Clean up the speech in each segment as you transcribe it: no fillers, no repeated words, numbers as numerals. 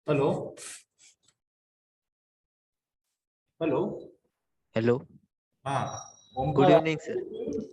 Hello. Hello. Hello. हाँ। Good Omkar. Evening sir.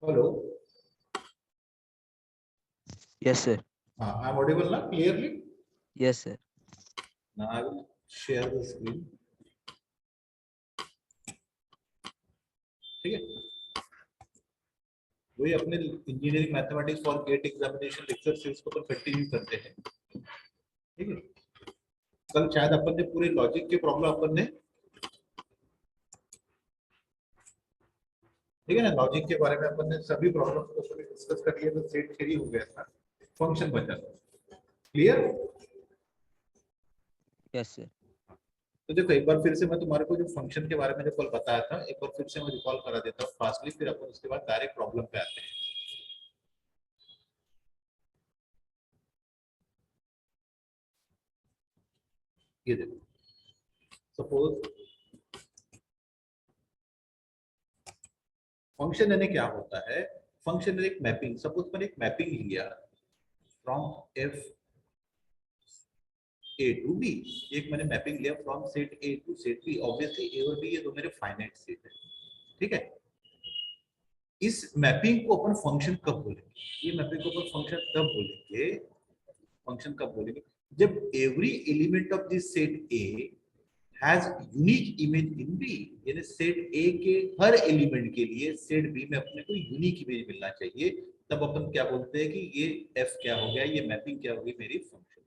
Hello. Yes sir. हाँ, I am audible ना clearly? Yes sir. Now I will share the screen. ठीक है। वही अपने engineering mathematics for GATE examination lecture series को अपन continue करते हैं। ठीक है। कल शायद अपन ने पूरे लॉजिक के प्रॉब्लम अपन ने, ठीक है ना, लॉजिक के बारे में अपन ने सभी प्रॉब्लम को डिस्कस कर लिया, तो सेट थ्योरी हो गया था, फंक्शन बचा था। क्लियर? Yes sir. तो देखो, एक बार फिर से मैं तुम्हारे को जो फंक्शन के बारे में जो कल बताया था, एक बार फिर से मैं रिकॉल करा देता हूँ फास्टली, फिर अपन उसके बाद डायरेक्ट प्रॉब्लम पे आते हैं। ये देखो, सपोज फंक्शन यानी क्या होता है? फंक्शन एक मैपिंग, सपोज मैंने एक मैपिंग लिया from F A to B. एक मैंने मैपिंग लिया from set A to set B. Obviously A और बी ये दो मेरे फाइनाइट सेट है। ठीक है। इस मैपिंग को अपन फंक्शन कब बोलेंगे? ये मैपिंग को अपन फंक्शन कब बोलेंगे? फंक्शन कब बोलेंगे? जब every element of this set A has unique image in B. यानी सेट ए के हर एलिमेंट के लिए सेट बी में अपने को यूनिक इमेज मिलना चाहिए। तब अपन क्या बोलते हैं कि ये एफ क्या हो गया, ये मैपिंग क्या होगी मेरी फंक्शन।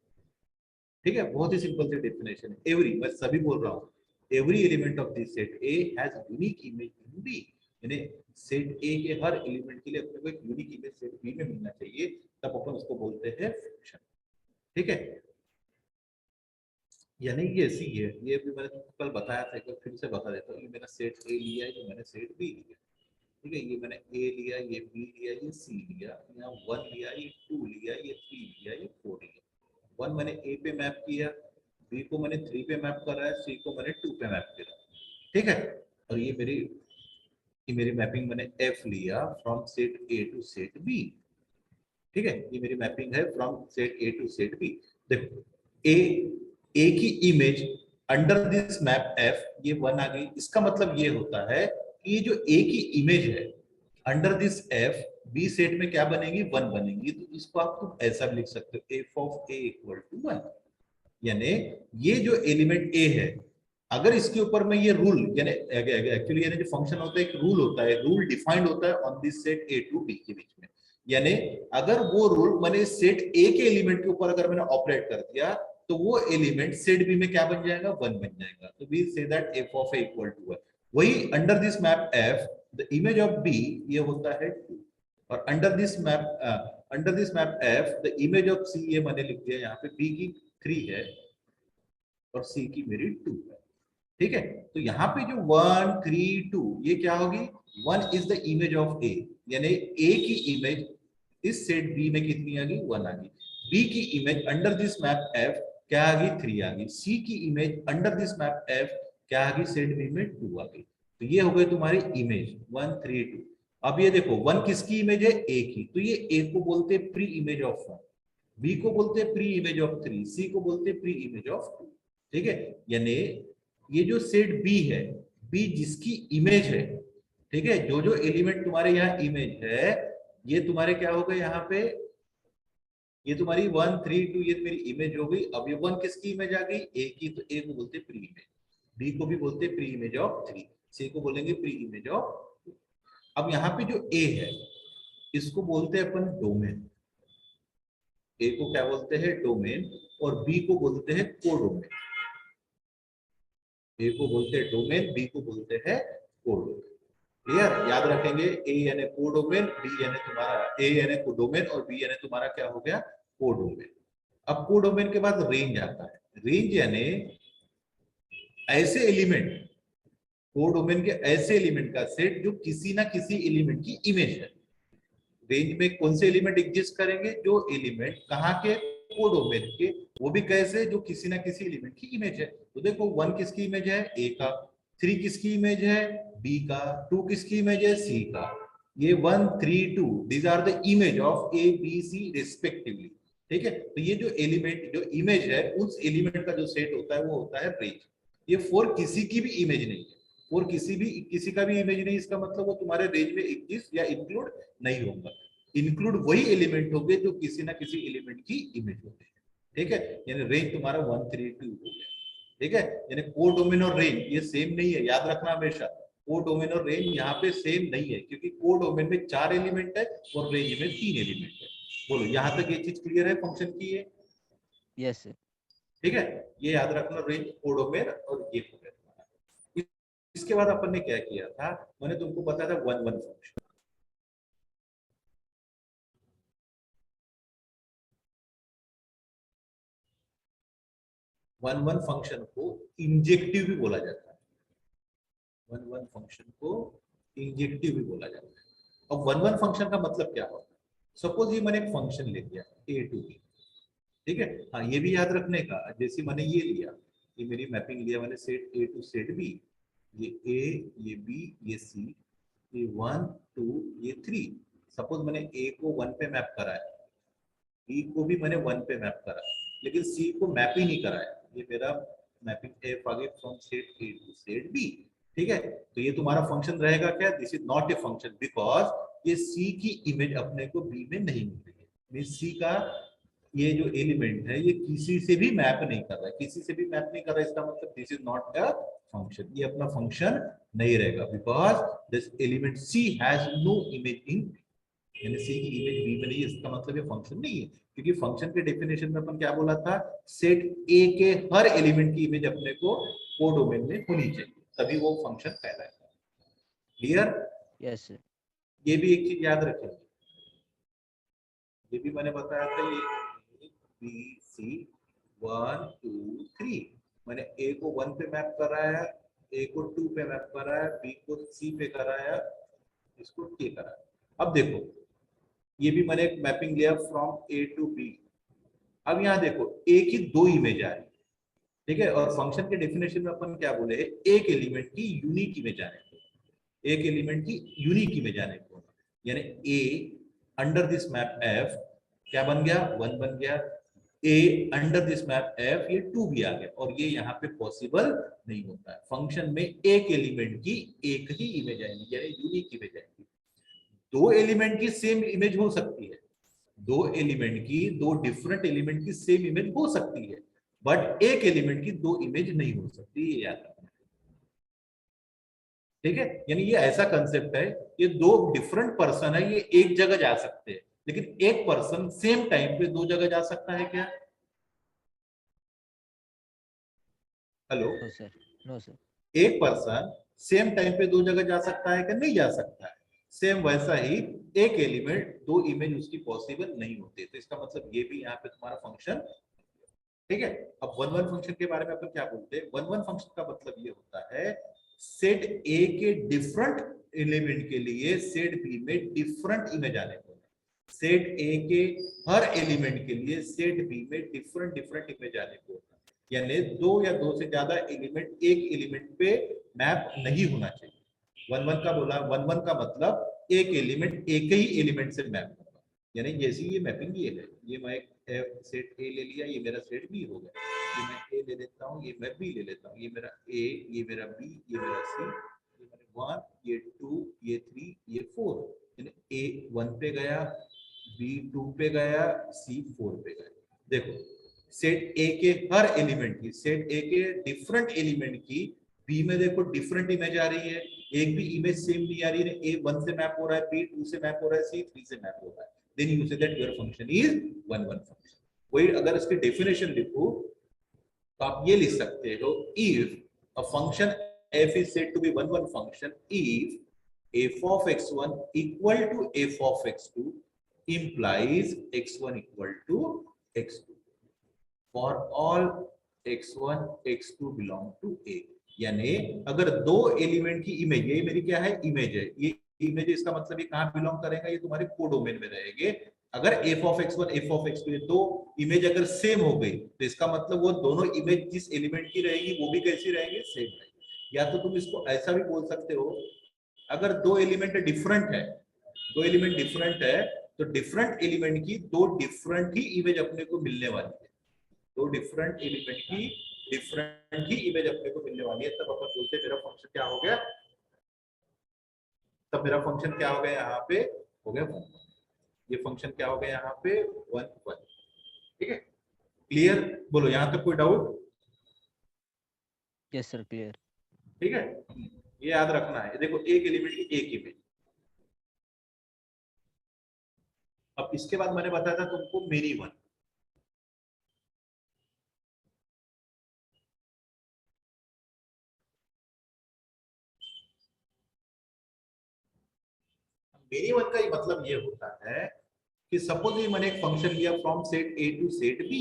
ठीक है, बहुत ही सिंपल सी डेफिनेशन है। एवरी, मैं सभी बोल रहा हूँ, every element of this set A has unique image in B. यानी सेट ए के हर एलिमेंट के लिए अपने को एक यूनिक इमेज सेट बी में मिलना चाहिए, तब अपन उसको बोलते हैं फंक्शन। ठीक है। यानी ये सी है, ये भी मैंने तुमको कल बताया था, एक बार फिर से बता देता हूँ। ये मैंने सेट ए लिया, ये मैंने सेट बी लिया। ठीक है, ये मैंने ए लिया, ये बी लिया, ये सी लिया, यहाँ वन लिया, ये टू लिया, ये थ्री लिया, ये फोर लिया। वन मैंने ए पे मैप किया, बी को मैंने थ्री पे मैप करा है, सी को मैंने टू पे मैप किया। ठीक है। और ये मेरी मैपिंग मैंने एफ लिया from set A to set B. ठीक है, ये मेरी मैपिंग है from set A to set B. देखो, ए ए की image under this map F ये वन आ गई। इसका मतलब ये होता है कि ये जो ए की इमेज है under this F B set में क्या बनेगी? वन बनेगी। तो इसको आप तुम ऐसा भी लिख सकते हो, F of A equal to one. यानी ये जो एलिमेंट ए है, अगर इसके ऊपर में ये रूल, यानी एक्चुअली यानी जो फंक्शन होता है, एक रूल होता है, रूल डिफाइंड होता है on this set A to B के बीच में। यानी अगर वो रूल मैंने सेट ए के एलिमेंट के ऊपर अगर मैंने ऑपरेट कर दिया, तो वो एलिमेंट सेट बी में क्या बन जाएगा? वन बन जाएगा। तो we say that F of A equal to one. वही under this map F the image of B ये होता है टू। और under this map F the image of C ये मैंने लिख दिया यहाँ पे, बी की थ्री है और सी की मेरी टू है। ठीक है। तो यहाँ पे जो वन थ्री टू ये क्या होगी? One is the image of A. यानी ए की इमेज इस सेट बी में कितनी आ गई? वन आ गई। बी की image under this map F क्या आ गई? थ्री आ गई। सी की image under this map F क्या आ गई? सेट बी में टू आ गई। तो ये हो गई तुम्हारी इमेज वन थ्री टू। अब ये देखो, वन किसकी इमेज है? ए की। तो ये ए को बोलते हैं pre image of one, B को बोलते हैं pre image of three, C को बोलते हैं प्री इमेज ऑफ टू। ठीक है। यानी ये जो सेट बी है, बी जिसकी इमेज है, ठीक है, जो जो एलिमेंट तुम्हारे यहाँ इमेज है, ये तुम्हारे क्या हो गए यहाँ पे? ये तुम्हारी वन थ्री टू ये मेरी इमेज हो गई। अब ये वन किसकी इमेज आ गई? ए की। तो ए को बोलते प्री इमेज, बी को भी बोलते pre image of three, C को बोलेंगे प्री इमेज ऑफ। अब यहाँ पे जो ए है इसको बोलते हैं अपन डोमेन। ए को क्या बोलते हैं? डोमेन। और बी को बोलते हैं कोडोमेन। ए को बोलते हैं डोमेन, बी को बोलते हैं कोडोमेन। क्लियर? याद रखेंगे, ए यानी कोडोमेन, बी यानी तुम्हारा ए यानी कोडोमेन और बी यानी तुम्हारा क्या हो गया? कोडोमेन। अब कोडोमेन के बाद रेंज आता है। रेंज यानी ऐसे एलिमेंट, कोडोमेन के ऐसे एलिमेंट का सेट जो किसी ना किसी एलिमेंट की इमेज है। रेंज में कौन से एलिमेंट एग्जिस्ट करेंगे? जो एलिमेंट कहाँ के? कोडोमेन के, वो भी कैसे? जो किसी ना किसी एलिमेंट की इमेज है। तो देखो 1 किसकी इमेज है? ए का। 3 किसकी इमेज है? बी का। 2 किसकी इमेज है? सी का। ये 1 3 2 these are the image of A B C respectively. ठीक है, तो ये जो एलिमेंट जो इमेज है उस एलिमेंट का जो सेट होता है वो होता है रेंज। ये फॉर किसी की भी इमेज नहीं है, और किसी का भी इमेज नहीं, इसका मतलब वो तुम्हारे रेंज में एग्जिस्ट या इंक्लूड नहीं होगा। इंक्लूड वही एलिमेंट होंगे जो किसी ना किसी एलिमेंट की इमेज होते हैं। ठीक है, यानी रेंज तुम्हारा 1 3 2 हो गया। ठीक है, यानी कोडोमेन और रेंज ये सेम नहीं है, याद रखना हमेशा। कोडोमेन और रेंज यहाँ पे सेम नहीं है, क्योंकि कोडोमेन में 4 एलिमेंट है और रेंज में 3 एलिमेंट है। बोलो यहाँ तक ये चीज क्लियर है फंक्शन की? ये Yes, sir. ठीक है, ये याद रखना, रेंज कोडोमेन और ये हो गया तुम्हारा। इसके बाद अपन ने क्या किया था, मैंने तुमको बताया था 1 1 फंक्शन। 1 1 फंक्शन को इंजेक्टिव भी बोला जाता है। 1 1 फंक्शन को इंजेक्टिव भी बोला जाता है। अब 1 1 फंक्शन का मतलब क्या होता है? सपोज ये मैंने एक फंक्शन ले लिया ए टू बी। ठीक है, हाँ ये भी याद रखने का, जैसे मैंने ये लिया, ये मेरी मैपिंग लिया मैंने set A to set B. ये ए, ये बी, ये सी, ये 1 2 ये 3। सपोज मैंने ए को 1 पे मैप करा है, बी को भी मैंने 1 पे मैप करा है, लेकिन सी को मैप ही नहीं करा है। ये मेरा मैपिंग एफ आगे from set A to set B. ठीक है, तो ये तुम्हारा फंक्शन रहेगा क्या? This is not a function, because ये सी की इमेज अपने को बी में नहीं मिल रही है। मीन सी का ये जो एलिमेंट है ये किसी से भी मैप नहीं कर रहा है, किसी से भी मैप नहीं कर रहा है, इसका मतलब this is not a function, ये अपना फंक्शन नहीं रहेगा, because this element C has no image in, यानी सी की इमेज बी में नहीं है, इसका मतलब ये फंक्शन नहीं है। क्योंकि फंक्शन के डेफिनेशन में अपन क्या बोला था? सेट ए के हर एलिमेंट की इमेज अपने को कोडोमेन में होनी चाहिए, तभी वो फंक्शन कहलाएगा। क्लियर? Yes, sir. ये भी एक चीज याद रखें, ये भी मैंने बताया था, ये बी सी 1 2 3, मैंने ए को 1 पे मैप कराया, ए को 2 पे मैप कराया, बी को सी पे कराया, इसको टी कराया। अब देखो ये भी मैंने एक मैपिंग लिया फ्रॉम ए टू बी। अब यहाँ देखो ए की 2 इमेज आ रही है। ठीक है, और फंक्शन के डेफिनेशन में अपन क्या बोले? एक एलिमेंट की यूनिक इमेज आने को, एक एलिमेंट की यूनिक इमेज आने को, यानी A under this map F क्या बन गया? 1 बन गया। A under this map F ये 2 भी आ गया, और ये यहाँ पे पॉसिबल नहीं होता है। फंक्शन में एक एलिमेंट की एक ही इमेज आएगी, यानी यूनिक इमेज आएगी। दो एलिमेंट की सेम इमेज हो सकती है, दो एलिमेंट की, दो डिफरेंट एलिमेंट की सेम इमेज हो सकती है, बट एक एलिमेंट की 2 इमेज नहीं हो सकती, ये याद रखना। ठीक है, यानी ये ऐसा कंसेप्ट है, ये 2 डिफरेंट पर्सन है, ये एक जगह जा सकते हैं, लेकिन एक पर्सन सेम टाइम पे 2 जगह जा सकता है क्या? Hello, No, sir. No, sir. एक पर्सन सेम टाइम पे 2 जगह जा सकता है क्या? नहीं जा सकता है। सेम वैसा ही एक एलिमेंट 2 इमेज उसकी पॉसिबल नहीं होती, तो इसका मतलब ये भी यहाँ पे तुम्हारा फंक्शन। ठीक है, अब 1 1 फंक्शन के बारे में अपन क्या बोलते हैं? 1 1 फंक्शन का मतलब ये होता है सेट ए के डिफरेंट एलिमेंट के लिए सेट बी में डिफरेंट इमेज आने को, सेट ए के हर एलिमेंट के लिए सेट बी में डिफरेंट डिफरेंट इमेज आने को, यानी 2 या 2 से ज्यादा एलिमेंट एक एलिमेंट पे मैप नहीं होना चाहिए। 1 1 का बोला, 1 1 का मतलब एक एलिमेंट एक ही एलिमेंट से मैप होगा, यानी जैसी ये मैपिंग ये है, ये मैं एक सेट ए ले लिया, ये मेरा सेट बी हो गया, ये मैं ए ले लेता हूँ, ये मैं बी ले लेता हूँ, ये मेरा ए, ये मेरा बी, ये मेरा सी, ये मेरा 1, ये 2, ये 3, ये 4, यानी ए 1 पे गया, बी 2 पे गया, सी 4 पे गया। देखो सेट ए के हर एलिमेंट की, सेट ए के डिफरेंट एलिमेंट की बी में देखो डिफरेंट इमेज आ रही है, एक भी इमेज सेम नहीं आ रही है, ए 1 से मैप हो रहा है, बी 2 से मैप हो रहा है, सी 3 से मैप हो रहा है, then you say that your function is 1 1 function। वही अगर इसकी डेफिनेशन लिखो तो आप ये लिख सकते हो, if a function f is said to be 1 1 function if f of x1 equal to f of x2 implies x1 equal to x2 for all x1 x2 belong to A। यानी अगर दो एलिमेंट की image, ये मेरी क्या है, image है, ये इमेज, इसका मतलब ये कहाँ बिलोंग करेगा, ये तुम्हारे कोडोमेन में रहेंगे। अगर F of X one F of X two, ये दो इमेज अगर सेम हो गई तो इसका मतलब वो दोनों इमेज जिस एलिमेंट की रहेगी वो भी कैसी रहेंगी, सेम रहेगी। या तो तुम इसको ऐसा भी बोल सकते हो, अगर दो एलिमेंट डिफरेंट है, दो एलिमेंट डिफरेंट है, तो डिफरेंट एलिमेंट की दो डिफरेंट ही इमेज अपने को मिलने वाली है, दो डिफरेंट एलिमेंट की डिफरेंट ही इमेज अपने को मिलने वाली है। तब अपन बोलते हैं मेरा फंक्शन क्या हो गया, तब मेरा फंक्शन क्या हो गया, यहाँ पे हो गया 1, ये फंक्शन क्या हो गया यहाँ पे 1 1। ठीक है, क्लियर, बोलो यहाँ तक कोई डाउट? Yes sir, clear. ठीक है, ये याद रखना है। देखो एक एलिमेंट की एक इमेज। अब इसके बाद मैंने बताया था तुमको मेनी वन। मेनी वन का मतलब ये होता है कि सपोज ये मैंने एक फंक्शन लिया from set A to set B.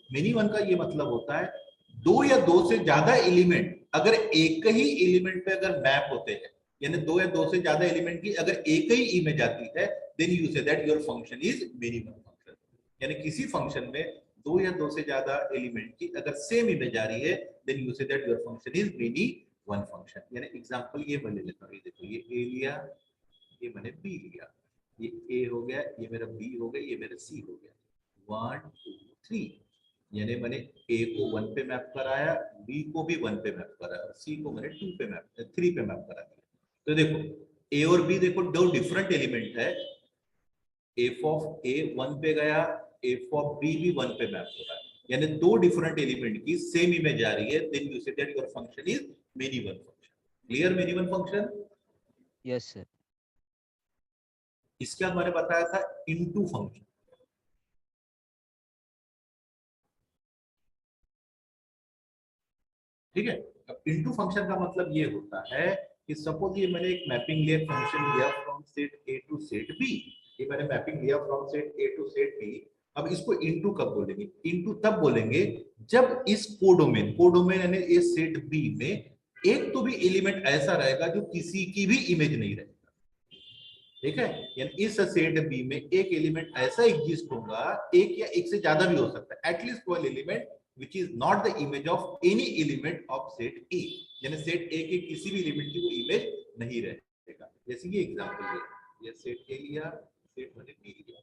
Many one का ये मतलब होता है दो या दो से ज्यादा एलिमेंट अगर एक ही एलिमेंट पे अगर मैप होते हैं, यानी दो या दो से ज्यादा एलिमेंट की अगर एक ही इमेज आती है, then you say that your function is many one function. यानी किसी फंक्शन में दो या दो से ज्यादा एलिमेंट की अगर सेम इमेज आ रही है, then you say that your function is many one function. यानी एग्जांपल ये मैं ले लेता हूं, ये देखो, ये ए लिया, ये मैंने बी लिया, ये ए हो गया, ये मेरा बी हो गया, ये मेरा सी हो गया, 1 2 3। यानी मैंने ए को 1 पे मैप कराया, बी को भी 1 पे मैप कराया, सी को मैंने 2 पे मैप 3 पे मैप करा दिया। तो देखो ए और बी देखो दो डिफरेंट एलिमेंट है, एफ ऑफ ए 1 पे गया, एफ ऑफ बी भी 1 पे मैप हो रहा है, यानी दो डिफरेंट एलिमेंट की सेम इमेज आ रही है, then you say that your function is many one function. Clear, many one function. Yes sir. इसके बाद मैंने बताया था इनटू फंक्शन। ठीक है, अब इनटू फंक्शन का मतलब ये होता है कि सपोज ये मैंने एक मैपिंग लिया, फंक्शन लिया from set A to set B, ये मैंने मैपिंग लिया from set A to set B. अब इसको इनटू कब बोलेंगे, इनटू तब बोलेंगे जब इस कोडोमेन, कोडोमेन यानी इस सेट बी में एक तो भी एलिमेंट ऐसा रहेगा जो किसी की भी इमेज नहीं रहेगा। ठीक है, यानी इस सेट बी में एक एलिमेंट ऐसा एग्जिस्ट होगा, एक या एक से ज्यादा भी हो सकता है, at least one element which is not the image of any element of set A। यानी सेट A के किसी भी एलिमेंट की वो इमेज नहीं रहेगा। जैसे ये एग्जांपल है, ये सेट A लिया, सेट मैंने B लिया,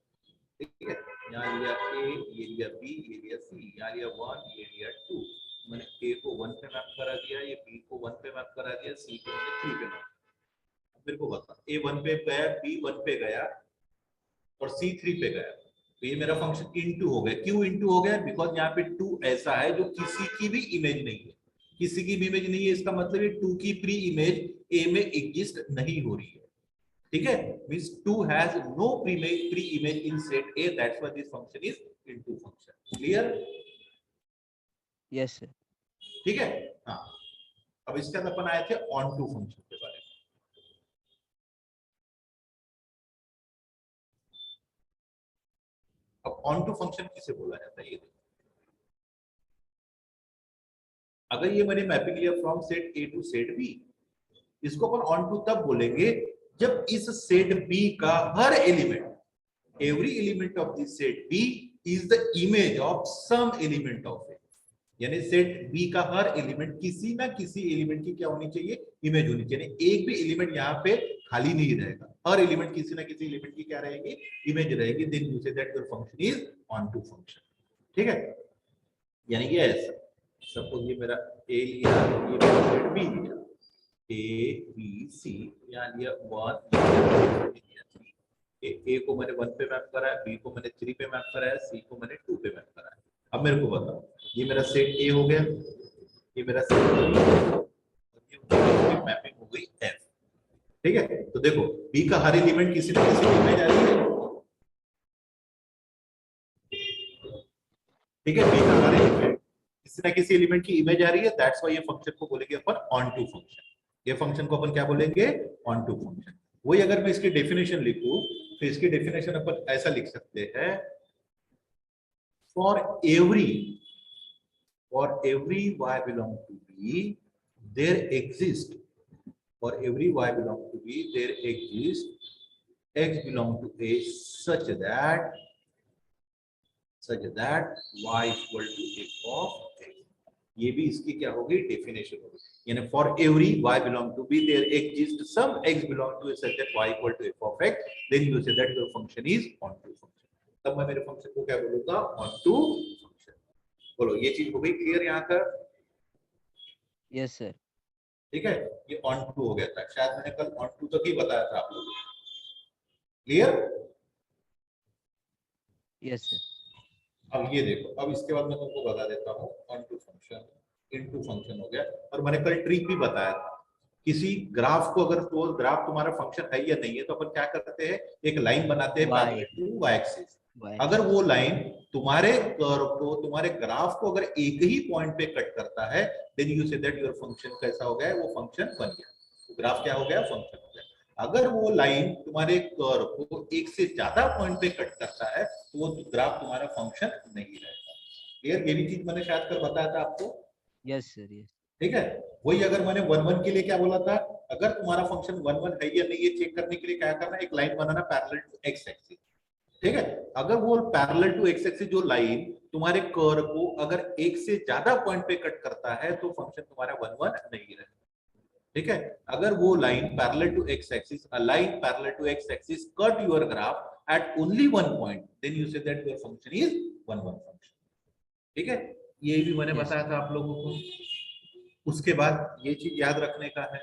ठीक है, यहाँ लिया A, ये लिया B, ये लिया C, यहाँ लिया 1, ये लिया 2। मैंने A को 1 पे मैप करा दिया, ये B को 1 पे मैप करा दिया, C को मैंने 3 पे मैप। मेरे को बता, A 1 पे गया, B 1 पे गया और C 3 पे गया, तो ये मेरा फंक्शन इनटू हो गया। क्यों इनटू हो गया, बिकॉज यहाँ पे 2 ऐसा है जो किसी की भी इमेज नहीं है, किसी की भी इमेज नहीं है, इसका मतलब ये 2 की प्री इमेज ए में एग्जिस्ट नहीं हो रही है। ठीक है, means 2 has no preimage in set A, that's why this function is into function. Clear? Yes sir. ठीक है, हाँ। अब इसके बाद अपन आए थे ऑन टू फंक्शन के बारे में। अब ऑन टू फंक्शन किसे बोला जाता है, ये अगर ये मैंने मैपिंग लिया from set A to set B, इसको अपन ऑन टू तब बोलेंगे जब इस सेट बी का हर element, every element of this set B is the image of some element of A. यानी सेट बी का हर एलिमेंट किसी ना किसी एलिमेंट की क्या होनी चाहिए, इमेज होनी चाहिए। एक भी एलिमेंट यहाँ पे खाली नहीं रहेगा, हर एलिमेंट किसी ना किसी एलिमेंट की क्या रहेगी, इमेज रहेगी। Then you say that your function is onto function. ठीक है, यानी कि ऐसा, सपोज ये मेरा ए लिया, ये मेरा सेट बी लिया, ए बी सी, यहाँ लिया 1, ए को मैंने 1 पे मैप कराया, बी को मैंने 3 पे मैप कराया, सी को मैंने 2 पे मैप कराया। अब मेरे को बताओ, ये मेरा सेट ए हो गया, ये मेरा सेट मैपिंग हो गई एफ। ठीक है, तो देखो बी का हर एलिमेंट किसी ना किसी इमेज आ रही है। ठीक है, बी का हर एलिमेंट किसी ना किसी एलिमेंट की इमेज आ रही है, दैट्स व्हाई ये फंक्शन को बोलेंगे अपन ऑन टू फंक्शन। ये फंक्शन को अपन क्या बोलेंगे, ऑन टू फंक्शन। वही अगर मैं इसकी डेफिनेशन लिखूं तो इसकी डेफिनेशन अपन ऐसा लिख सकते हैं, for every y belong to B, there exists for every y belong to B, there exists x belong to A such that y equal to f of x. ये भी इसकी क्या होगी डेफिनेशन होगी, यानी for every y belong to B there exists some x belong to A such that y equal to f of x, then you say that your function is onto function. तब मैं मेरे function को क्या बोलूंगा, onto function. बोलो ये चीज हो गई क्लियर यहाँ तक? Yes sir. ठीक है, ये onto हो गया था, शायद मैंने कल onto तक ही बताया था आप लोगों को. क्लियर? Yes sir. अब ये देखो, अब इसके बाद मैं तुमको बता देता हूँ onto function, into function हो गया. और मैंने कल ट्रिक भी बताया था, किसी ग्राफ को अगर तो ग्राफ तुम्हारा फंक्शन है या नहीं है तो अपन क्या करते हैं, एक लाइन बनाते हैं पैरेलल टू y एक्सिस. अगर वो लाइन तुम्हारे कर्व को, तुम्हारे ग्राफ को अगर एक ही पॉइंट पे कट करता है, then you say that your function कैसा हो गया, वो फंक्शन बन गया, तो ग्राफ क्या हो गया, फंक्शन हो गया. अगर वो लाइन तुम्हारे कर्व को एक से ज्यादा पॉइंट पे कट करता है तो वो ग्राफ तुम्हारा फंक्शन नहीं रहेगा. क्लियर? ये भी चीज मैंने शायद कल बताया था आपको. Yes sir. यस। ठीक है, वही अगर मैंने 1 1 के लिए क्या बोला था, अगर तुम्हारा फंक्शन 1 1 है या नहीं ये चेक करने के लिए क्या करना, एक लाइन बनाना पैरेलल टू एक्स एक्सिस. ठीक है, अगर वो पैरेलल टू एक्स एक्सिस जो लाइन तुम्हारे कर्व को अगर एक से ज्यादा पॉइंट पे कट करता है तो फंक्शन तुम्हारा 1 1 नहीं रहेगा. ठीक है, अगर वो line parallel to X axis, a line parallel to X axis cut your graph at only one point, then you say that your function is 1 1 function. ठीक है, ये भी मैंने बताया था आप लोगों को. उसके बाद ये चीज याद रखने का है,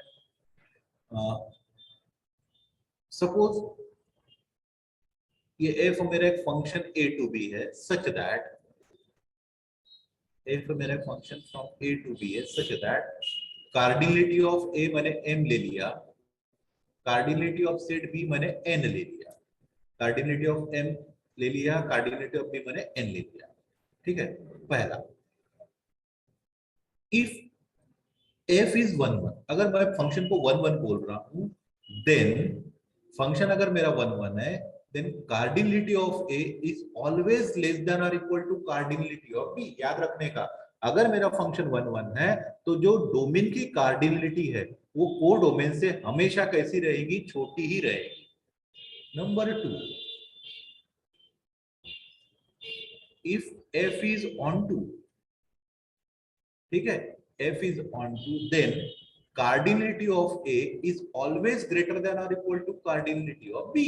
सपोज ये एफ मेरा एक फंक्शन a टू b है, सच दैट एफ मेरा function from a to b है, such that cardinality of a मैंने m ले लिया, कार्डिनलिटी ऑफ सेट b मैंने n ले लिया, कार्डिनलिटी ऑफ m ले लिया, कार्डिनलिटी ऑफ b मैंने n ले लिया. ठीक है, पहला इफ f इज 1 1, अगर मैं फंक्शन को 1 1 बोल रहा हूं, देन फंक्शन अगर मेरा 1 1 है, then cardinality of a is always less than और equal to cardinality of b. याद रखने का, अगर मेरा फंक्शन 1 1 है तो जो डोमेन की कार्डिनलिटी है वो को डोमेन से हमेशा कैसी रहेगी, छोटी ही रहेगी. Number 2, if f is onto, ठीक है, f is onto, then cardinality of a is always greater than or equal to cardinality of b.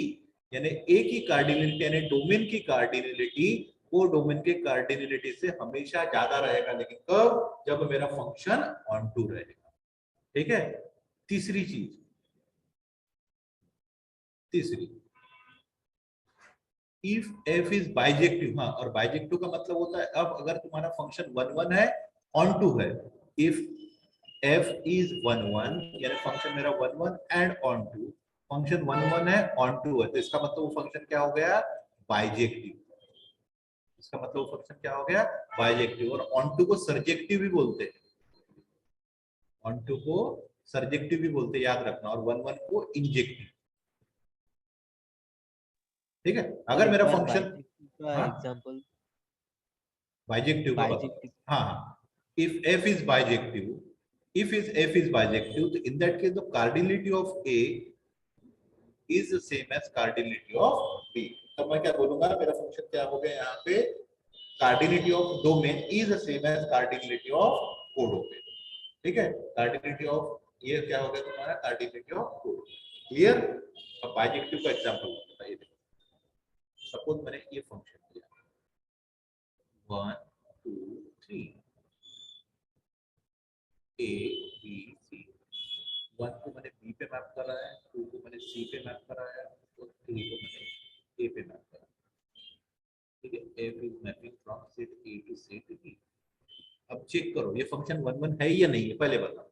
यानी a की कार्डिनलिटी यानी डोमेन की कार्डिनलिटी वो डोमेन के कार्डिनलिटी से हमेशा ज्यादा रहेगा, लेकिन कब, जब मेरा फंक्शन onto रहेगा. ठीक है, तीसरी चीज, इफ f इज बाइजेक्टिव. हाँ, और बाइजेक्टिव का मतलब होता है, अब अगर तुम्हारा फंक्शन 1 1 है, onto है, if f is 1 1 यानी फंक्शन मेरा 1 1 एंड onto, फंक्शन 1 1 है, onto है, तो इसका मतलब वो फंक्शन क्या हो गया, बाइजेक्टिव. इसका मतलब वो फंक्शन क्या हो गया, बाइजेक्टिव. और onto को सर्जेक्टिव भी बोलते हैं, onto को सर्जेक्टिव भी बोलते हैं, याद रखना. और 1 1 को इंजेक्टिव. ठीक है, अगर मेरा फंक्शन एग्जांपल बाइजेक्टिव का, हाँ हाँ, if f is bijective, if is f is bijective, so in that case the cardinality of a is the same as cardinality of b. तब मैं क्या बोलूंगा, मेरा फंक्शन क्या हो गया यहाँ पे, cardinality of domain is the same as cardinality of codomain. ठीक है, cardinality of ये क्या हो गया तुम्हारा, cardinality of codomain. क्लियर? अब बाइजेक्टिव का एग्जांपल बताइए. सपोज मैंने ये फंक्शन दिया 1 2 3 A B C, 1 को मैंने B पे मैप करा है, 2 को मैंने C पे मैप करा है, और 3 को मैंने A पे मैप करा है. ठीक है, F is mapping from set A to set B. अब चेक करो ये फंक्शन 1 1 है या नहीं है, पहले बताओ.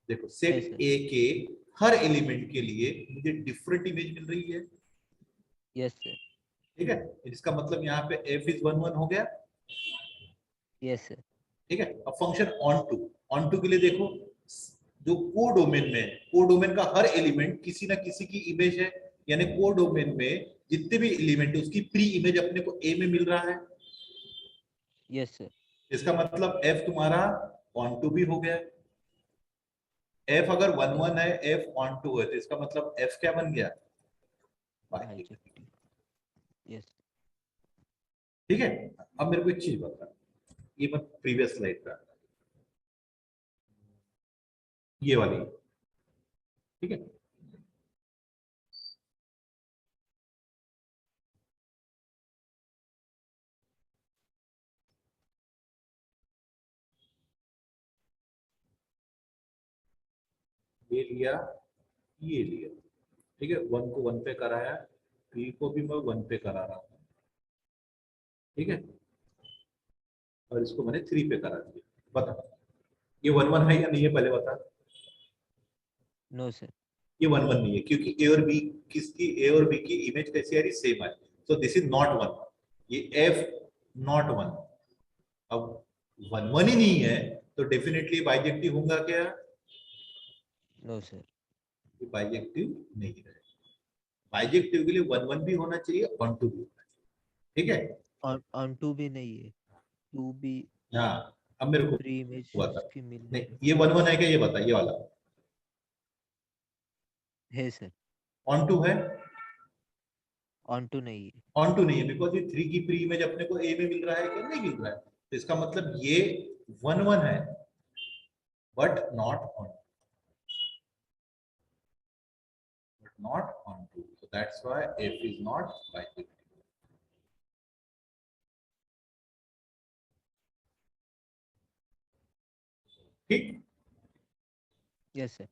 देखो सेट A के हर एलिमेंट के लिए मुझे डिफरेंट इमेज मिल रही है. Yes sir. ठीक है, इसका मतलब यहाँ पे F is 1 1 हो गया. Yes sir. ठीक है, अब फंक्शन onto के लिए देखो, जो को डोमेन में, को डोमेन का हर एलिमेंट किसी ना किसी की इमेज है, यानी को डोमेन में जितने भी एलिमेंट है उसकी प्री इमेज अपने को ए में मिल रहा है. Yes sir. इसका मतलब f तुम्हारा ऑन टू भी हो गया। f अगर 1 1 है, f ऑन टू है, तो इसका मतलब f क्या बन गया? बाइजेक्टिव। यस ठीक है। अब मेरे को एक चीज बता, ये मैं प्रीवियस स्लाइड पे आता हूं, ये वाली, ठीक है। ये लिया, ये लिया, ठीक है। 1 को 1 पे कराया, p को भी मैं 1 पे करा रहा हूँ, ठीक है। और इसको मैंने 3 पे करा दिया। बता ये 1 1 है या नहीं है, पहले बता। No sir. ये 1 1 नहीं है, क्योंकि ए और बी, किसकी, ए और बी की इमेज कैसी आ रही, सेम आ रही, सो दिस इज नॉट 1, ये f नॉट 1। अब 1 1 ही नहीं है तो डेफिनेटली बाइजेक्टिव होगा क्या? No sir. ये बाइजेक्टिव नहीं है। बाइजेक्टिव के लिए 1 1 भी होना चाहिए, ऑन टू भी होना चाहिए, ठीक है। ऑन टू भी नहीं है, टू भी हाँ, अब मेरे को प्री इमेज बता, की मिल नहीं नहीं ये 1 1 है क्या, ये बता, ये वाला है सर। ऑन टू है? ऑन टू नहीं है। ऑन टू नहीं है, बिकॉज ये 3 की प्री इमेज अपने को ए में मिल रहा है क्या, नहीं मिल रहा है, तो इसका मतलब ये 1 1 है but not on, not on 2, so that's why f is not bijective. ठीक, यस सर।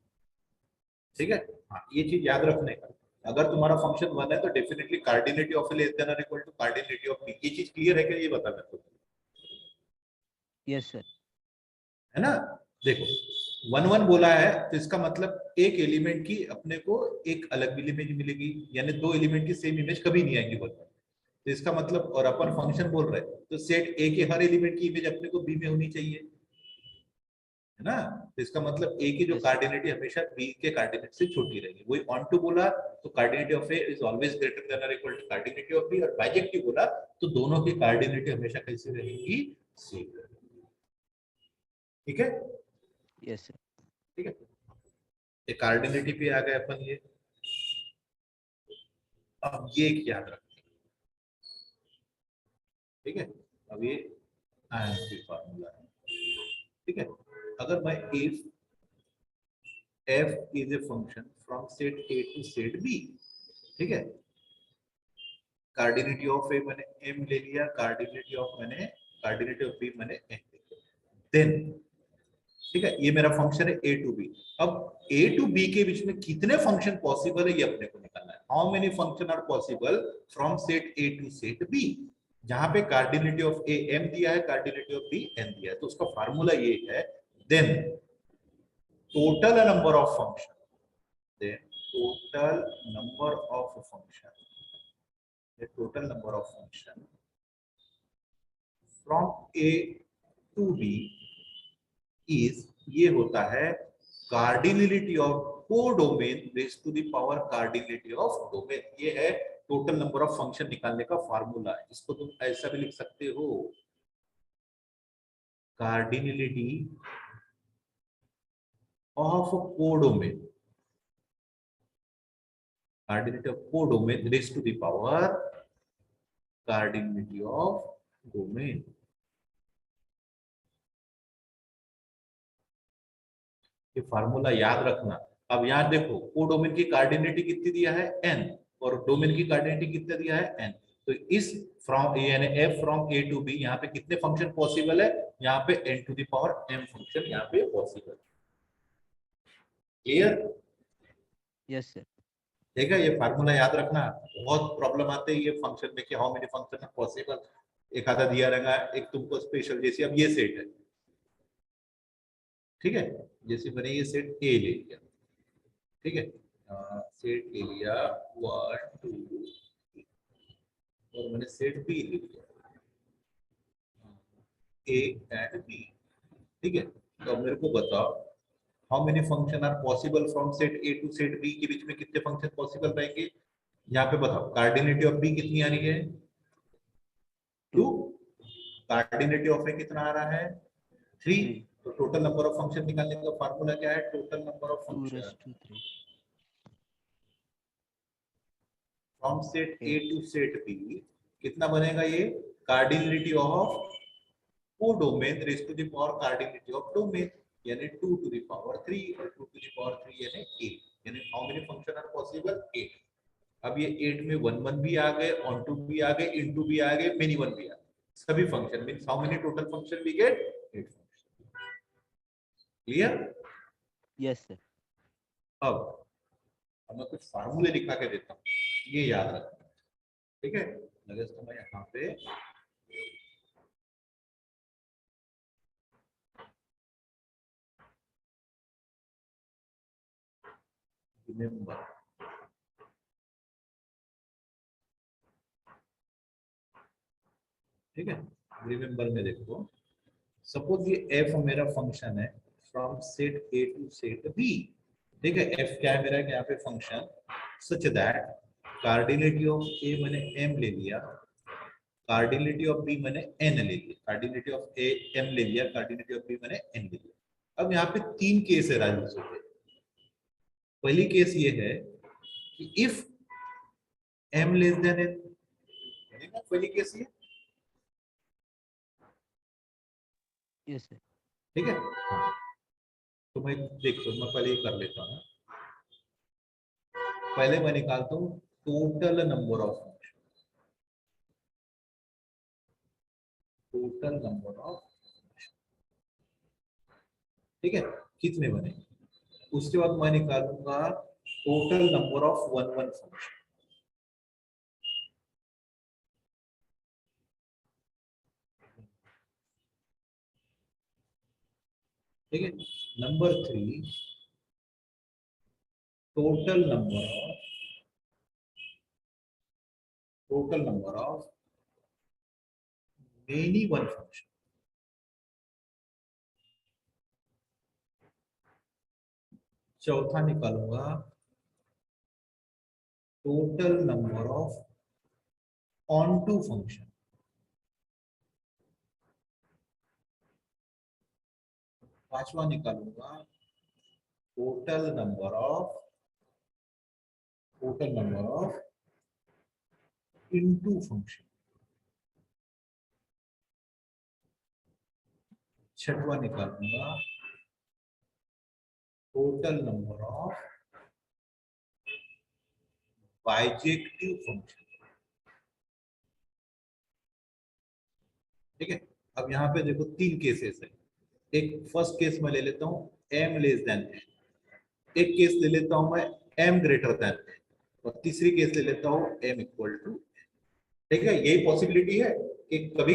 ठीक है। हाँ, ये चीज याद रखने का, अगर तुम्हारा फंक्शन 1 है तो डेफिनेटली कार्डिनेटी ऑफ लेस देन और equal to cardinality of b, ये चीज क्लियर है क्या, ये बता मेरे को। Yes sir. है ना, देखो 1 1 बोला है तो इसका मतलब एक एलिमेंट की अपने को एक अलग इमेज मिलेगी, यानी दो एलिमेंट की सेम इमेज कभी नहीं आएंगी बोलते, तो इसका मतलब, और अपन फंक्शन बोल रहे हैं तो सेट ए के हर एलिमेंट की इमेज अपने को बी में होनी चाहिए, है ना। तो इसका मतलब ए की जो Yes, sir. कार्डिनेटी हमेशा बी के कार्डिनेट से छोटी रहेगी। वही ऑन टू बोला तो cardinality of A is always greater than और equal to cardinality of B, और बाइजेक्टिव बोला तो दोनों की कार्डिनेटी हमेशा कैसी रहेगी, सेम रहेगी, ठीक है। Yes sir. ठीक है, ये कार्डिनेटी पे आ गए अपन ये। अब ये एक याद रखें, ठीक है। अब ये आईएमपी फार्मूला है, ठीक है। अगर मैं if f is a function from set a to set b, ठीक है, कार्डिनेटी ऑफ ए मैंने m ले लिया, कार्डिनेटी ऑफ मैंने, कार्डिनेटी ऑफ b मैंने n ले लिया, देन ठीक है, ये मेरा फंक्शन है a टू b। अब a टू b के बीच में कितने फंक्शन पॉसिबल है ये अपने को निकालना है। How many function are possible from set a to set b, जहां पे कार्डिनेटी ऑफ a m दिया है, कार्डिनेटी ऑफ b n दिया है, तो उसका फार्मूला ये है, then total number of function, then total number of function, the total number of function from a to b is, ये होता है cardinality of codomain raise to the power cardinality of domain. ये है total number of function निकालने का formula है। इसको तुम ऐसा भी लिख सकते हो, cardinality of codomain, cardinality of codomain raised to the power cardinality of domain। ये फार्मूला याद रखना। अब यहां देखो कोडोमेन की कार्डिनेटी कितनी दिया है n, और डोमेन की कार्डिनेटी कितना दिया है n, तो इस फ्रॉम ए यानी f from a to b यहाँ पे कितने फंक्शन पॉसिबल है, यहाँ पे n to the power m function यहाँ पे पॉसिबल। क्लियर? Yes sir. देखा, ये फार्मूला याद रखना, बहुत प्रॉब्लम आते हैं ये फंक्शन में कि how many function are possible, एक आधा दिया रहेगा, एक तुमको स्पेशल, जैसे अब ये सेट है, ठीक है, जैसे मैंने ये सेट ए ले लिया, ठीक है, सेट ले लिया 1 2, और मैंने सेट बी ले लिया ए एंड बी, ठीक है। तो अब मेरे को बताओ how many function are possible from set A to set B, के बीच में कितने फंक्शन पॉसिबल रहेंगे, यहाँ पे बताओ। कार्डिनेटी ऑफ बी कितनी आ रही है, 2, कार्डिनलिटी ऑफ ए कितना आ रहा है 3। Three. तो टोटल नंबर ऑफ फंक्शन निकालने का फार्मूला क्या है total number of 2 function raised to 3. From set A 8. To set B कितना बनेगा ये cardinality of codomain raise to the power cardinality of domain यानी 2 to the power 3 और 2 to the power 3 यानी 8 यानी how many function are possible 8। अब ये 8 में 1 1 भी आ गए ऑन टू भी आ गए इनटू भी आ गए मेनी वन भी आ गए सभी function means how many total function we get 8 function. Clear? Yes, sir. अब मैं कुछ फार्मूले लिखा के देता हूँ ये याद रखना ठीक है। अगर तो मैं यहाँ पे रिमेंबर ठीक है रिमेंबर में देखो सपोज ये एफ मेरा फंक्शन है from set A to set B ठीक है एफ क्या है मेरा यहाँ पे function such that cardinality of A मैंने एम ले लिया कार्डिनलिटी ऑफ बी मैंने एन ले लिया कार्डिनलिटी ऑफ ए एम ले लिया कार्डिनलिटी ऑफ बी मैंने एन ले लिया। अब यहाँ पे 3 केस है राजू के। पहली केस ये है कि if M less than N पहली केस ये Yes, sir. ठीक है हाँ। तो मैं देखो मैं पहले ही कर लेता हूँ पहले मैं निकालता हूँ total number of function total number of ठीक है कितने बने उसके बाद मैं निकालूंगा total number of one one function ठीक है। Number 3 total number of many one function चौथा निकालूंगा total number of onto function पांचवा निकालूंगा total number of into function छठवा निकालूंगा total number of bijective function ठीक है। अब यहाँ पे देखो 3 केसेस है एक फर्स्ट केस में ले लेता हूँ m लेस देन n एक केस ले लेता हूँ मैं m ग्रेटर देन n और तीसरी केस ले लेता हूँ m इक्वल टू ठीक है। यही पॉसिबिलिटी है कि कभी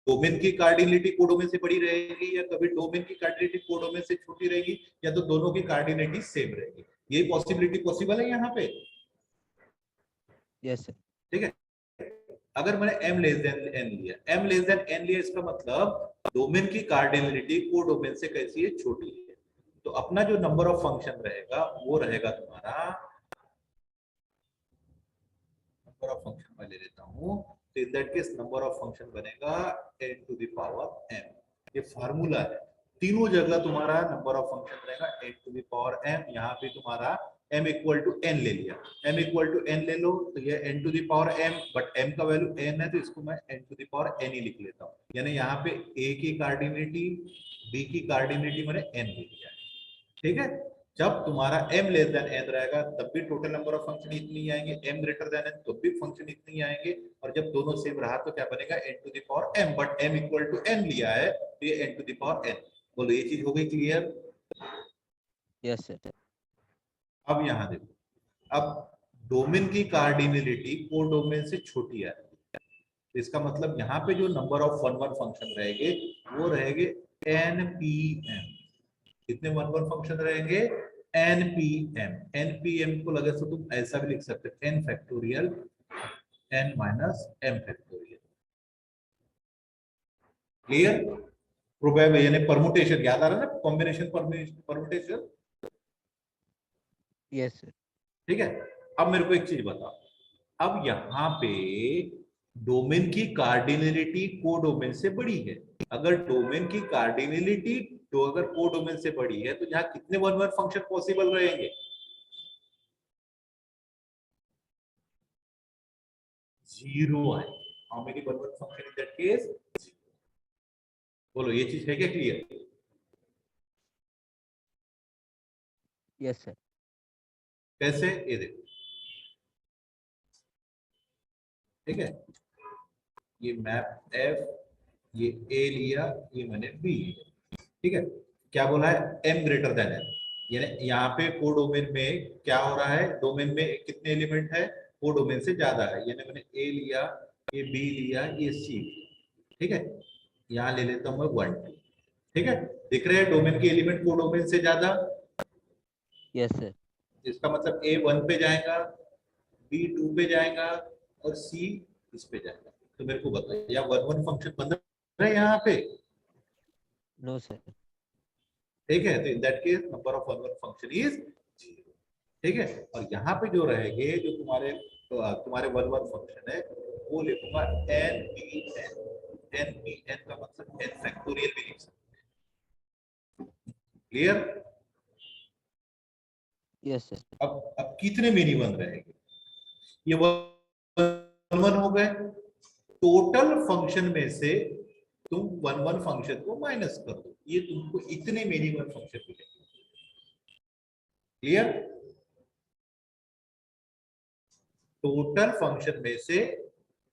डोमेन की कार्डिनलिटी कोडोमेन से बड़ी रहेगी या कभी डोमेन की कार्डिनलिटी कोडोमेन से छोटी रहेगी या तो दोनों की कार्डिनलिटी सेम रहेगी यही पॉसिबिलिटी पॉसिबल है यहाँ पे। Yes, sir. ठीक है अगर मैंने m लेस देन n लिया इसका मतलब डोमेन की कार्डिनलिटी कोडोमेन से कैसी है छोटी है तो अपना जो नंबर ऑफ फंक्शन रहेगा वो रहेगा तुम्हारा नंबर ऑफ फंक्शन मैं ले लेता हूं तो in that case number of function बनेगा n to the power m ये फार्मूला है तीनों जगह तुम्हारा नंबर ऑफ फंक्शन रहेगा n to the power m यहाँ पे तुम्हारा m इक्वल टू n ले लिया m इक्वल टू n ले लो तो ये n to the power m but m का वैल्यू n है तो इसको मैं n to the power n ही लिख लेता हूँ यानी यहाँ पे a की कार्डिनलिटी b की कार्डिनलिटी मैंने n लिख लिया ठीक है। जब तुम्हारा m लेस देन n रहेगा तब भी टोटल नंबर ऑफ फंक्शन इतनी ही आएंगे m ग्रेटर देन n तो भी फंक्शन इतनी ही आएंगे और जब दोनों सेम रहा तो क्या बनेगा n to the power m but m equal to n लिया है तो ये n to the power n बोलो ये चीज हो गई क्लियर। Yes, sir. अब यहाँ देखो अब डोमेन की कार्डिनलिटी कोडोमेन से छोटी है तो इसका मतलब यहाँ पे जो number of one one function रहेंगे वो रहेंगे npm कितने वन वन फंक्शन रहेंगे npm को लगे तो तुम ऐसा भी लिख सकते हो n factorial n minus m factorial clear. Probable यानी परमुटेशन याद आ रहा है ना कॉम्बिनेशन परमुटेशन Yes, sir. ठीक है। अब मेरे को एक चीज बताओ अब यहाँ पे डोमेन की कार्डिनलिटी को डोमेन से बड़ी है। अगर डोमेन की कार्डिनलिटी तो अगर को डोमेन से बड़ी है तो जहां कितने वन वन फंक्शन पॉसिबल रहेंगे? जीरो आए। How many one one function in that case? बोलो, ये चीज है क्या क्लियर? Yes, sir. कैसे? ये देखो, ठीक है, ये मैप एफ, ये ए लिया, ये मैंने बी लिया, ठीक है। क्या बोला है? एम ग्रेटर देन एन, यानी यहाँ पे को डोमेन में क्या हो रहा है, डोमेन में कितने एलिमेंट है, को डोमेन से ज्यादा है, यानी मैंने ए लिया, ये बी लिया, ये सी लिया, ठीक है। यहाँ ले लेता हूँ मैं 1 2, ठीक है। दिख रहे हैं डोमेन के एलिमेंट को डोमेन से ज्यादा। Yes, sir. इसका मतलब ए 1 पे जाएगा, बी 2 पे जाएगा और सी इस पे जाएगा। तो मेरे को बताइए, या वन वन फंक्शन बन रहा है यहाँ पे? No, sir. ठीक है, तो in that case number of one one function is 0, ठीक है। और यहाँ पे जो रहेंगे, जो तुम्हारे वन वन फंक्शन है, वो लिखूंगा N P N. N P N का मतलब एन फैक्टोरियल भी लिख सकते हैं। क्लियर? Yes, sir. अब कितने मिनी वन रहेंगे? ये वन वन हो गए। टोटल फंक्शन में से तुम वन वन फंक्शन को माइनस कर दो, ये तुमको इतने मिनी वन फंक्शन मिलेंगे। क्लियर? टोटल फंक्शन में से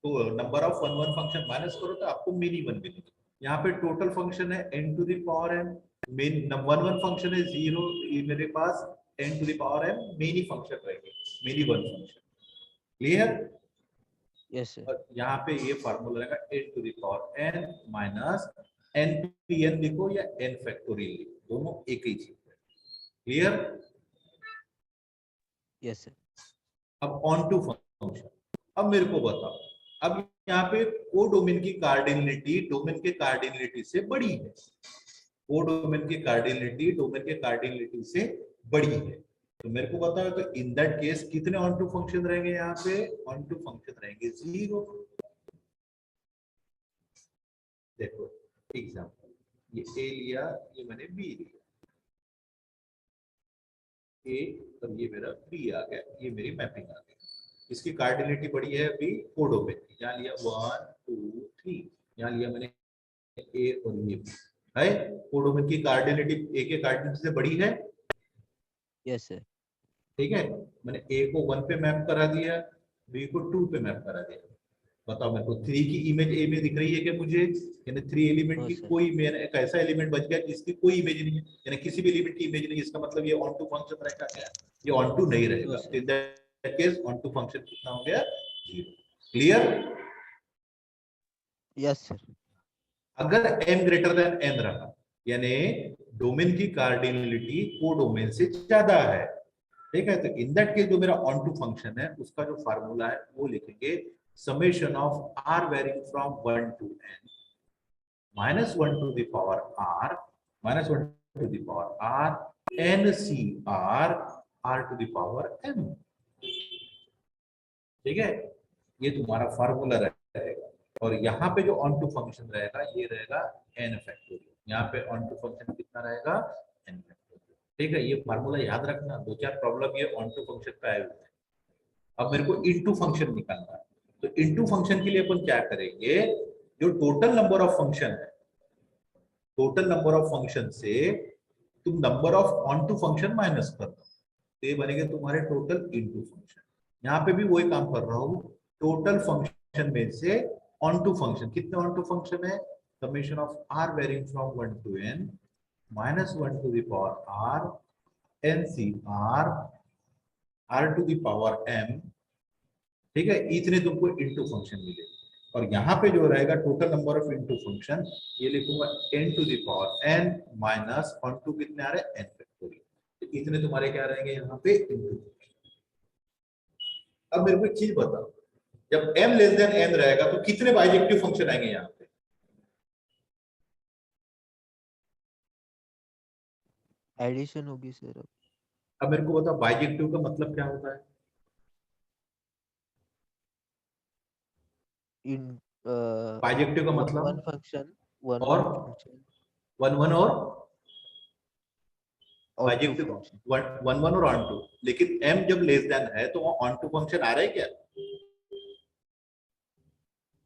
तो number of one one function minus करो तो आपको मिनी वन मिलेगी। यहाँ पे टोटल फंक्शन है n to the power m, many one one function है 0, मेरे पास n to the power m many function रहेंगे, many one function. Clear? Yes, sir. और यहाँ पे ये फार्मूला रहेगा n to the power n minus n p n लिखो या n फैक्टोरियल लिखो, दोनों एक ही चीज है। क्लियर? Yes, sir. अब ऑन टू फंक्शन, अब मेरे को बताओ, अब यहाँ पे को डोमेन की कार्डिनलिटी डोमेन के कार्डिनलिटी से बड़ी है, को डोमेन की कार्डिनलिटी डोमेन के कार्डिनलिटी से बड़ी है, तो मेरे को बताओ, तो इन दैट केस कितने ऑन टू फंक्शन रहेंगे? यहाँ पे ऑन टू फंक्शन रहेंगे 0। देखो एग्जाम्पल, ये ए लिया, ये मैंने बी लिया, ए और ये मेरा बी आ गया, ये मेरी मैपिंग आ गई। इसकी कार्डिनलिटी बड़ी है बी को डोमेन की, यहाँ लिया 1 2 3, यहाँ लिया मैंने ए और ये बी है। को डोमेन की कार्डिनलिटी ए के कार्डिनलिटी से बड़ी है, Yes, sir. ठीक है। मैंने ए को 1 पे मैप करा दिया, बी को 2 पे मैप करा दिया। बताओ मेरे को 3 की इमेज ए में दिख रही है क्या मुझे? यानी 3 एलिमेंट No, की sir. कोई एक ऐसा एलिमेंट बच गया जिसकी कोई इमेज नहीं है, यानी किसी भी एलिमेंट की इमेज नहीं, इसका मतलब ये ऑन टू फंक्शन रहेगा क्या? ये ऑन टू नहीं रहेगा। No, sir. In that case onto function कितना हो गया? 0। क्लियर? Yes, sir. अगर m ग्रेटर देन n रहा, यानी डोमेन की कार्डिनलिटी को डोमेन से ज्यादा है, ठीक है, तो इन दैट केस जो मेरा ऑन टू फंक्शन है उसका जो फार्मूला है वो लिखेंगे summation of r varying from 1 to n minus 1 to the power r minus 1 to the power r n c r r to the power m। ठीक है, ये तुम्हारा फार्मूला रहेगा। और यहाँ पे जो ऑन टू फंक्शन रहेगा ये रहेगा n फैक्टोरियल, यहाँ पे ऑन टू फंक्शन कितना रहेगा? n factorial. ठीक है, ये फार्मूला याद रखना, दो चार प्रॉब्लम ये ऑन टू फंक्शन पे आए हुए हैं। अब मेरे को इनटू फंक्शन निकालना है, तो इनटू फंक्शन के लिए अपन क्या करेंगे, जो टोटल नंबर ऑफ फंक्शन है, टोटल नंबर ऑफ फंक्शन से तुम number of onto function minus कर दो, तो ये बनेगा तुम्हारे टोटल इनटू फंक्शन। यहाँ पे भी वही काम कर रहा हूँ, टोटल फंक्शन में से ऑन टू फंक्शन, कितने ऑन टू फंक्शन है? Summation of R varying from 1 to n minus 1 to the power r n c r r to the power m, ठीक है, इतने तुमको इनटू फंक्शन मिलेगा। और यहाँ पे जो रहेगा total number of into function, ये लिखूंगा n to the power n minus onto कितने आ रहे हैं? n factorial. तो इतने तुम्हारे क्या रहेंगे यहाँ पे? इनटू। अब मेरे को एक चीज बताओ, जब m लेस देन n रहेगा तो कितने बाइजेक्टिव फंक्शन आएंगे यहाँ पे? Addition होगी sir. अब मेरे को बताओ बाइजेक्टिव का मतलब क्या होता है? in बाइजेक्टिव का one मतलब function, one और function, वन वन और or two bijective function. One one one और ऑन टू, लेकिन m जब लेस देन है तो वहाँ ऑन टू फंक्शन आ रहा है क्या?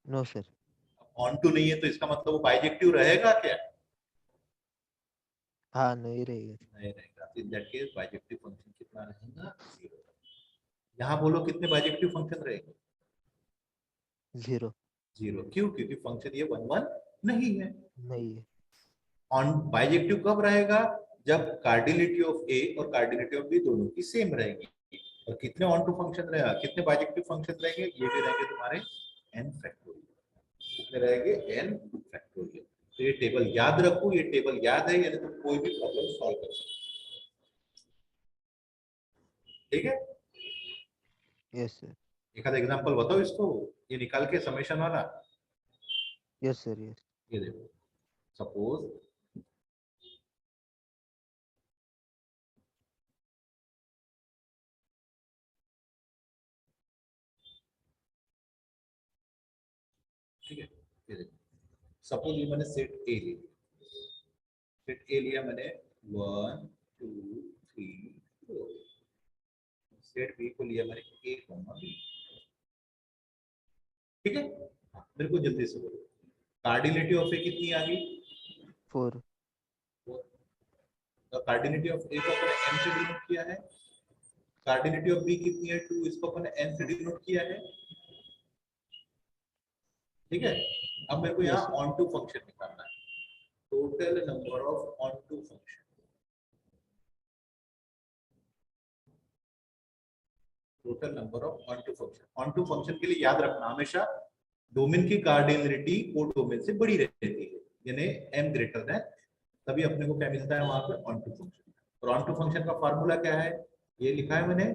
No sir. ऑन टू नहीं है तो इसका मतलब वो बाइजेक्टिव रहेगा क्या? हाँ नहीं रहेगा. नहीं रहेगा. इन दैट केस बाइजेक्टिव फंक्शन कितना रहेगा? 0. यहाँ बोलो कितने बाइजेक्टिव फंक्शन रहेंगे? 0 0. क्यों? क्योंकि फंक्शन ये वन वन नहीं है. नहीं है. ऑन बाइजेक्टिव कब रहेगा? जब कार्डिनलिटी ऑफ ए और कार्डिनलिटी ऑफ बी दोनों की सेम रहेगी. और कितने ऑन टू फंक्शन रहेगा, कितने बाइजेक्टिव फंक्शन रहेंगे? ये भी रहेंगे तुम्हारे n फैक्टोरियल. कितने रहेंगे? n factorial. तो ये टेबल याद रखो, ये टेबल याद है यानी तुम कोई भी प्रॉब्लम सॉल्व कर सकते हो. ठीक है. Yes sir. एक आधा एग्जांपल बताओ इसको, ये निकाल के समेशन वाला. Yes sir. Yes. ये देखो, सपोज ठीक है, ये देखो, सपोज ये मैंने सेट ए लिया. सेट ए लिया मैंने 1 2 3 4. सेट बी को लिया मैंने ए कॉमा बी. ठीक है. मेरे को जल्दी से बोलो, कार्डिनलिटी ऑफ ए कितनी आ गई? 4. तो कार्डिनलिटी ऑफ ए को अपने n से डिनोट किया है. कार्डिनलिटी ऑफ बी कितनी है? 2. इसको अपने n से डिनोट किया है. ठीक है. अब मेरे को Yes, यहाँ sir. ऑन टू फंक्शन निकालना है. Total number of onto function. Total number of onto function. Onto function के लिए याद रखना हमेशा डोमेन की कार्डिनलिटी को डोमेन से बड़ी रहती है, यानी m ग्रेटर देन, तभी अपने को क्या मिलता है वहां पे? Onto function. और ऑन टू फंक्शन का फार्मूला क्या है? ये लिखा है मैंने,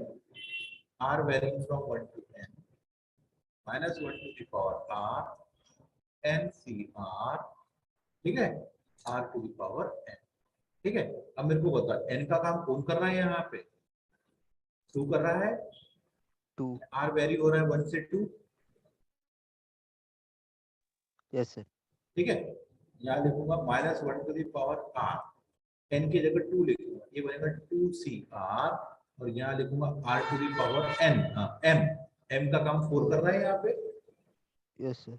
r varying from 1 to n minus 1 to the power r n c r. ठीक है, r to the power n. ठीक है. अब मेरे को बता, n का काम कौन कर रहा है यहाँ पे? 2 कर रहा है. 2. r वेरी हो रहा है 1 से 2. Yes sir. ठीक है. यहाँ लिखूंगा minus 1 to the power r. n की जगह 2 लिखूंगा, ये बनेगा 2cr. और यहाँ लिखूंगा r to the power n. m. m का काम 4 कर रहा है यहाँ पे. Yes sir.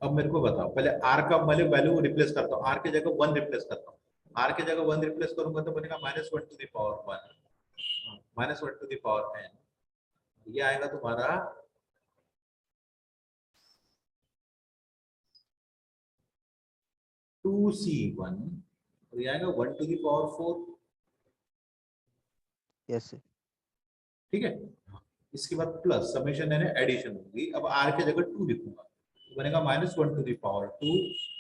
अब मेरे को बताओ, पहले r का मैं वैल्यू रिप्लेस करता हूँ. r की जगह 1 रिप्लेस करता हूँ. r की जगह 1 रिप्लेस करूंगा तो बनेगा minus 1 to the power 1 minus 1 to the power n. ये आएगा तुम्हारा 2c1 और ये आएगा 1 to the power 4. Yes sir. ठीक है. इसके बाद प्लस समेशन यानी एडिशन होगी. अब r की जगह 2 लिखूंगा तो बनेगा माइनस 1 टू द पावर 2.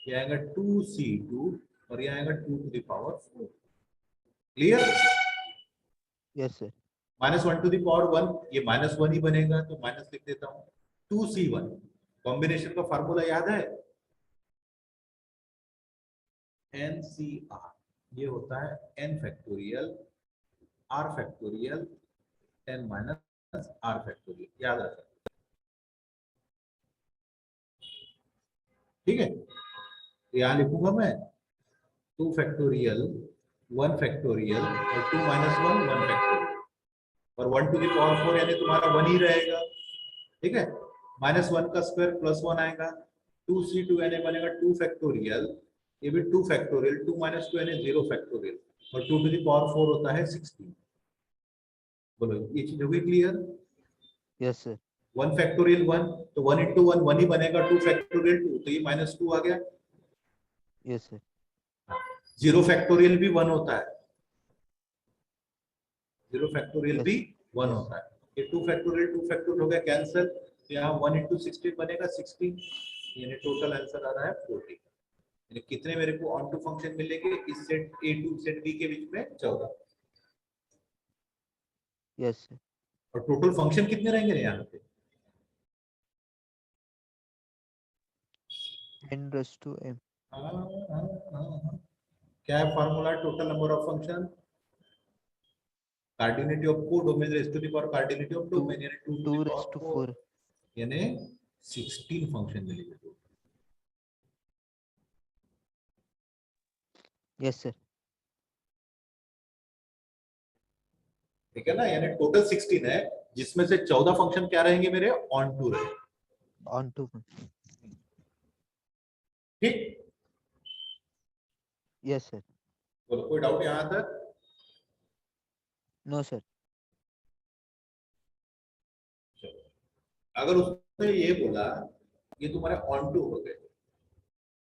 ये आएगा 2c2 और ये आएगा 2 to the power 4. Clear? Yes sir. Minus 1 to the power 1, ये माइनस 1 ही बनेगा तो माइनस लिख देता हूँ. 2c1 कॉम्बिनेशन का फार्मूला याद है? NCR. ये होता है n factorial r factorial n minus r factorial. याद रखना. ठीक है. यहाँ लिखूंगा मैं 2 फैक्टोरियल 1 फैक्टोरियल और 2 माइनस 1 1 फैक्टोरियल और 1 टू द पावर 4 यानी तुम्हारा 1 ही रहेगा. ठीक है. माइनस 1 का स्क्वायर प्लस 1 आएगा. 2c2 यानी बनेगा 2 फैक्टोरियल. ये भी 2 फैक्टोरियल. 2 माइनस 2 यानी 0 फैक्टोरियल और 2 टू द पावर 4 होता है 16. बोलो ये चीज हो गई क्लियर? Yes sir. 1 फैक्टोरियल 1 तो 1 इंटू 1 1 ही बनेगा. 2 फैक्टोरियल 2 तो ये माइनस 2 आ गया. Yes sir. 0 फैक्टोरियल भी 1 होता है. 0 फैक्टोरियल Yes. भी 1 होता है. ये 2 फैक्टोरियल हो गया कैंसिल. तो यहाँ 1 इंटू 16 बनेगा 16. यानी टोटल आंसर आ रहा है 40. यानी कितने मेरे को ऑन टू फंक्शन मिलेंगे इस set A to set B के बीच में? 14. Yes sir. और टोटल फंक्शन कितने रहेंगे यहाँ पे? n raised to m. क्या है फार्मूला? Total number of function cardinality of codomain raise to the power cardinality of domain यानी 2 2 to the raised to power 4. 4 यानी 16 फंक्शन मिलेंगे तो Yes, sir. ठीक है ना, यानी टोटल 16 है, जिसमें से 14 फंक्शन क्या रहेंगे मेरे, ऑन टू रहेंगे। On to function. ठीक, Yes, sir. बोलो कोई डाउट यहां तक? No, sir. चलो, अगर उसने ये बोला ये तुम्हारे ऑन टू हो गए,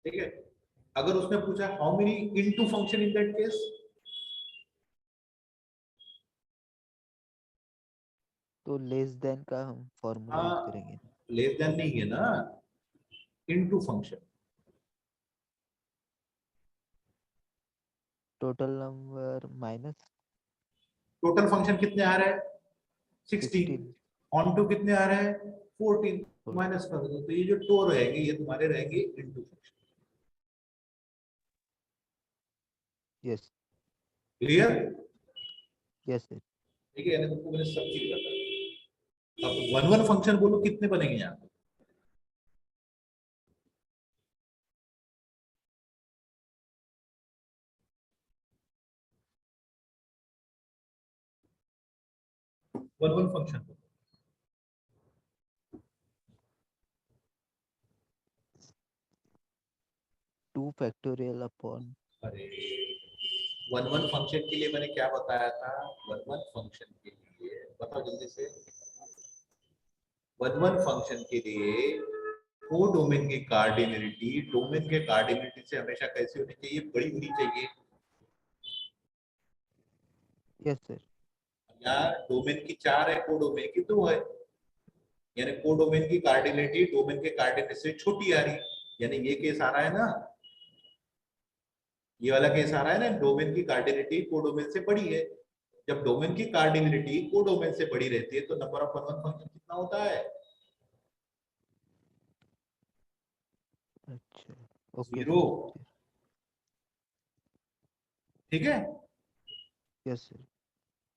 ठीक है, अगर उसने पूछा how many into function in that case, तो लेस देन का हम फॉर्मूला यूज हाँ, करेंगे। लेस देन नहीं है ना, into function. Total number minus total function कितने आ रहे हैं, 16, 16। ऑन टू कितने आ रहे हैं, 14, माइनस कर दो, तो ये जो टो रहेंगे ये तुम्हारे रहेंगे into function. Yes. Clear? Yes sir. ठीक है, यानी तुमको मैंने सब चीज बता दी। अब वन वन फंक्शन बोलो कितने बनेंगे यहाँ पे, one one function. 2 factorial upon अरे, वन वन फंक्शन के लिए मैंने क्या बताया था, वन वन फंक्शन के लिए बताओ जल्दी से, वन वन फंक्शन के लिए को डोमेन की कार्डिनलिटी डोमेन के कार्डिनलिटी से हमेशा कैसी होनी चाहिए, बड़ी होनी चाहिए। Yes sir. यहाँ डोमेन की 4 है, को डोमेन की 2 है, यानी को डोमेन की कार्डिनलिटी डोमेन के कार्डिनलिटी से छोटी आ रही, यानी ये केस आ रहा है ना, ये वाला केस आ रहा है ना, डोमेन की कार्डिनलिटी को डोमेन से बड़ी है। जब डोमेन की कार्डिनलिटी को डोमेन से बड़ी रहती है तो number of one one function कितना होता है, अच्छा। ओके 0। सर। ठीक है, यस सर।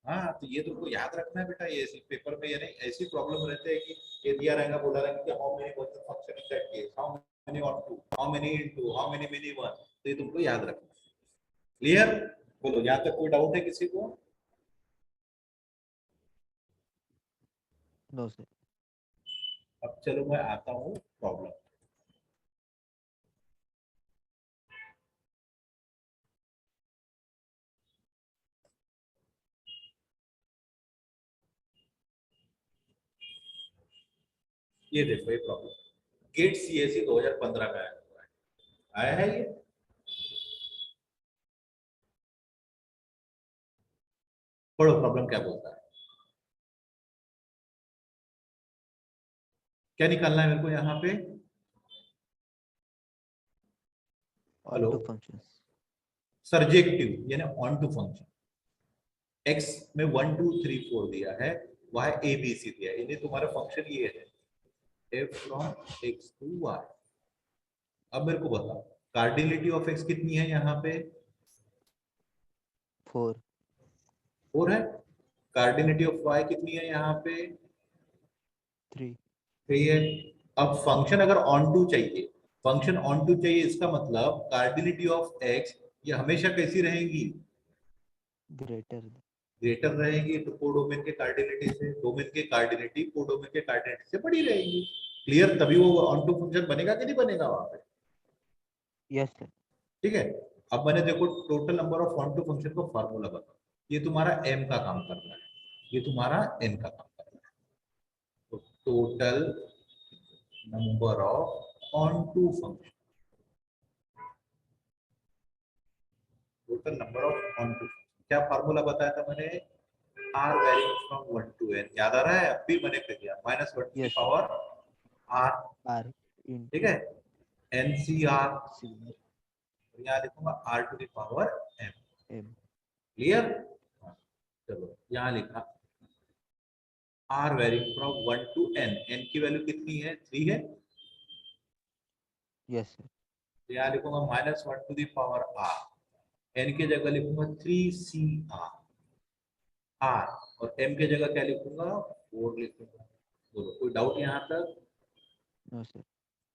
हाँ, तो ये तुमको याद रखना है बेटा, ये ऐसी पेपर में यानी ऐसी प्रॉब्लम रहते हैं कि ये दिया रहेगा, बोला रहेगा कि how many one function in that case, how many onto, how many into, how many many one, तो ये तुमको याद रखना है। क्लियर? बोलो यहाँ तक कोई डाउट है किसी को? No sir. अब चलो मैं आता हूँ प्रॉब्लम। ये देखो ये प्रॉब्लम गेट सीएससी 2015 में आया हुआ है, आया है ये, पढ़ो प्रॉब्लम क्या बोलता है, क्या निकालना है मेरे को यहाँ पे, on hello, to functions. Surjective यानी ऑन टू फंक्शन, एक्स में 1 2 3 4 दिया है, वाई ए बी सी दिया है, यानी तुम्हारा फंक्शन ये है f फ्रॉम x टू y। अब मेरे को बताओ कार्डिनलिटी ऑफ x कितनी है यहाँ पे, 4। 4 है, कार्डिनलिटी ऑफ y कितनी है यहाँ पे, 3। 3 है। अब फंक्शन अगर ऑन टू चाहिए, फंक्शन ऑन टू चाहिए, इसका मतलब कार्डिनलिटी ऑफ x ये हमेशा कैसी रहेंगी, ग्रेटर। ग्रेटर रहेगी, तो कोडोमेन के कार्डिनलिटी से, डोमेन के कार्डिनलिटी कोडोमेन के कार्डिनलिटी से बड़ी रहेगी। क्लियर? तभी वो ऑन टू फंक्शन बनेगा कि नहीं बनेगा वहां पे। Yes sir. ठीक है, अब मैंने देखो total number of onto function का फॉर्मूला बताओ, ये तुम्हारा m का काम कर रहा है, ये तुम्हारा n का काम कर रहा है, तो total number of onto function, total number of onto, क्या फॉर्मूला बताया था मैंने, R varying from 1 to n, याद आ रहा है, अब भी मैंने कर दिया, -1 to the yes sir. Power r। R ठीक इनटू है, NCR, सी यहाँ लिखूंगा r to the power m। M. Clear? चलो यहाँ लिखा r varying from 1 to n, n की वैल्यू कितनी है, 3 है, यस सर। तो यहाँ लिखूंगा -1 to the power r, n की जगह लिखूंगा 3CR, r और m की जगह क्या लिखूंगा, 4 लिखूंगा। बोलो कोई डाउट यहाँ तक? No sir.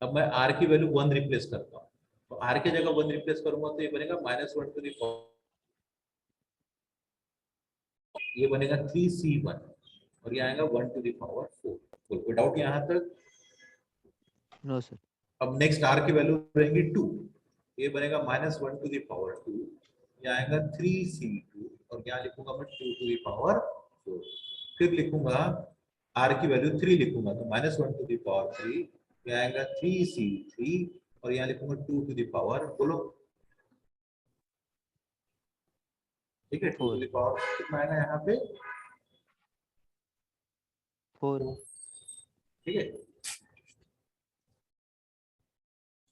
अब मैं r की वैल्यू 1 रिप्लेस करता हूँ, तो r की जगह 1 रिप्लेस करूंगा तो ये बनेगा -1 टू द पावर, ये बनेगा 3c1 और ये आएगा 1 टू द पावर 4। कोई डाउट यहाँ तक? No sir. अब नेक्स्ट r की वैल्यू रहेगी 2, ये बनेगा -1 टू द पावर 2, ये आएगा 3c2 और यहाँ लिखूंगा मैं 2 टू द पावर 4। फिर लिखूंगा r की वैल्यू 3 लिखूंगा तो -1 टू द पावर 3, ये आएगा 3c3 और यहाँ लिखूंगा 2 टू द पावर, बोलो ठीक है, 2 टू 4। द पावर कितना आएगा यहाँ पे 4। 4, ठीक है,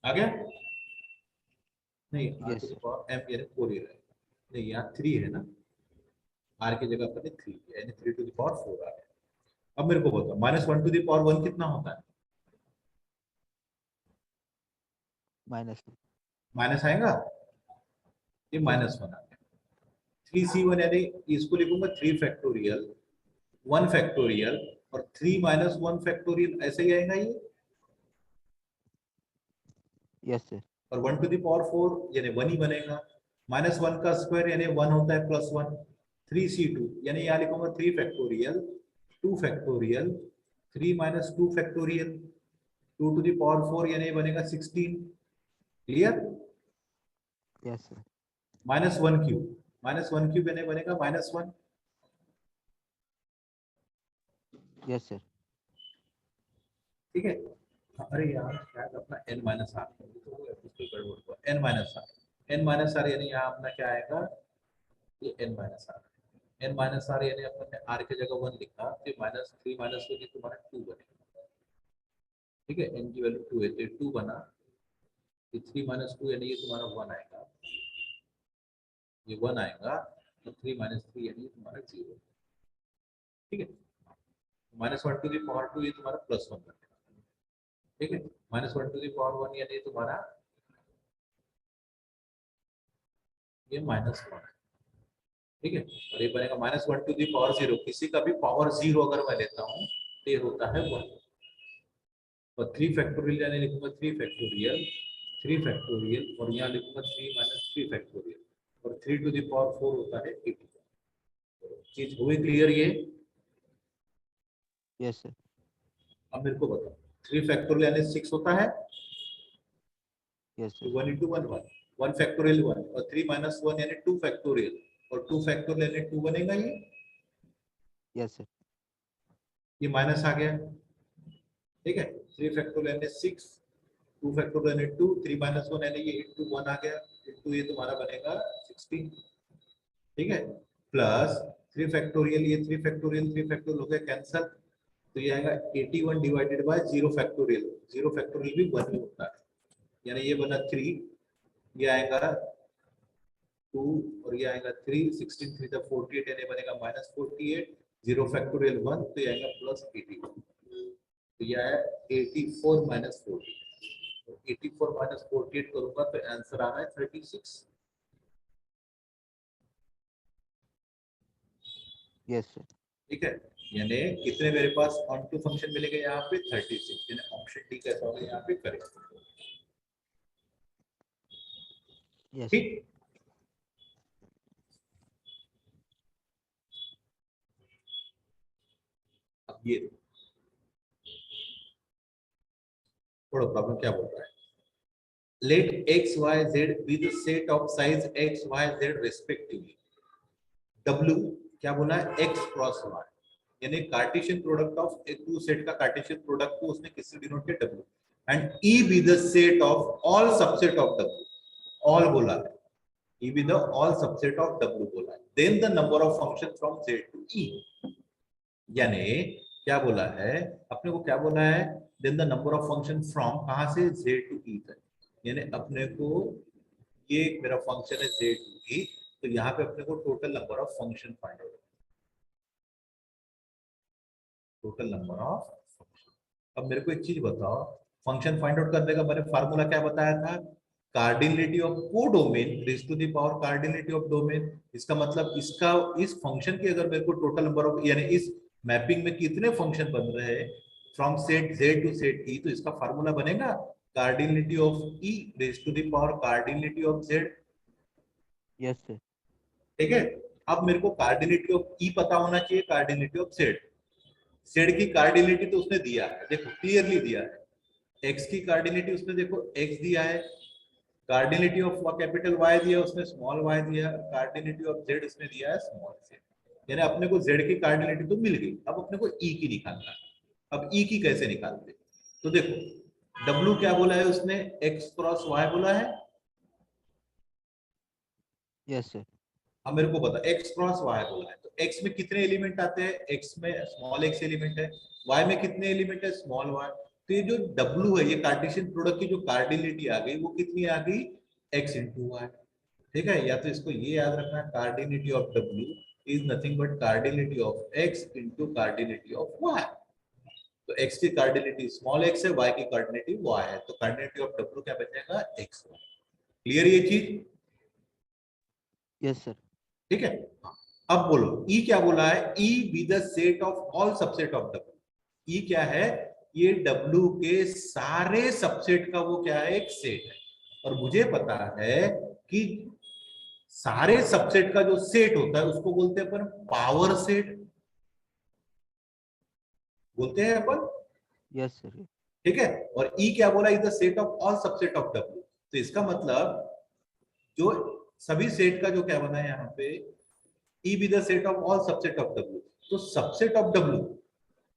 आ गया? नहीं, r yes to the sir. Power m यानी 4 ही रहेगा, नहीं यहाँ 3 है ना, r की जगह पर 3 यानी 3 टू द पावर 4 आ गया। अब मेरे को बताओ -1 टू द पावर 1 कितना होता है? माइनस। माइनस आएगा, ये -1 आ गया। 3c1 यानी इसको लिखूंगा 3 फैक्टोरियल 1 फैक्टोरियल और 3 माइनस 1 फैक्टोरियल, ऐसे ही आएगा ये, यस सर। और 1 टू द पावर 4 यानी 1 ही बनेगा। -1 का स्क्वायर यानी 1 होता है +1। 3c2 यानी यहाँ लिखूंगा 3 factorial 2 factorial 3 minus 2 factorial 2 to the power 4 यानी बनेगा 16। Clear? Yes sir. -1 cube, -1 cube यानी बनेगा -1। Yes sir. ठीक है, अरे यार शायद अपना n minus R n minus R, n minus R यानी यहाँ अपना क्या आएगा, ये n minus R, n minus R यानी अपन ने r की जगह 1 लिखा, तो -3 माइनस 1 तुम्हारा 2 बनेगा। ठीक है, n की वैल्यू 2 है तो 2 बना, ये 3 माइनस 2 यानी ये तुम्हारा 1 आएगा, ये 1 आएगा, तो 3 माइनस 3 यानी ये तुम्हारा 0। ठीक है, -1 टू द पावर 2 ये तुम्हारा +1 बनेगा। ठीक है, -1 टू द पावर 1 यानी तुम्हारा ये -1 है। ठीक है, और ये बनेगा -1 टू द पावर 0, किसी का भी पावर 0 अगर मैं लेता हूँ तो ये होता है 1। और 3 फैक्टोरियल यानी लिखूंगा 3 फैक्टोरियल 3 फैक्टोरियल और यहाँ लिखूंगा 3 माइनस 3 फैक्टोरियल और 3 टू द पावर 4 होता है 80। चीज हुई क्लियर ये? Yes sir. अब मेरे को बताओ 3 फैक्टोरियल यानी 6 होता है, यस तो सर। 1 into 1 1, 1 फैक्टोरियल 1 और 3 माइनस 1 यानी 2 फैक्टोरियल और 2 फैक्टोरियल यानी 2 बनेगा ये, यस सर। ये माइनस आ गया। ठीक है, 3 फैक्टोरियल यानी 6, 2 फैक्टोरियल यानी 2, 3 माइनस 1 यानी ये into 1 आ गया, into ये तुम्हारा बनेगा 16। ठीक है, प्लस 3 फैक्टोरियल, ये 3 फैक्टोरियल 3 फैक्टोरियल हो गया कैंसिल, तो ये आएगा 81 डिवाइडेड बाय 0 फैक्टोरियल, 0 फैक्टोरियल भी 1 ही होता है, यानी ये बना 3, ये आएगा 2 और ये आएगा 3, 16 3 द 48 यानी बनेगा -48, 0 फैक्टोरियल 1 तो ये आएगा +81, तो ये आया 84 माइनस 40, तो 84 माइनस 48 करूंगा तो आंसर आ रहा है 36। Yes sir. ठीक है, यानी कितने मेरे पास ऑन टू फंक्शन मिलेगा यहाँ पे 36, यानी ऑप्शन डी कैसा होगा यहाँ पे करेक्ट। Yes sir. ठीक, अब ये थोड़ा प्रॉब्लम क्या बोल रहा है, let x y z be the set of size x y z respectively, w क्या बोला है x क्रॉस y, यानी Cartesian product of two set का कार्टेशियन प्रोडक्ट को उसने किससे डिनोट किया, w, and e be the set of all subset of w, all बोला है, e be the all subset of w बोला है, then the number of function from z to e, यानी क्या बोला है अपने को, क्या बोला है then the number of function from कहां से z टू e तक, यानी अपने को ये एक मेरा फंक्शन है z टू e, तो यहाँ पे अपने को total number of function find out, total number of function. अब मेरे को एक चीज बताओ, फंक्शन फाइंड आउट करने का मैंने फार्मूला क्या बताया था, cardinality of codomain raise to the power cardinality of domain, इसका मतलब इसका इस फंक्शन की अगर मेरे को टोटल नंबर ऑफ, यानी इस मैपिंग में कितने फंक्शन बन रहे हैं from set Z to set E, तो इसका फार्मूला बनेगा cardinality of E raise to the power cardinality of Z। Yes sir. ठीक है, अब मेरे को कार्डिनलिटी ऑफ E पता होना चाहिए, कार्डिनलिटी ऑफ Z। Z की कार्डिनलिटी तो उसने दिया है, देखो क्लियरली दिया है। X की कार्डिनलिटी उसने देखो X दिया है, कार्डिनलिटी ऑफ कैपिटल Y दिया उसने, स्मॉल y दिया, कार्डिनलिटी ऑफ Z उसने दिया है स्मॉल z। यानी अपने को Z की कार्डिनलिटी तो मिल गई, अब अपने को E की निकालना है। अब E की कैसे निकालते, तो देखो W क्या बोला है उसने, x क्रॉस y बोला है। Yes sir. अब मेरे को बता x क्रॉस y बोला है, तो x में कितने एलिमेंट आते हैं, x में स्मॉल x एलिमेंट है, y में कितने एलिमेंट है, स्मॉल y। तो ये जो W है, ये कार्टेशियन प्रोडक्ट की जो कार्डिनलिटी आ गई वो कितनी आ गई, x इंटू y। ठीक है, या तो इसको ये याद रखना, cardinality of W is nothing but cardinality of x into cardinality of y। तो x की कार्डिनलिटी स्मॉल x है, y की कार्डिनलिटी y है, तो कार्डिनलिटी ऑफ W क्या बन जाएगा, x। क्लियर ये चीज? Yes sir. ठीक है, अब बोलो E क्या बोला है, E be the set of all subset of W। E क्या है, ये W के सारे सबसेट का वो क्या है, एक सेट है। और मुझे पता है कि सारे सबसेट का जो सेट होता है उसको बोलते हैं अपन पावर सेट, बोलते हैं अपन। Yes sir. ठीक है, और E क्या बोला, is the set of all subset of W। तो इसका मतलब जो सभी सेट का जो क्या बना है यहाँ पे, E be the set of all subset of W। तो subset of W,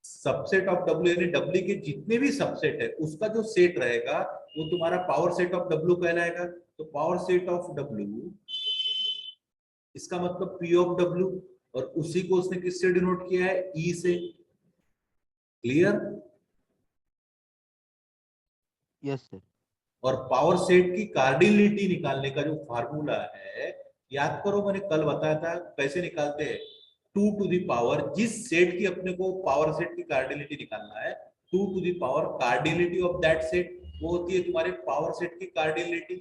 subset of W यानी W के जितने भी सबसेट है उसका जो सेट रहेगा वो तुम्हारा पावर सेट ऑफ W कहलाएगा। तो पावर सेट ऑफ W, इसका मतलब P ऑफ W, और उसी को उसने किससे डिनोट किया है, E से। क्लियर? Yes sir. और पावर सेट की कार्डिनलिटी निकालने का जो फार्मूला है, याद करो मैंने कल बताया था कैसे निकालते हैं, 2 टू द पावर, जिस सेट की अपने को पावर सेट की कार्डिनलिटी निकालना है, 2 to the power cardinality of that set, वो होती है तुम्हारे पावर सेट की कार्डिनलिटी।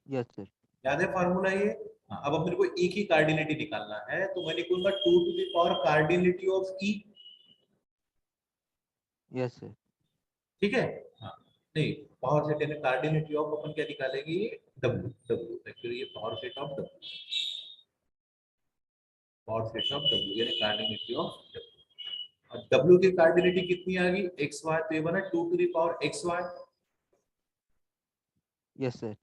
Yes sir. याद है फार्मूला ये? हाँ, अब अपने को E की कार्डिनलिटी निकालना है, तो मैं लिखूंगा 2 to the power cardinality of E। Yes sir. ठीक है, हाँ, नहीं, पावर सेट यानी कार्डिनलिटी ऑफ अपन क्या निकालेंगे, W। W एक्चुअली ये power set of W, power set of W यानी कार्डिनलिटी ऑफ W। और W की कार्डिनलिटी कितनी आ गई, एक्स वाई, तो ये बना 2 to the power x y. Yes sir.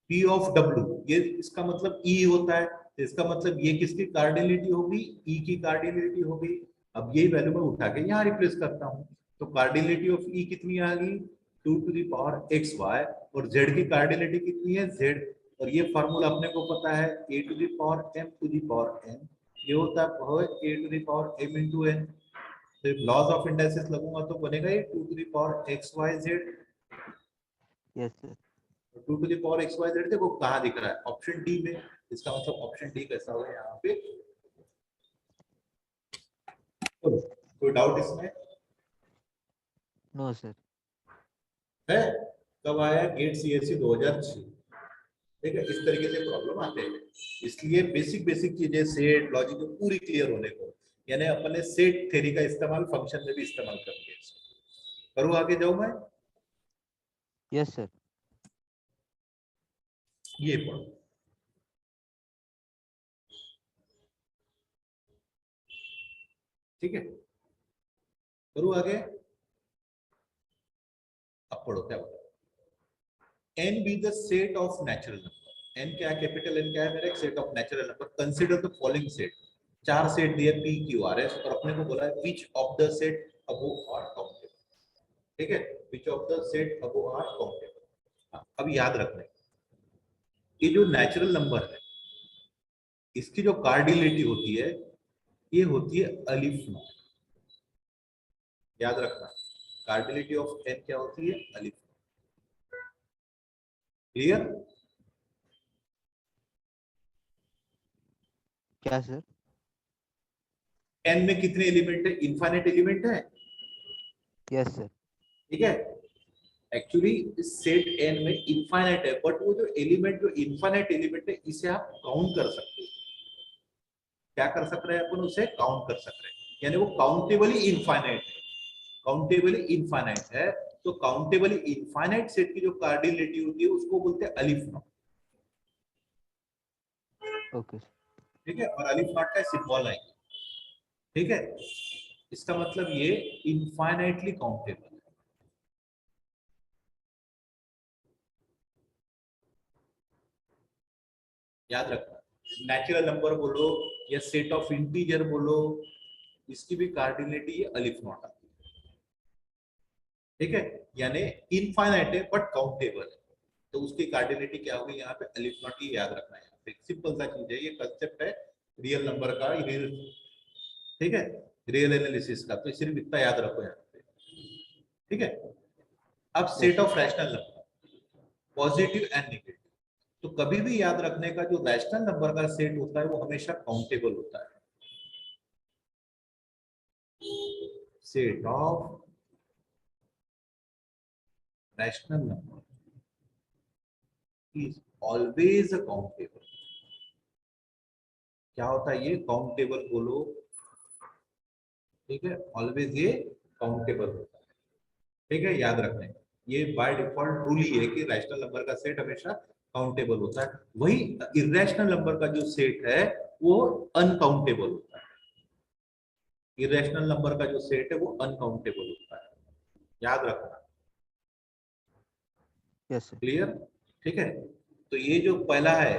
P of W, ये इसका मतलब E होता है, तो इसका मतलब ये किसकी कार्डिनलिटी होगी, E की कार्डिनलिटी होगी। अब यही वैल्यू मैं उठा के यहाँ रिप्लेस करता हूँ, तो कार्डिनलिटी ऑफ E कितनी आ गई, 2 to the power x y, और Z की कार्डिनलिटी कितनी है, Z। और ये फॉर्मूला अपने को पता है, a to the power m to the power n, ये होता है a to the power m into n। तो लॉज ऑफ इंडाइसिस लगूंगा तो बनेगा ये 2 to the power x y z. Yes sir. 2 to the power x y z देखो कहाँ दिख रहा है, ऑप्शन डी में। इसका मतलब ऑप्शन डी कैसा होगा यहाँ पे। चलो, कोई डाउट इसमें नो सर। है? कब आया गेट सीएससी 2006। ठीक है, इस तरीके से प्रॉब्लम आते हैं, इसलिए बेसिक बेसिक चीजें सेट लॉजिक में पूरी क्लियर होने को, यानी अपन ने सेट थ्योरी का इस्तेमाल फंक्शन में भी इस्तेमाल कर लिया। करूँ आगे जाऊं मैं? Yes sir. ये पढ़ो, ठीक है, करूँ आगे। अब पढ़ो क्या होता है, n be the set of natural number. n क्या है, कैपिटल N क्या है मेरा, एक set of natural number. Consider the following set, चार सेट दिए P Q R S, और अपने को बोला है which of the set above are countable. ठीक है, which of the set above are countable. अब याद रखना, ये जो नेचुरल नंबर है इसकी जो कार्डिनलिटी होती है ये होती है अलिफ नॉट। याद रखना, कार्डिनलिटी ऑफ n क्या होती है, अलिफ। क्लियर? क्या सर? n में कितने एलिमेंट है, इनफाइनाइट एलिमेंट है। Yes sir. ठीक है, एक्चुअली इस सेट n में इनफाइनाइट है, बट वो जो एलिमेंट, जो इनफाइनाइट एलिमेंट है, इसे आप काउंट कर सकते हो। क्या कर सक रहे हैं अपन, उसे काउंट कर सक रहे हैं। यानी वो काउंटेबली इनफाइनाइट है, काउंटेबली इनफाइनाइट है। तो काउंटेबली इनफाइनाइट सेट की जो कार्डिनलिटी होती है उसको बोलते हैं अलिफ नॉट। ओके। ठीक है, और अलिफ नॉट का सिंबल है, ठीक है, इसका मतलब ये इनफाइनाइटली काउंटेबल है। याद रखना, नेचुरल नंबर बोलो या सेट ऑफ इंटीजर बोलो, इसकी भी कार्डिनलिटी अलिफ नॉट आती है। ठीक है, यानी इनफाइनाइट है बट काउंटेबल है, तो उसकी कार्डिनलिटी क्या होगी यहाँ पे अलिफ नॉट। ही याद रखना है, यहाँ पे सिंपल सा चीज है, ये कंसेप्ट है रियल नंबर का, रियल, ठीक है, रियल एनालिसिस का, तो सिर्फ इतना याद रखो यहाँ पे। ठीक है, अब set yes of rational number, positive and negative. तो कभी भी याद रखने का, जो रैशनल नंबर का सेट होता है वो हमेशा काउंटेबल होता है। Set of rational number is always countable. क्या होता है ये, काउंटेबल बोलो, ठीक है, ऑलवेज ये काउंटेबल होता है। ठीक है, याद रखने का, ये बाय डिफॉल्ट रूल ही है कि रैशनल नंबर का सेट हमेशा काउंटेबल होता है। वही इरेशनल नंबर का जो सेट है वो अनकाउंटेबल होता है। इरेशनल नंबर का जो सेट है वो अनकाउंटेबल होता है, याद रखना। Yes sir. क्लियर, ठीक है। तो ये जो पहला है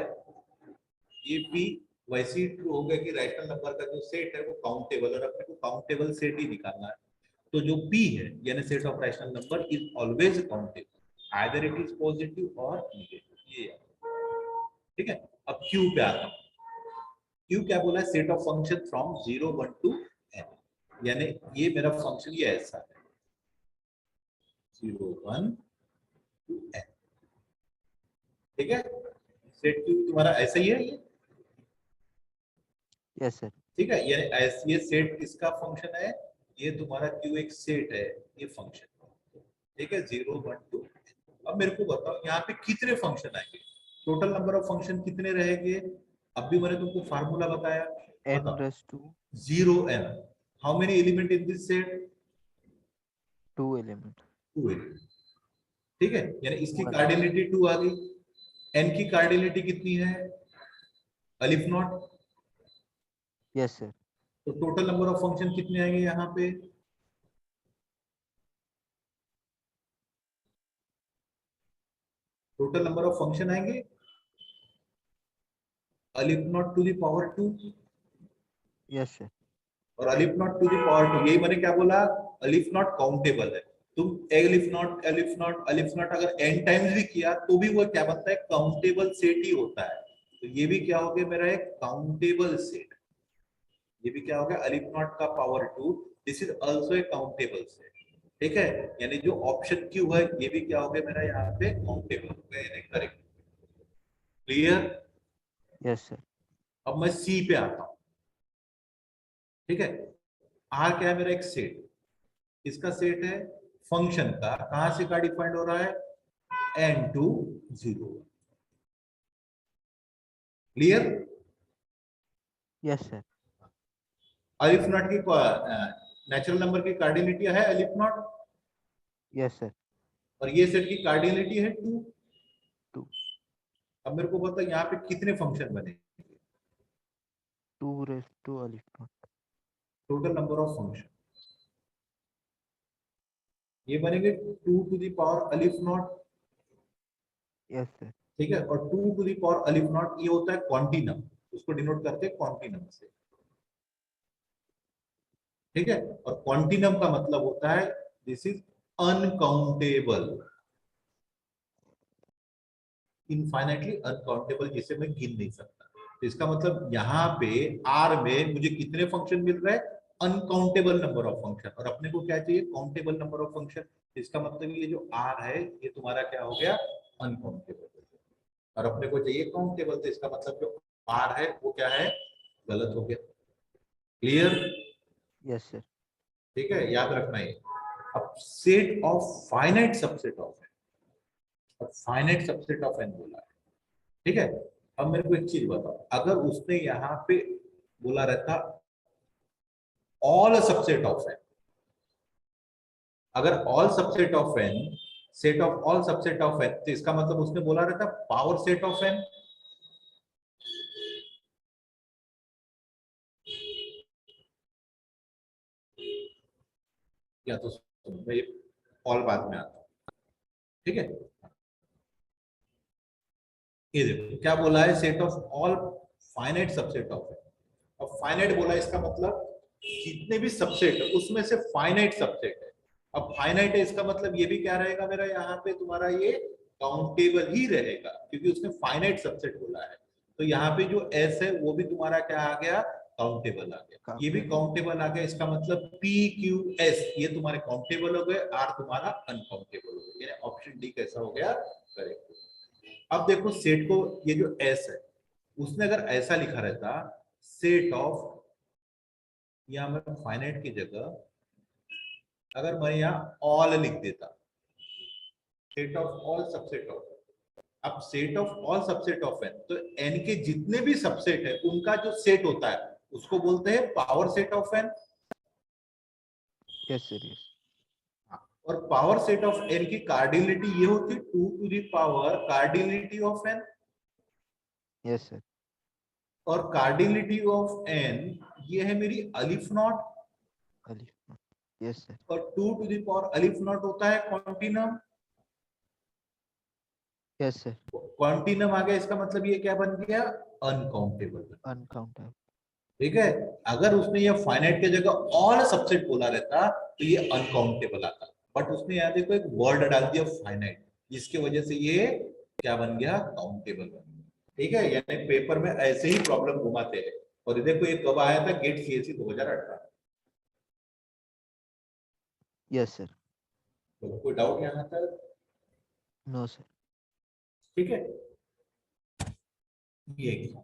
ये भी वैसे ही ट्रू हो गया कि रैशनल नंबर का जो सेट है वो काउंटेबल, और अपने को काउंटेबल सेट ही निकालना है। तो जो P है यानी set of rational number is always countable, either it is positive और नेगेटिव, ये याद। ठीक है, अब Q पे आता हूं। Q क्या बोला है, set of function from 0 1 to n, यानी ये मेरा फंक्शन ये ऐसा है 0 1 टू n। ठीक है, सेट Q तुम्हारा ऐसा ही है ये। Yes sir. ठीक है, ये सेट किसका फंक्शन है, ये तुम्हारा Q एक सेट है, ये फंक्शन। ठीक है, 0 1 2। अब मेरे को बताओ यहाँ पे कितने फंक्शन आएंगे, टोटल नंबर ऑफ फंक्शन कितने रहेंगे। अब भी मैंने तुमको फार्मूला बताया, n बताओ। रस to 0 n, how many element in this set, 2 element 2 element. ठीक है, यानी इसकी 1। कार्डिनलिटी 2 आ गई। n की कार्डिनलिटी कितनी है, अलिफ नॉट। Yes sir. तो टोटल नंबर ऑफ फंक्शन कितने आएंगे यहाँ पे, टोटल नंबर ऑफ फंक्शन आएंगे aleph naught to the power 2, yes sir. और aleph naught to the power 2, यही मैंने क्या बोला, अलिफ नॉट काउंटेबल है। तुम अलिफ नॉट अगर n टाइम्स भी किया तो भी वो क्या बनता है, काउंटेबल सेट ही होता है। तो ये भी क्या हो गया मेरा एक काउंटेबल सेट, ये भी क्या हो गया, अलिफ नॉट का power 2, this is also a countable set. ठीक है, यानी जो ऑप्शन क्यू है ये भी क्या हो गया मेरा यहाँ पे काउंटेबल हो गया, यानी करेक्ट। क्लियर। Yes sir. अब मैं सी पे आता हूं। ठीक है, आर क्या है मेरा एक सेट, इसका सेट है फंक्शन का, कहां से का डिफाइंड हो रहा है, n to 0। Clear. Yes sir. Aleph naught की नेचुरल नंबर की कार्डिनलिटी है अलिफ नॉट, यस सर। और ये सेट की कार्डिनलिटी है 2। 2 अब मेरे को बताओ यहाँ पे कितने फंक्शन बने, 2 रेस टू अलिफ not. Total number of function ये बनेंगे 2 टू द पावर अलिफ नॉट। Yes sir. ठीक है, और 2 टू द पावर अलिफ नॉट ये होता है क्वांटिनम, उसको डिनोट करते हैं क्वांटिनम से। ठीक है, और क्वांटिनम का मतलब होता है this is uncountable, infinitely uncountable, जिसे मैं गिन नहीं सकता। तो इसका मतलब यहाँ पे आर में मुझे कितने फंक्शन मिल रहे हैं, अनकाउंटेबल नंबर ऑफ फंक्शन, और अपने को क्या चाहिए, काउंटेबल नंबर ऑफ फंक्शन। इसका मतलब ये जो आर है ये तुम्हारा क्या हो गया, अनकाउंटेबल, और अपने को चाहिए काउंटेबल, तो इसका मतलब जो आर है वो क्या है, गलत हो गया। क्लियर। Yes sir. ठीक है, याद रखना है। अब set of finite subset of N, अब फाइनाइट सबसेट ऑफ एन बोला है। ठीक है, अब मेरे को एक चीज बताओ, अगर उसने यहाँ पे बोला रहता ऑल सबसेट ऑफ एन। अगर all subset of N, set of all subset of N, तो इसका मतलब उसने बोला रहता पावर सेट ऑफ एन। या तो मैं ऑल बाद में आता हूं, ठीक है। ये देखो क्या बोला है, set of all finite subset of N. अब फाइनाइट बोला, इसका मतलब जितने भी सबसेट है उसमें से फाइनाइट सबसेट है। अब फाइनाइट है, इसका मतलब ये भी क्या रहेगा मेरा, यहाँ पे तुम्हारा ये काउंटेबल ही रहेगा, क्योंकि उसने फाइनाइट सबसेट बोला है। तो यहाँ पे जो एस है वो भी तुम्हारा क्या आ गया, काउंटेबल आ गया। ये भी काउंटेबल। काउंटेबल आ गया, इसका मतलब पी क्यू एस ये तुम्हारे काउंटेबल हो गए, आर तुम्हारा अनकाउंटेबल हो गया। यानी ऑप्शन डी कैसा हो गया, करेक्ट। अब देखो सेट को, ये जो एस है उसने अगर ऐसा लिखा रहता, सेट ऑफ, या मैं फाइनाइट की जगह अगर मैं यहाँ ऑल लिख देता, set of all subset of, अब set of all subset of N, तो एन के जितने भी सबसेट है उनका जो सेट होता है उसको बोलते हैं power set of N. Yes sir, yes. और पावर सेट ऑफ एन की कार्डिनलिटी ये होती है 2 to the power cardinality of N. Yes sir. और कार्डिनलिटी ऑफ एन ये है मेरी अलिफ नॉट। अलिफ। Yes sir. और 2 टू द पावर अलिफ नॉट होता है क्वांटिनम। Yes sir. क्वांटिनम आ गया, इसका मतलब ये क्या बन गया, अनकाउंटेबल। अनकाउंटेबल। ठीक है। अगर उसने ये फाइनाइट की जगह ऑल सबसेट बोला रहता तो ये अनकाउंटेबल आता, बट उसने यहाँ देखो एक वर्ड डाल दिया फाइनाइट, जिसकी वजह से ये क्या बन गया, काउंटेबल बन गया। ठीक है, यानी पेपर में ऐसे ही प्रॉब्लम घुमाते हैं। और ये देखो ये कब आया था, गेट सीएससी 2018। Yes sir. तो कोई डाउट यहाँ तक? No sir. ठीक है, ये एग्जाम।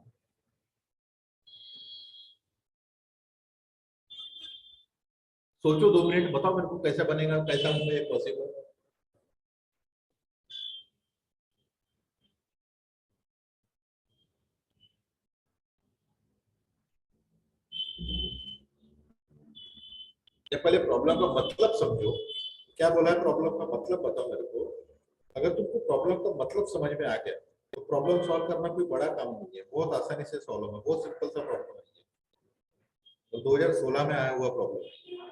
सोचो 2 मिनट, बताओ मेरे को कैसा बनेगा, कैसा मुझे पॉसिबल। या पहले प्रॉब्लम का मतलब समझो, क्या बोला है प्रॉब्लम का मतलब बताओ मेरे को। अगर तुमको प्रॉब्लम का मतलब समझ में आ गया तो प्रॉब्लम सॉल्व करना कोई बड़ा काम नहीं है, बहुत आसानी से सॉल्व होगा, बहुत सिंपल सा प्रॉब्लम है। तो 2016 में आया हुआ प्रॉब्लम।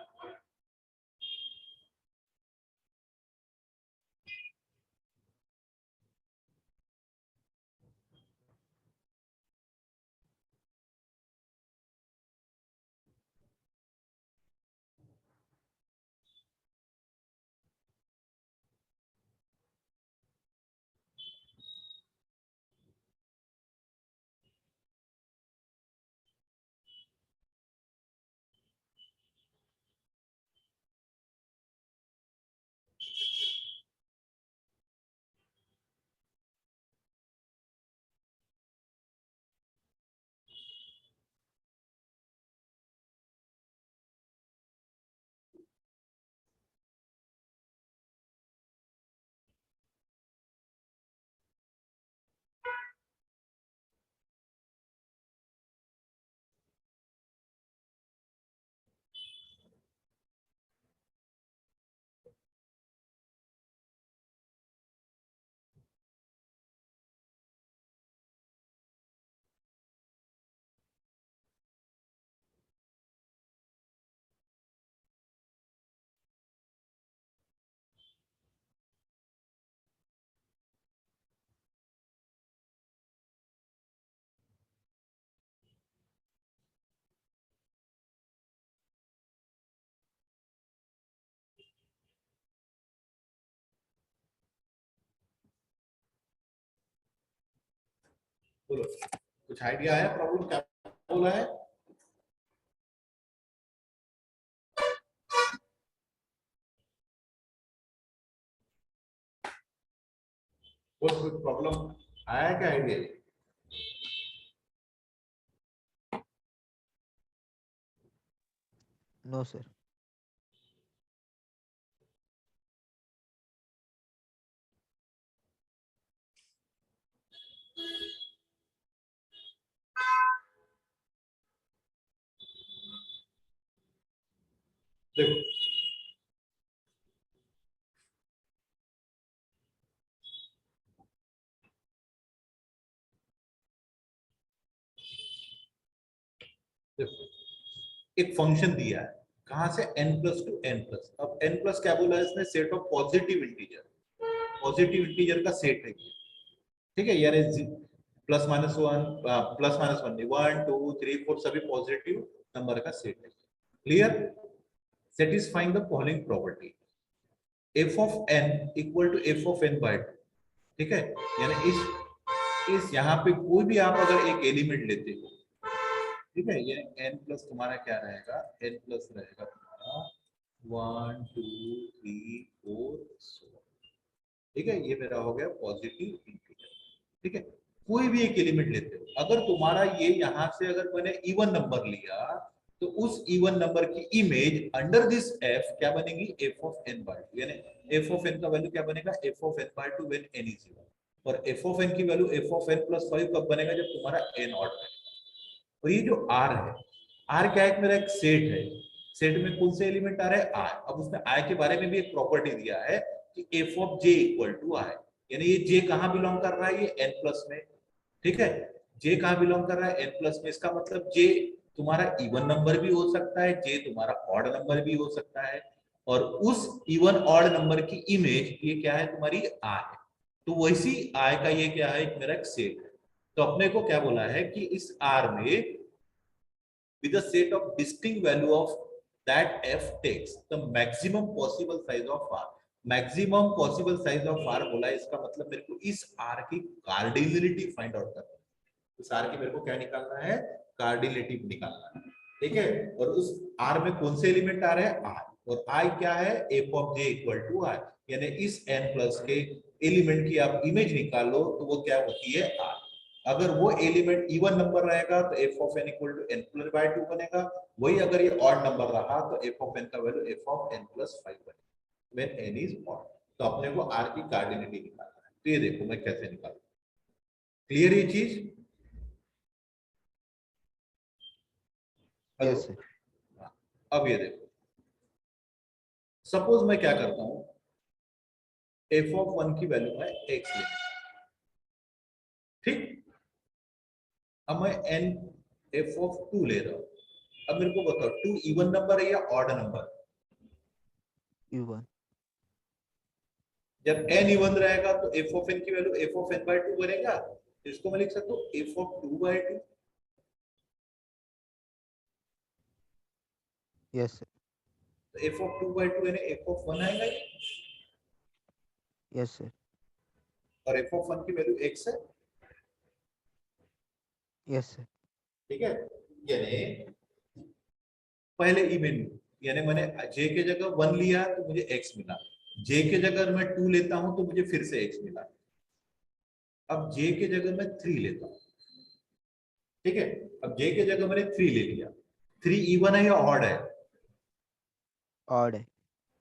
बोलो, कुछ आइडिया है प्रॉब्लम क्या बोला है? कोई प्रॉब्लम आया क्या आइडिया? No sir. देखो देखो एक फंक्शन दिया है कहां से n plus to n plus. अब n प्लस क्या बोला है इसने, set of positive integer, positive integer का सेट है ये, ठीक है यार। Plus minus one, plus minus one नहीं, 1 2 3 4 सभी पॉजिटिव नंबर का सेट है। Clear? Satisfying the following property, F of n equal to F of n by two, ठीक है। यानी इस यहाँ पे कोई भी आप अगर एक एलिमेंट लेते हो, ठीक है, ये n प्लस तुम्हारा क्या रहेगा, n प्लस रहेगा तुम्हारा 1 2 3 4, ठीक है। ये मेरा हो गया पॉजिटिव इंटीजर, ठीक है। कोई भी एक एलिमेंट लेते हो, अगर तुम्हारा ये यहाँ से अगर मैंने इवन नंबर लिया तो उस इवन नंबर की इमेज अंडर दिस f क्या बनेगी, f of n by to, यानी f ऑफ n का वैल्यू क्या बनेगा, f of n by to when n is even. और f ऑफ n की value f of n plus 5 कब बनेगा, जब तुम्हारा n ऑड बनेगा। और ये जो r है, r क्या है, मेरा एक सेट है, सेट में कौन से एलिमेंट आ रहे हैं, r। अब उसमें i के बारे में भी एक प्रॉपर्टी दिया है कि f of j equal to i, यानी ये j कहां बिलोंग कर रहा है, ये n प्लस में, ठीक है। j कहां बिलोंग कर रहा है, n प्लस में। इसका मतलब j तुम्हारा इवन नंबर भी हो सकता है, j तुम्हारा ऑड नंबर भी हो सकता है, और उस इवन ऑड नंबर की इमेज ये क्या है, तुम्हारी i है। तो वैसी i का ये क्या है, एक मेरा एक सेट है। तो अपने को क्या बोला है कि इस R में with a set of distinct value of that f takes the maximum possible size of R, maximum possible size of R बोला है, इसका मतलब मेरे को इस R की कार्डिनलिटी फाइंड आउट करना है। इस R की मेरे को क्या निकालना है, कार्डिनलिटी निकालना है, ठीक है। और उस R में कौन से एलिमेंट आ रहे हैं, R, और I क्या है, f of j equal to I, यानी इस n प्लस के एलिमेंट की आप इमेज निकालो तो वो क्या होती है, R। अगर वो एलिमेंट इवन नंबर रहेगा तो f of n equal to n plus by two बनेगा, वही अगर ये ऑड नंबर रहा तो f ऑफ n का value f of n plus 5 बनेगा when n is odd। तो अपने को r की कार्डिनलिटी निकालना है, तो ये देखो मैं कैसे निकालूं। क्लियर ये चीज? हेलो? Yes sir. अब ये देखो, सपोज मैं क्या करता हूं, f ऑफ 1 की वैल्यू है x ले, ठीक। अब मैं n f ऑफ 2 ले रहा हूं। अब मेरे को बताओ 2 इवन नंबर है या ऑड नंबर? इवन। जब n इवन रहेगा तो f ऑफ n की value f of n by 2 बनेगा, तो इसको मैं लिख सकता हूं f of 2 by 2। Yes sir. तो f ऑफ 2 बाय 2 यानी f ऑफ 1 आएगा ये, यस सर। और f ऑफ 1 की वैल्यू x है, यस सर। ठीक है। यानी पहले इवन, यानी मैंने j के जगह 1 लिया तो मुझे x मिला, j के जगह मैं 2 लेता हूं तो मुझे फिर से x मिला। अब j के जगह मैं 3 लेता हूं, ठीक है। अब j के जगह मैंने 3 ले लिया, 3 इवन है या ऑड है? ऑड है।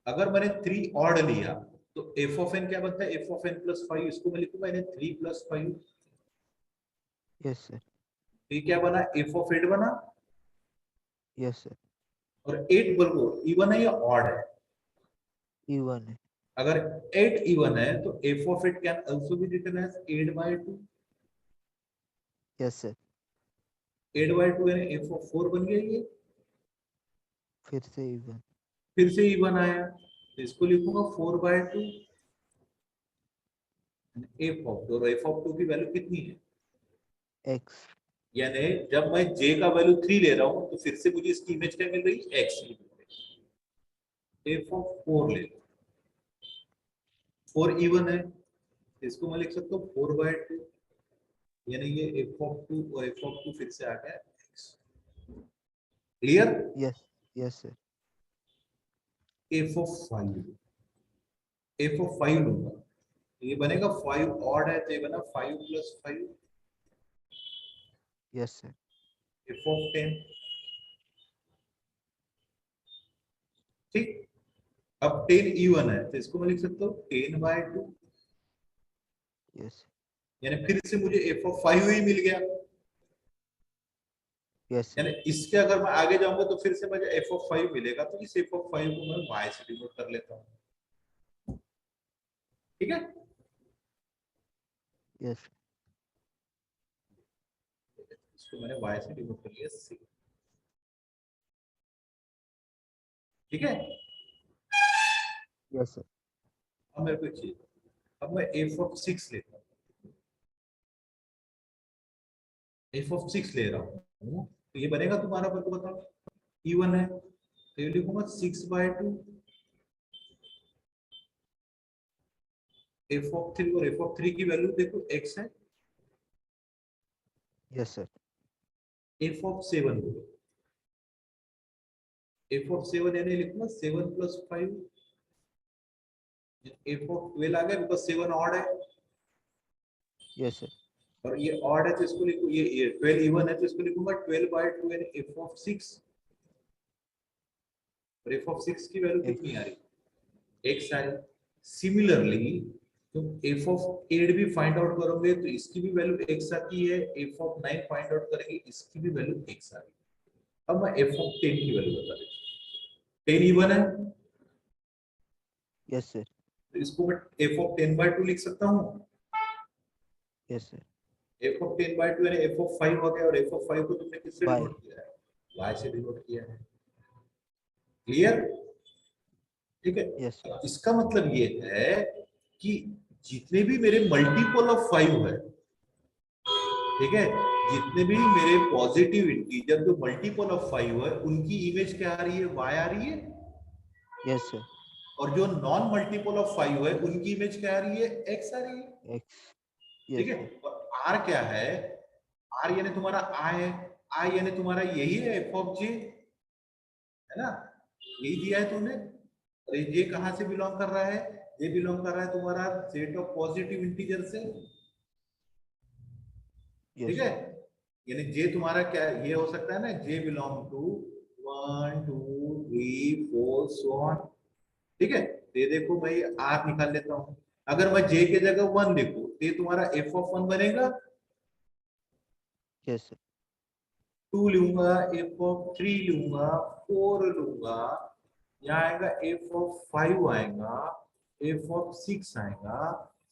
अगर मैंने 3 ऑड लिया तो f ऑफ n क्या बनता है, f ऑफ n प्लस 5, इसको मैं लिखूंगा यानी 3 प्लस 5। Yes sir. ये क्या बना, f ऑफ 8 बना। Yes sir. और 8 बोलो इवन है या ऑड है? इवन है। अगर 8 इवन है तो f of 8 can also be written as 8 by 2। Yes sir. 8 by 2 यानी f ऑफ 4 बन गया ये, फिर से इवन। फिर से इवन आया तो इसको लिखूंगा 4 बाय 2 f ऑफ 2, और f ऑफ 2 की वैल्यू कितनी है, एक्स। यानी जब मैं j का वैल्यू 3 ले रहा हूं तो फिर से मुझे इसकी इमेज क्या मिल रही है, x मिल रही है। f ऑफ 4 ले लो, 4 इवन है, इसको मैं लिख सकता हूँ 4 बाय 2, यानी ये f ऑफ 2 और f ऑफ 2 फिर से आ गया x। Clear? Yes. Yes sir. f of 5, f of 5 लूंगा, ये बनेगा 5 ऑड है तो ये बना 5 plus 5। Yes sir. f of 10, ठीक। अब 10 इवन है तो इसको मैं लिख सकता हूँ 10 बाय 2, यस। यानी फिर से मुझे f ऑफ 5 ही मिल गया। Yes sir. यानी इसके अगर मैं आगे जाऊंगा तो फिर से मुझे एफ ऑफ 5 मिलेगा, तो इस एफ ऑफ 5 को मैं y से डिनोट कर लेता हूँ। ठीक है, यस इसको मैंने y से डिनोट कर लिया c। ठीक है, यस सर। अब मेरे को एक चीज, अब मैं एफ ऑफ 6 लेता हूँ, एफ ऑफ 6 ले रहा हूँ, तो ये बनेगा तुम्हारा, मेरे को बताओ। E1 है तो ये लिखूंगा 6/2 एफ ऑफ 3, और एफ ऑफ 3 की वैल्यू देखो x है। Yes sir. एफ ऑफ 7 बोलो, एफ ऑफ 7 यानी लिखूंगा 7 + 5। एफ ऑफ 12 आ गया, बिकॉज 7 ऑड है, यस सर। और ये ऑड है तो इसको लिखो, ये 12 इवन है तो इसको लिखूंगा 12/2 यानी एफ ऑफ 6। और एफ ऑफ 6 की वैल्यू कितनी आ एक्स। रही, x आ रही। सिमिलरली तुम एफ ऑफ 8 भी फाइंड आउट करोगे तो इसकी भी वैल्यू x आती है, एफ ऑफ 9 फाइंड आउट करेंगे इसकी भी वैल्यू x आ रही है। अब मैं एफ ऑफ 10 की वैल्यू बता देता हूं। 10 इवन है यस सर। तो इसको मैं एफ ऑफ 10/2 लिख सकता हूँ। Yes sir. एफ ऑफ 10/2 यानी एफ ऑफ 5 हो गया, और एफ ऑफ 5 को तुमने किससे बाय। डिनोट किया है, y से डिनोट किया है। क्लियर, ठीक है। Yes sir. अब इसका मतलब ये है कि जितने भी मेरे मल्टीपल ऑफ 5 है, ठीक है, जितने भी मेरे पॉजिटिव इंटीजर जो मल्टीपल ऑफ 5 है उनकी इमेज क्या आ रही है, y आ रही है। Yes sir. और जो नॉन मल्टीपल ऑफ 5 है उनकी इमेज क्या आ रही है, x आ रही है। एक्स। ठीक यस है, सर। और r क्या है, r यानी तुम्हारा i है, i यानी तुम्हारा यही है एफ ऑफ j, है ना, यही दिया है तुमने। और ये j कहां से बिलोंग कर रहा है, ये बिलोंग कर रहा है तुम्हारा सेट ऑफ पॉजिटिव इंटीजर से। ठीक यस है, सर। यानी j तुम्हारा क्या ये हो सकता है ना, j belong to 1 2 3 4 so on. ठीक है, तो ये देखो मैं r निकाल लेता हूं, अगर मैं j के जगह 1 लिखूं तो ये तुम्हारा f ऑफ 1 बनेगा। Yes sir. 2 लूंगा, एफ ऑफ 3 लूंगा, 4 लूंगा, यहाँ आएगा एफ ऑफ 5 आएगा, एफ ऑफ 6 आएगा,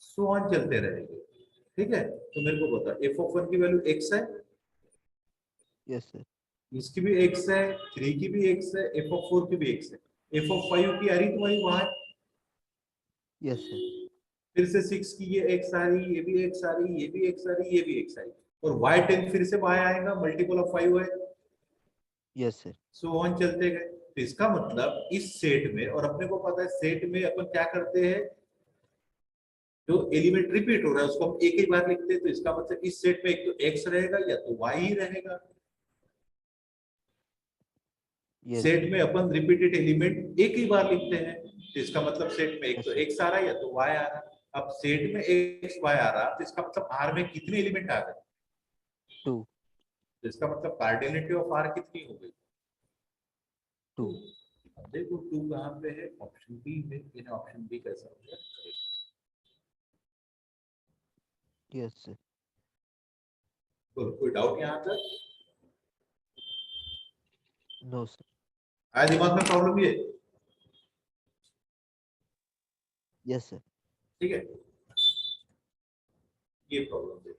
सो ऑन चलते रहेंगे। ठीक है, तो मेरे को बता एफ ऑफ 1 की वैल्यू x है, यस सर। इसकी भी x है, 3 की भी x है, एफ ऑफ 4 की भी x है, एफ ऑफ 5 की आ रही तुम्हारी वहां, यस सर। फिर से 6 की ये x आ रही, ये भी x आ रही, ये भी x आ रही, ये भी x आ रही, और y10 फिर से y आएगा, मल्टीपल ऑफ 5 है, यस सर। सो ऑन चलते गए। तो इसका मतलब इस सेट में, और अपने को पता है सेट में अपन क्या करते हैं, जो एलिमेंट रिपीट हो रहा है उसको हम एक ही बार लिखते हैं, तो इसका मतलब इस सेट में एक तो x रहेगा या तो y ही रहेगा। Yes set sir. में अपन रिपीटेड एलिमेंट एक ही बार लिखते हैं, तो इसका मतलब सेट में एक यस तो सर। x आ रहा है या तो y आ रहा है। अब सेट में x y आ रहा है तो इसका मतलब r में कितने एलिमेंट आ गए, 2। तो इसका मतलब कार्डिनलिटी ऑफ r कितनी हो गई, 2। 2। अब देखो 2 कहां पे है, ऑप्शन बी में, इन ऑप्शन बी कैसा हो गया। Yes sir. तो कोई डाउट यहाँ तक नो सर। आया दिमाग में प्रॉब्लम ये, यस सर। ठीक है, ये प्रॉब्लम है।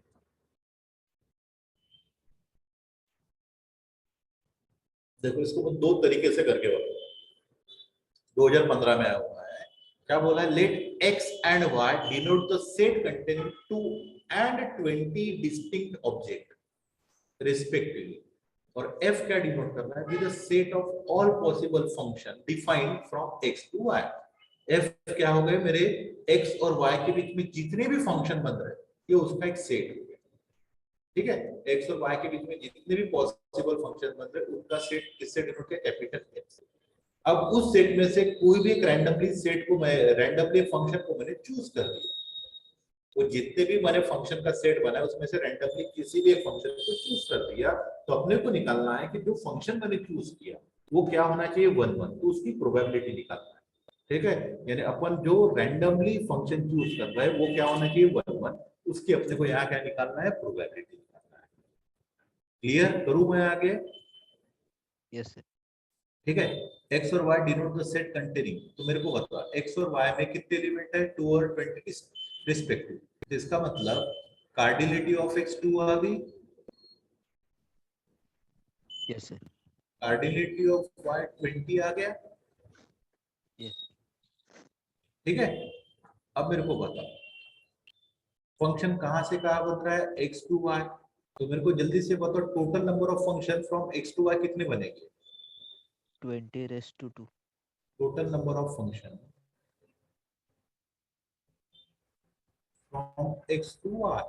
देखो इसको मैं दो तरीके से करके बताऊंगा, 2015 में आया हुआ है। क्या बोला है, let x and y denote the set containing 2 and 20 distinct object respectively, और f क्या डिनोट कर रहा है, with the set of all possible function defined from x to y। f क्या हो गए मेरे, x और y के बीच में जितने भी फंक्शन बन रहे हैं ये उसका एक सेट हो गया। ठीक है, x और y के बीच में जितने भी पॉसिबल फंक्शन बन रहे हैं उनका सेट किससे डिनोट किया, कैपिटल F से। अब उस सेट में से कोई भी एक रैंडमली सेट को मैं रैंडमली फंक्शन को मैंने चूज कर दिया, वो जितने भी मैंने फंक्शन का सेट बनाया उसमें से रैंडमली किसी भी एक फंक्शन को चूज कर दिया, तो अपने को निकालना है कि जो फंक्शन मैंने चूज किया वो क्या होना चाहिए, 1 1, तो उसकी प्रोबेबिलिटी निकालना है। ठीक है, यानी अपन जो रैंडमली फंक्शन चूज कर रहे हैं वो क्या होना चाहिए, 1 1, उसकी अपने को यहाँ क्या निकालना है, प्रोबेबिलिटी निकालना है। क्लियर करूं मैं आगे? Yes sir. ठीक है, एक्स और y denote the set containing, तो मेरे को बता एक्स और वाई में कितने एलिमेंट है, 2 और 20 रिस्पेक्टिव। तो इसका मतलब कार्डिलिटी ऑफ एक्स 2 आ गई, यस सर। कार्डिलिटी ऑफ वाई 20 आ गया। यस। ठीक है, अब मेरे को बता फंक्शन कहां से कहां बन रहा है, एक्स टू वाई। तो मेरे को जल्दी से बताओ total number of function from X to Y कितने बनेंगे? 20 raised to 2। Total number of function from X to Y,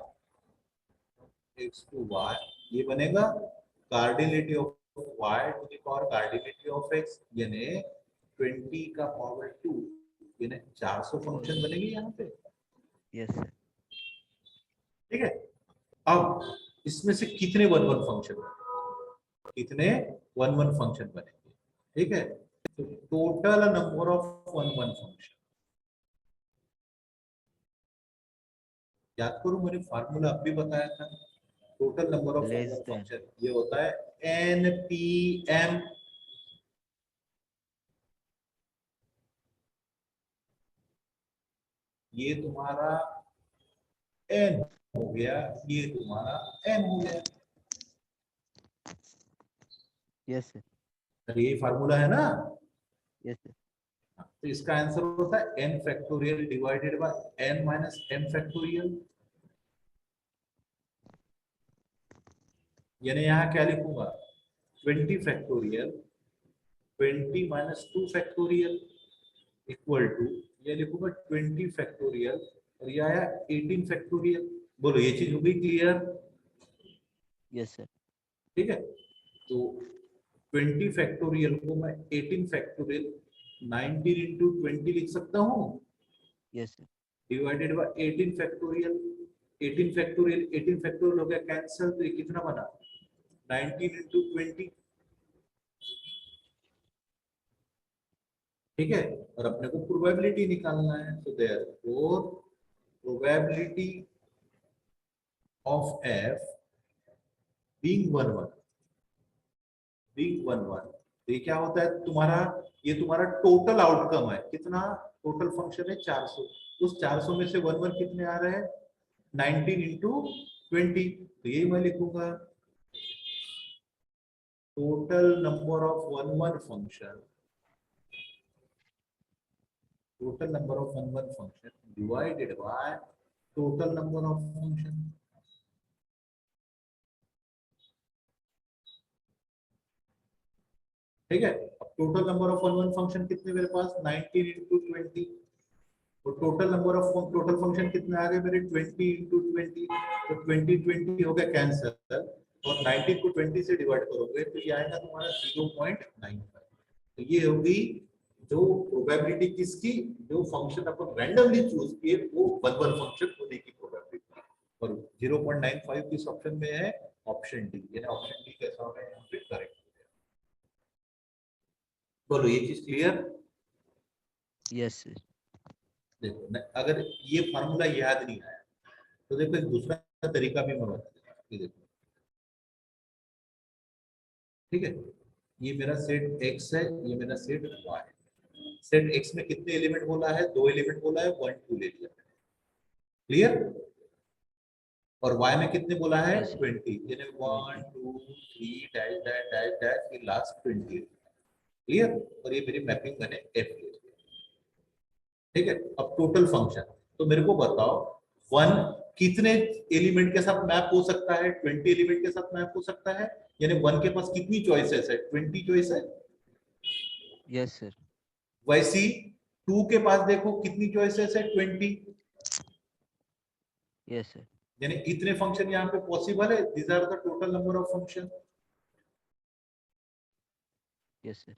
X to Y ये बनेगा cardinality of Y to the power cardinality of X, यानी 20 का पावर 2, यानी 400 function बनेंगे यहाँ पे। Yes sir. ठीक है, अब इसमें से कितने वन वन फंक्शन बनेंगे, कितने वन वन फंक्शन बनेंगे? ठीक है, तो total number of one one function, याद करो मैंने फार्मूला अभी बताया था, total number of one less one then. Function ये होता है NPM। ये तुम्हारा n हो गया, ये तुम्हारा m हो गया। Yes sir. तो ये फार्मूला है ना? Yes sir. तो इसका आंसर होता है n factorial divided by n minus m factorial, यानी यहाँ क्या लिखूंगा 20 factorial 20 minus 2 factorial equal to, ये लिखूंगा 20 फैक्टोरियल और ये आया 18 फैक्टोरियल। बोलो ये चीज हो गई क्लियर? Yes sir. ठीक है, तो 20 फैक्टोरियल को मैं 18 फैक्टोरियल 19 इंटू 20 लिख सकता हूँ, yes sir. Divided by 18 factorial. 18 factorial 18 factorial हो गया कैंसिल, तो ये कितना बना 19 इंटू 20। ठीक है, और अपने को प्रोबेबिलिटी निकालना है, तो therefore probability of f being 1 1, being 1 1, तो ये क्या होता है तुम्हारा, ये तुम्हारा टोटल आउटकम है, कितना टोटल फंक्शन है 400, उस 400 में से 1 1 कितने आ रहे हैं 19 इंटू 20, तो यही मैं लिखूंगा total number of 1 1 function, total number of one one function divided by total number of function। ठीक है, अब total number of one one function कितने मेरे पास 19 इंटू 20, तो total number of total function कितने आ गए मेरे 20 इंटू 20, तो 20 20 हो गया कैंसिल और 19 को 20 से डिवाइड करोगे तो ये आएगा तुम्हारा 0.95। तो ये होगी जो प्रोबेबिलिटी किसकी, जो फंक्शन अपन रैंडमली चूज किए वो वन वन फंक्शन होने की प्रोबेबिलिटी, और 0.95 किस ऑप्शन में है, ऑप्शन डी, यानी ऑप्शन डी कैसा होगा यहाँ पे करेक्ट हो गया। बोलो ये चीज क्लियर? Yes sir. देखो अगर ये फार्मूला याद नहीं आया तो देखो एक दूसरा तरीका भी मैं बता देता हूँ, ये देखो ठीक है, ये मेरा सेट x है, ये मेरा सेट y है। सेट x में कितने एलिमेंट बोला है, 2 एलिमेंट बोला है, 1 2 ले लिया, क्लियर? और y में कितने बोला है यस सर। 20, यानी 1 20। 2 3 डैश डैश डैश डैश फिर लास्ट 20, क्लियर? और ये मेरी मैपिंग मैंने f ले लिया। ठीक है, अब टोटल फंक्शन, तो मेरे को बताओ 1 कितने एलिमेंट के साथ मैप हो सकता है, 20 एलिमेंट के साथ मैप हो सकता है, यानी 1 के पास कितनी चॉइसेस है 20 चॉइस है। Yes sir. वैसी 2 के पास देखो कितनी चॉइसेस है 20, यस सर। यानी इतने फंक्शन यहाँ पे पॉसिबल है, these are the total number of function. Yes sir.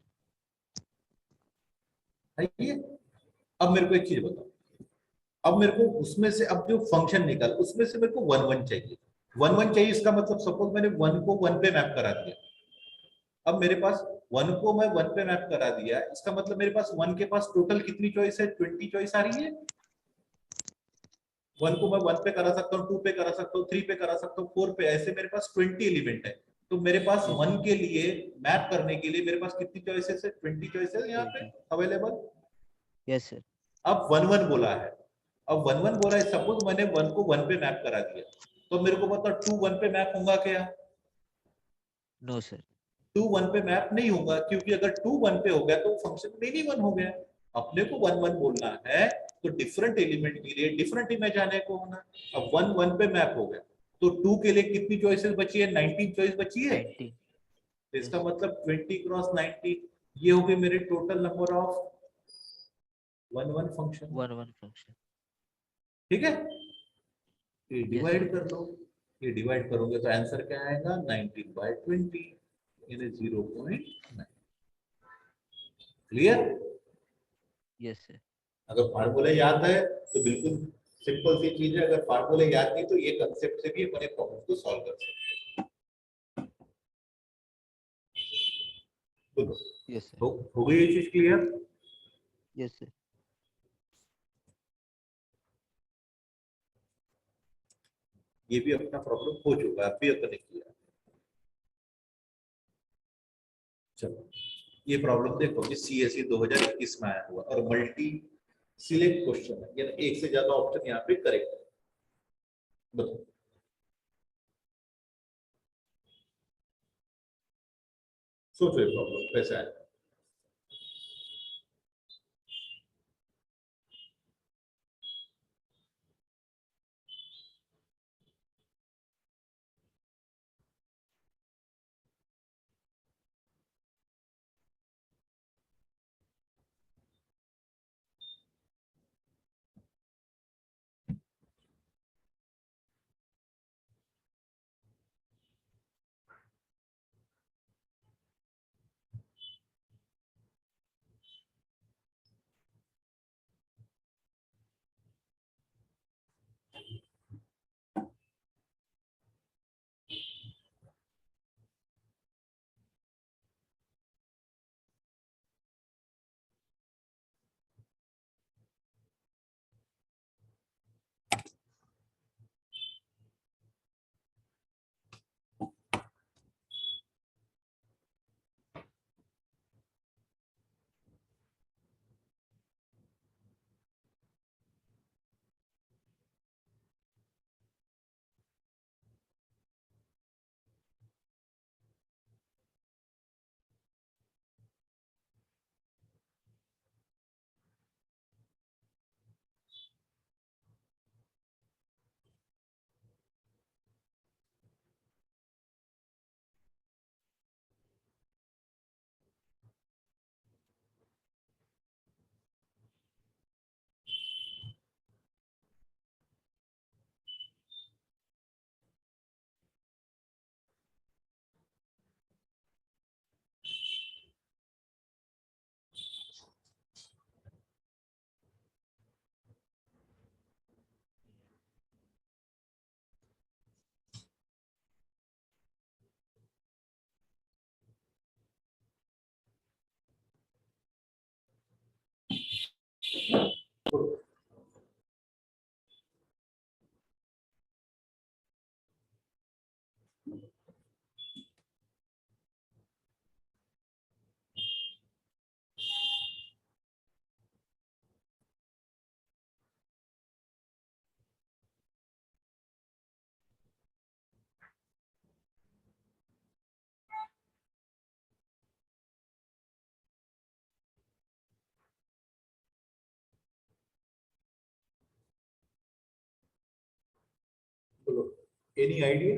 है ये? अब मेरे को एक चीज बताओ, अब मेरे को उसमें से अब जो फंक्शन निकल उसमें से मेरे को 1 1 चाहिए, 1 1 चाहिए, इसका मतलब सपोज मैंने 1 को 1 पे मैप करा दिया, अब मेरे पास 1 को मैं 1 पे मैप करा दिया, इसका मतलब मेरे पास 1 के पास टोटल कितनी चॉइस है 20 चॉइस आ रही है। 1 को मैं 1 पे करा सकता हूँ, 2 पे करा सकता हूँ, 3 पे करा सकता हूँ, 4 पे, ऐसे मेरे पास 20 एलिमेंट है। तो मेरे पास Yes, वन के लिए मैप करने के लिए मेरे पास कितनी चॉइसेस है? 20 चॉइसेस यहाँ पे 20. अवेलेबल। Yes, sir. अब वन वन बोला है, अब वन वन बोला है, सपोज मैंने वन को वन पे मैप करा दिया, तो मेरे को पता टू वन पे मैप होगा क्या? No, sir. टू वन पे मैप नहीं होगा, क्योंकि अगर टू वन पे हो गया तो फंक्शन में ही वन हो गया। अपने को वन वन बोलना है तो डिफरेंट एलिमेंट के लिए डिफरेंट इमेज आने को होना। अब वन वन पे मैप हो गया तो टू के लिए कितनी चॉइसेस बची है? 19 चॉइस बची है। 19. तो Yes. इसका मतलब 20 क्रॉस 90, ये हो गए मेरे total number of one one function. 1 function. ठीक है, ये Yes, sir. डिवाइड कर लो। ये डिवाइड करोगे तो आंसर क्या आएगा? 19/20 यानी 0.9। क्लियर? Yes, sir. अगर फार्मूले याद है तो बिल्कुल सिंपल सी चीज है, अगर फार्मूले याद नहीं तो ये कंसेप्ट से भी अपने प्रॉब्लम को सॉल्व कर सकते हैं। बोलो, Yes, sir. हो गई ये चीज क्लियर? Yes, sir. ये भी अपना प्रॉब्लम हो चुका है, अभी अपने किया। चलो, ये प्रॉब्लम देखो कि सीएसई 2021 में आया हुआ और मल्टी सिलेक्ट क्वेश्चन है, यानी एक से ज्यादा ऑप्शन यहाँ पे करेक्ट है। बताओ, सोचो ये प्रॉब्लम कैसे आया। बोलो, any idea?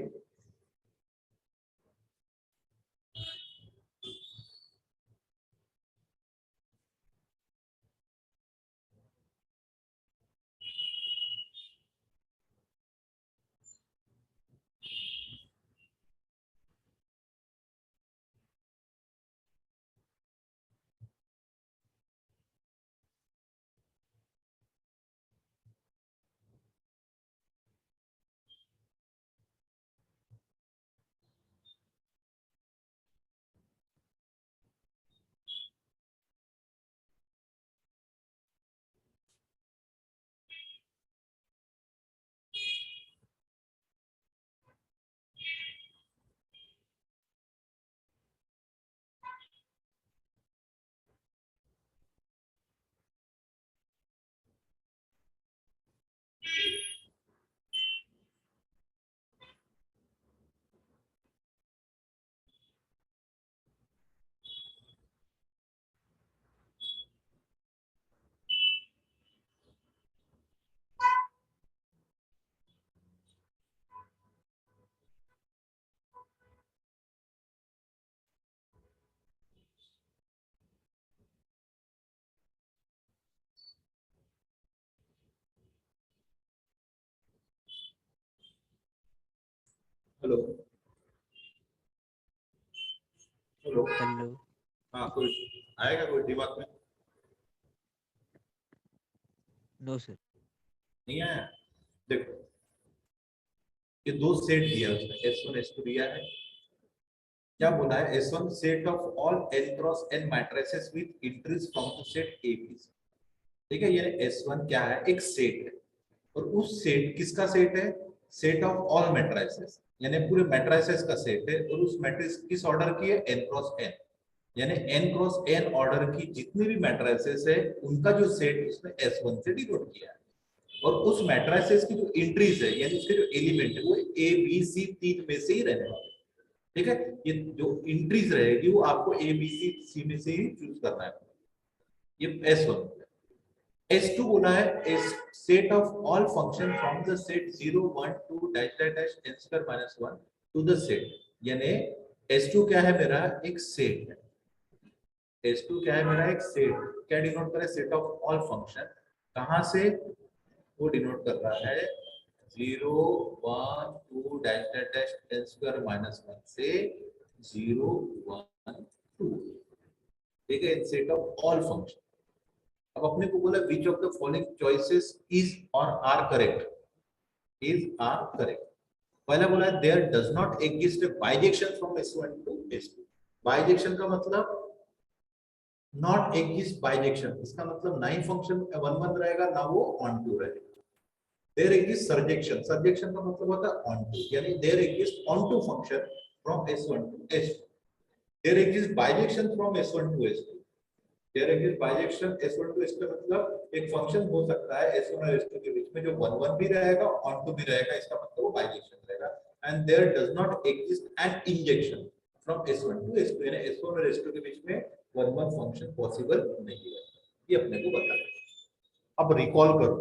Hello hello. Hello. हाँ, कोई आएगा कोई दिमाग में? No sir. नहीं आया। देखो, ये दो सेट दिया है उसने, S1 S2 दिया है। क्या बोला है? S1 set of all n cross n matrices with entries from the set A B C। ठीक है, ये S1 क्या है? एक सेट है। और उस सेट किसका सेट है? सेट ऑफ ऑल मैट्रिसेस, यानी पूरे मैट्रिसेस का सेट है। और उस मैट्रिक्स किस ऑर्डर की है? n क्रॉस n, यानी n क्रॉस n ऑर्डर की जितनी भी मैट्रिसेस है उनका जो सेट उसने S1 से डिनोट किया है। और उस मैट्रिसेस की जो एंट्रीज है, यानी उसके जो एलिमेंट है, वो A B C तीन में से ही रहने वाले हैं। ठीक है, ये जो एंट्रीज रहेगी वो आपको A B C में से ही चूज करना है। ये S1। S2 बोला है is set of all function from the set 0 1 2 dash dash dash n square minus 1 to the set, यानी S2 क्या है? मेरा एक सेट है। S2 क्या है? मेरा एक सेट। क्या डिनोट कर रहा है? Set of all function. कहां से? वो डिनोट कर रहा है 0 1 2 dash dash dash n square minus 1 से 0 1 2। ठीक है, सेट ऑफ ऑल फंक्शन। अब अपने को बोला which of the following choices is और are correct. Is are correct. पहला बोला है there does not exist bijection from S1 to S2। Bijection का मतलब नॉट एग्जिस्ट बाइजेक्शन, इसका मतलब ना ही फंक्शन 1 1 रहेगा ना वो ऑन टू रहेगा। देयर एग्जिस्ट सर्जेक्शन, सर्जेक्शन का मतलब होता है ऑन टू, यानी there exist onto function from S1 to S2। There exist bijection from S1 to S2। There exist bijection S1 to S2 मतलब एक फंक्शन हो सकता है S1 और S2 के बीच में जो 1 1 भी रहेगा ऑन टू भी रहेगा, इसका मतलब वो बाइजेक्शन रहेगा। And there does not exist an injection from S1 to S2, यानी S1 और S2 के बीच में 1 1 फंक्शन पॉसिबल नहीं है। ये अपने को बताना है। अब रिकॉल करो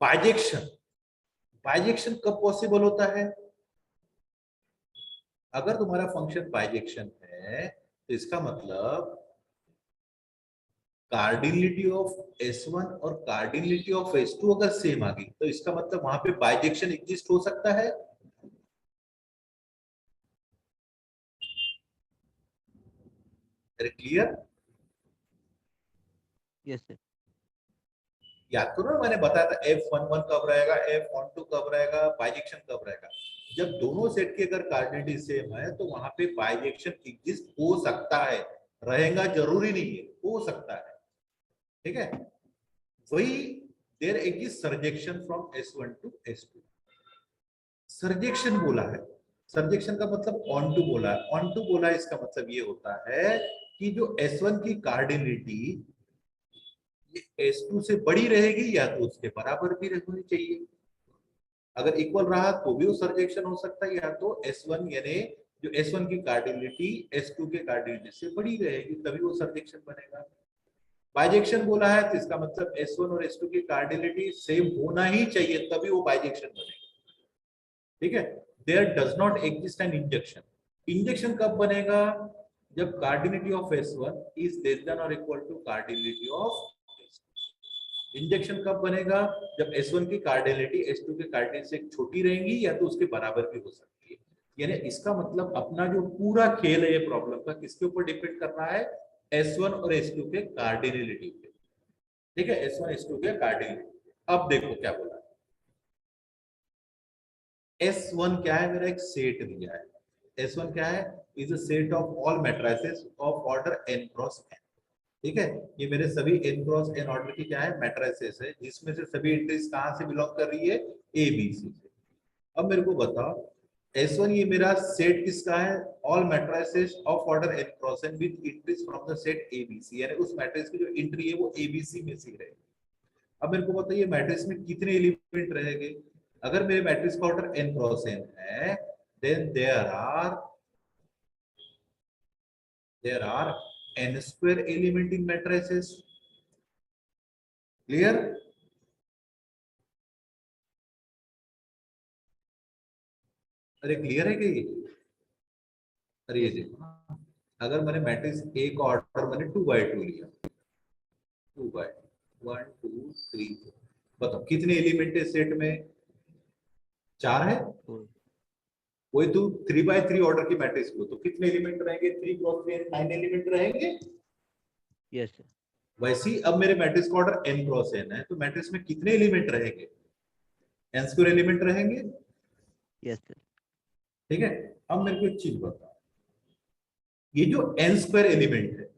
बाइजेक्शन। बाइजेक्शन कब पॉसिबल होता है? अगर तुम्हारा फंक्शन बाइजेक्शन है तो इसका मतलब कार्डिनलिटी ऑफ S1 और कार्डिनलिटी ऑफ S2 अगर सेम आ गई तो इसका मतलब वहां पे बाइजेक्शन एग्जिस्ट हो सकता है। क्लियर? Yes sir. याद करो ना, मैंने बताया था F11 कब रहेगा, F12 कब रहेगा, बाइजेक्शन कब रहेगा। जब दोनों सेट की अगर कार्डिनलिटी सेम है तो वहां पे बाइजेक्शन एग्जिस्ट हो सकता है, रहेगा जरूरी नहीं है, हो सकता है। ठीक है, वही there exist surjection from S1 to S2। Surjection बोला है, सर्जेक्शन का मतलब ऑन टू बोला है। ऑन टू बोला है इसका मतलब ये होता है कि जो S1 की कार्डिनलिटी ये S2 से बड़ी रहेगी या तो उसके बराबर भी होनी चाहिए। अगर इक्वल रहा तो भी वो सर्जेक्शन हो सकता है, या तो S1 यानी जो S1 की कार्डिनलिटी S2 के कार्डिनलिटी से बड़ी रहेगी तभी वो सर्जेक्शन बनेगा। बाइजेक्शन बोला है तो इसका मतलब S1 और S2 की कार्डिनलिटी सेम होना ही चाहिए तभी वो बाइजेक्शन बनेगा। ठीक है, there does not exist an injection. Injection कब बनेगा? जब cardinality of S1 is less than और equal to cardinality of S2। Injection कब बनेगा? जब S1 की कार्डिनलिटी S2 के कार्डिनलिटी से छोटी रहेगी या तो उसके बराबर भी हो सकती है। यानी इसका मतलब अपना जो पूरा खेल है ये प्रॉब्लम का किसके ऊपर डिपेंड कर रहा है? S1 और S2 के कार्डिनलिटी पे। ठीक है, S1 S2 के कार्डिनलिटी। अब देखो क्या बोला। S1 क्या है? मेरा एक सेट दिया है। S1 क्या है? Is a set of all matrices of order n cross n। ठीक है, ये मेरे सभी n क्रॉस n ऑर्डर की क्या है? मैट्रिसेस है, जिसमें से सभी एंट्रीज कहां से बिलोंग कर रही है? A B C से। अब मेरे को बताओ S1 ये मेरा सेट किसका है? All matrices of order n cross n with entries from the set A B C, यानी उस मैट्रिक्स की जो एंट्री है वो A B C में से रहेगी। अब मेरे को बताइए मैट्रिक्स में कितने एलिमेंट रहेंगे? अगर मेरे मैट्रिक्स का ऑर्डर n क्रॉस n है then there are n square element in matrices। Clear? अरे क्लियर है कि ये? अरे ये यस सर। देखो, अगर मैंने मैट्रिक्स A का ऑर्डर मैंने 2 by 2 लिया, 2 by 1 2 3 4, बताओ कितने एलिमेंट है सेट में? 4 है। फोर। वही तो 3 by 3 ऑर्डर की मैट्रिक्स लो तो कितने एलिमेंट रहेंगे? 3 × 3 9 एलिमेंट रहेंगे। Yes sir. वैसे ही अब मेरे मैट्रिक्स का ऑर्डर n × n है तो मैट्रिक्स में कितने एलिमेंट रहेंगे? n² एलिमेंट रहेंगे। Yes sir. ठीक है। अब मेरे को एक चीज बताओ, ये जो n² एलिमेंट है,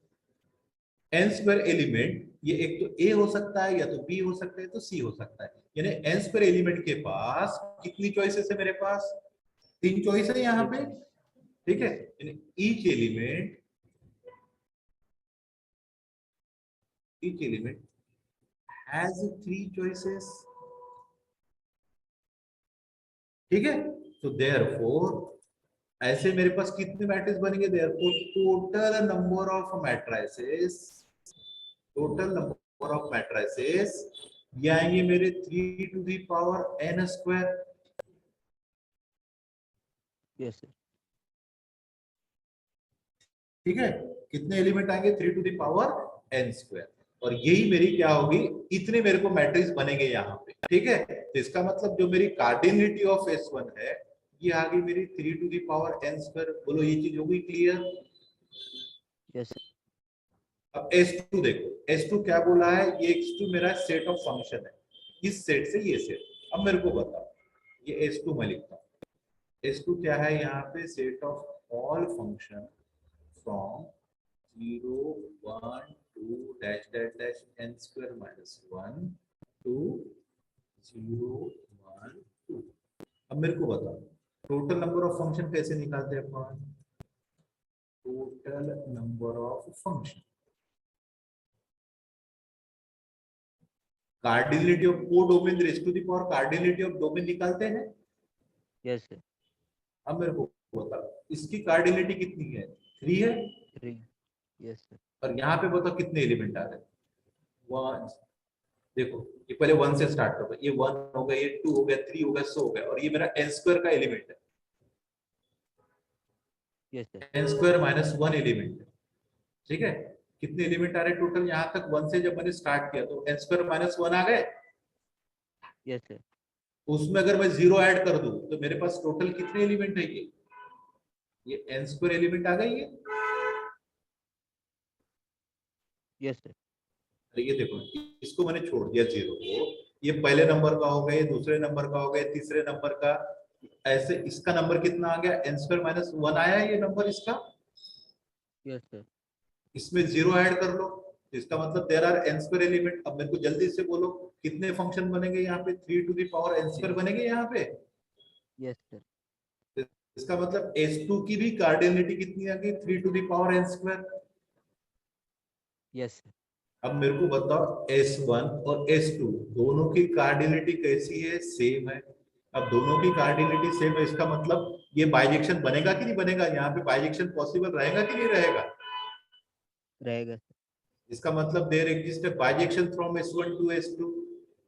n² एलिमेंट ये एक तो a हो सकता है, या तो b हो सकता है, तो c हो सकता है। यानी n² एलिमेंट के पास कितनी चॉइसेस है? मेरे पास 3 चॉइस है यहाँ थ्री पे। चॉइस। ठीक है। Yes sir. यानी each element has 3 choices। ठीक है। तो देयरफॉर ऐसे मेरे पास कितने मैट्रिक्स बनेंगे? Therefore total number of matrices ये आएंगे मेरे 3 to the power n²। Yes sir. ठीक है। कितने एलिमेंट आएंगे? 3 to the power n²। और यही मेरी क्या होगी? इतने मेरे को मैट्रिक्स बनेंगे यहाँ पे। ठीक है। तो इसका मतलब जो मेरी कार्डिनलिटी ऑफ S1 है ये आ गई मेरी 3 to the power n²। बोलो ये चीज हो गई क्लियर? Yes sir. अब S2 देखो, S2 क्या बोला है? ये S2 मेरा सेट ऑफ फंक्शन है, इस सेट से ये सेट। अब मेरे को बताओ, ये S2 मैं लिखता हूँ। S2 क्या है? यहाँ पे set of all function from 0 1 2 dash dash dash n² - 1 to 0 1 2। अब मेरे को बताओ टोटल नंबर ऑफ फंक्शन कैसे निकालते हैं अपन? Total number of function, cardinality of codomain raise to the power cardinality of domain निकालते हैं। Yes sir. अब मेरे को बताओ इसकी कार्डिनलिटी कितनी है? 3 है। थ्री। Yes sir. और यहाँ पे बताओ कितने एलिमेंट आ रहे हैं? 1। देखो ये पहले 1 से स्टार्ट करता है, ये 1 हो गया, ये 2 हो गया, 3 हो गया, 100 हो गया, और ये मेरा n² का एलिमेंट है। Yes sir. n² - 1 एलिमेंट है। ठीक है। कितने एलिमेंट आ रहे हैं टोटल? यहाँ तक 1 से जब मैंने स्टार्ट किया तो n² - 1 आ गए। Yes sir. उसमें अगर मैं 0 ऐड कर दूं तो मेरे पास टोटल कितने एलिमेंट है? ये n² एलिमेंट आ गई है। Yes sir. अरे ये देखो, इसको मैंने छोड़ दिया 0 को, ये पहले नंबर का हो गया, ये दूसरे नंबर का हो गया, तीसरे नंबर का, ऐसे इसका नंबर कितना आ गया? n² - 1 आया है ये नंबर इसका। Yes sir. इसमें 0 ऐड कर लो तो इसका मतलब देयर आर n² एलिमेंट। अब मेरे को जल्दी से बोलो कितने फंक्शन बनेंगे यहाँ पे? 3 to the power n² three. बनेंगे यहाँ पे। Yes sir. इसका मतलब S2 की भी कार्डिनलिटी कितनी आ गई? 3 to the power n²। Yes sir. अब मेरे को बताओ S1 और S2 दोनों की कार्डिनलिटी कैसी है? सेम है। अब दोनों की कार्डिनलिटी सेम है, इसका मतलब ये बाइजेक्शन बनेगा कि नहीं बनेगा? यहाँ पे बाइजेक्शन पॉसिबल रहेगा कि नहीं रहेगा? रहेगा सर। इसका मतलब there exist a bijection from S1 to S2।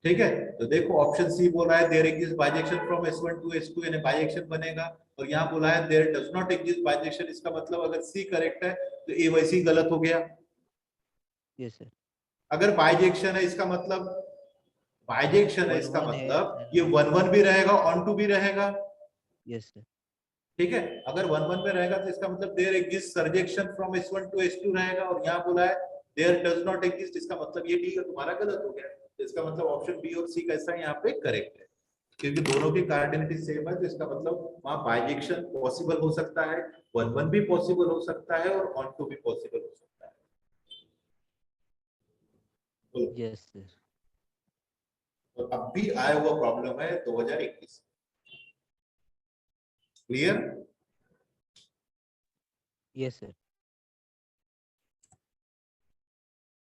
ठीक है। तो देखो ऑप्शन सी बोला है there exist bijection from S1 to S2 यानी बाइजेक्शन बनेगा। और यहाँ बोला है there does not exist bijection, इसका मतलब अगर सी करेक्ट है तो ए वैसे ही गलत हो गया। Yes sir. अगर बाइजेक्शन है इसका मतलब, बाइजेक्शन है वन इसका वन है मतलब एंड ये वन 1 1 भी रहेगा, ऑन टू भी रहेगा। Yes sir. ठीक है। अगर 1 1 में रहेगा तो इसका मतलब there exist surjection from S1 to S2 रहेगा। और यहाँ बोला है देयर डज नॉट एग्जिस्ट, इसका मतलब ये डी तुम्हारा गलत हो गया। तो इसका मतलब ऑप्शन बी और सी कैसा है यहाँ पे? करेक्ट है, क्योंकि दोनों की कार्डिनलिटी सेम है। तो इसका मतलब वहां बाइजेक्शन पॉसिबल हो सकता है, 1 1 भी पॉसिबल हो सकता है, और ऑन टू भी पॉसिबल हो सकता है। तो यस सर। अब भी आया हुआ प्रॉब्लम है 2021। क्लियर? Yes sir.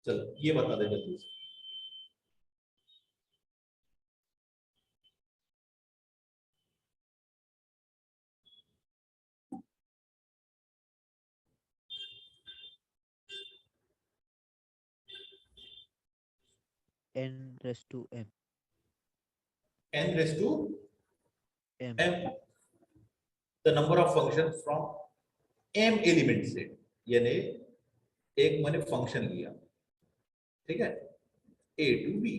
चलो ये बता दे जल्दी से। n⁻m। n⁻m m। The number of function from m element से। यानी एक मैंने फंक्शन लिया, ठीक है, a to b।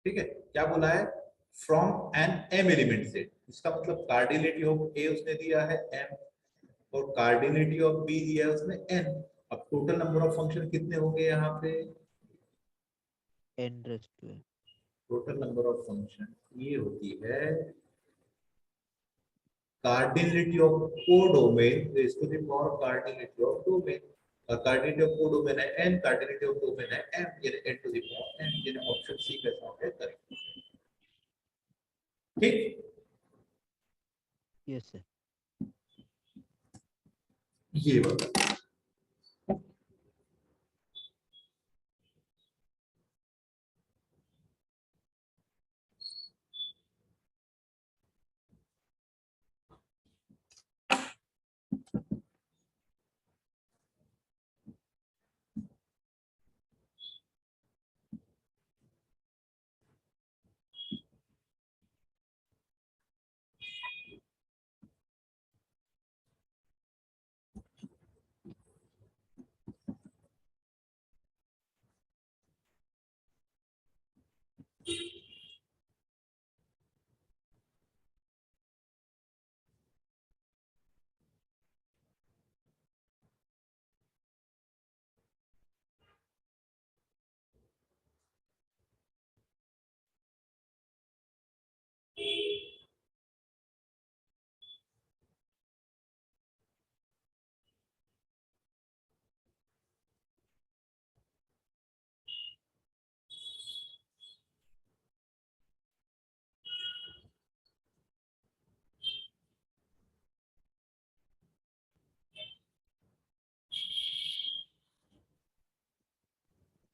ठीक है। क्या बोला है? From an M element set. इसका मतलब कार्डिनलिटी ऑफ ए उसने दिया है एम और कार्डिनलिटी ऑफ बी दिया है उसने एन। अब टोटल नंबर ऑफ फंक्शन कितने होंगे यहाँ पे? n raised to n। Total number of function ये होती है cardinality of codomain raise to the power cardinality of domain. Cardinality of codomain है n, कार्डिनलिटी ऑफ डोमेन है m, यानी n to the power n, यानी option C का solve है correct. ठीक, yes sir। ये वाला।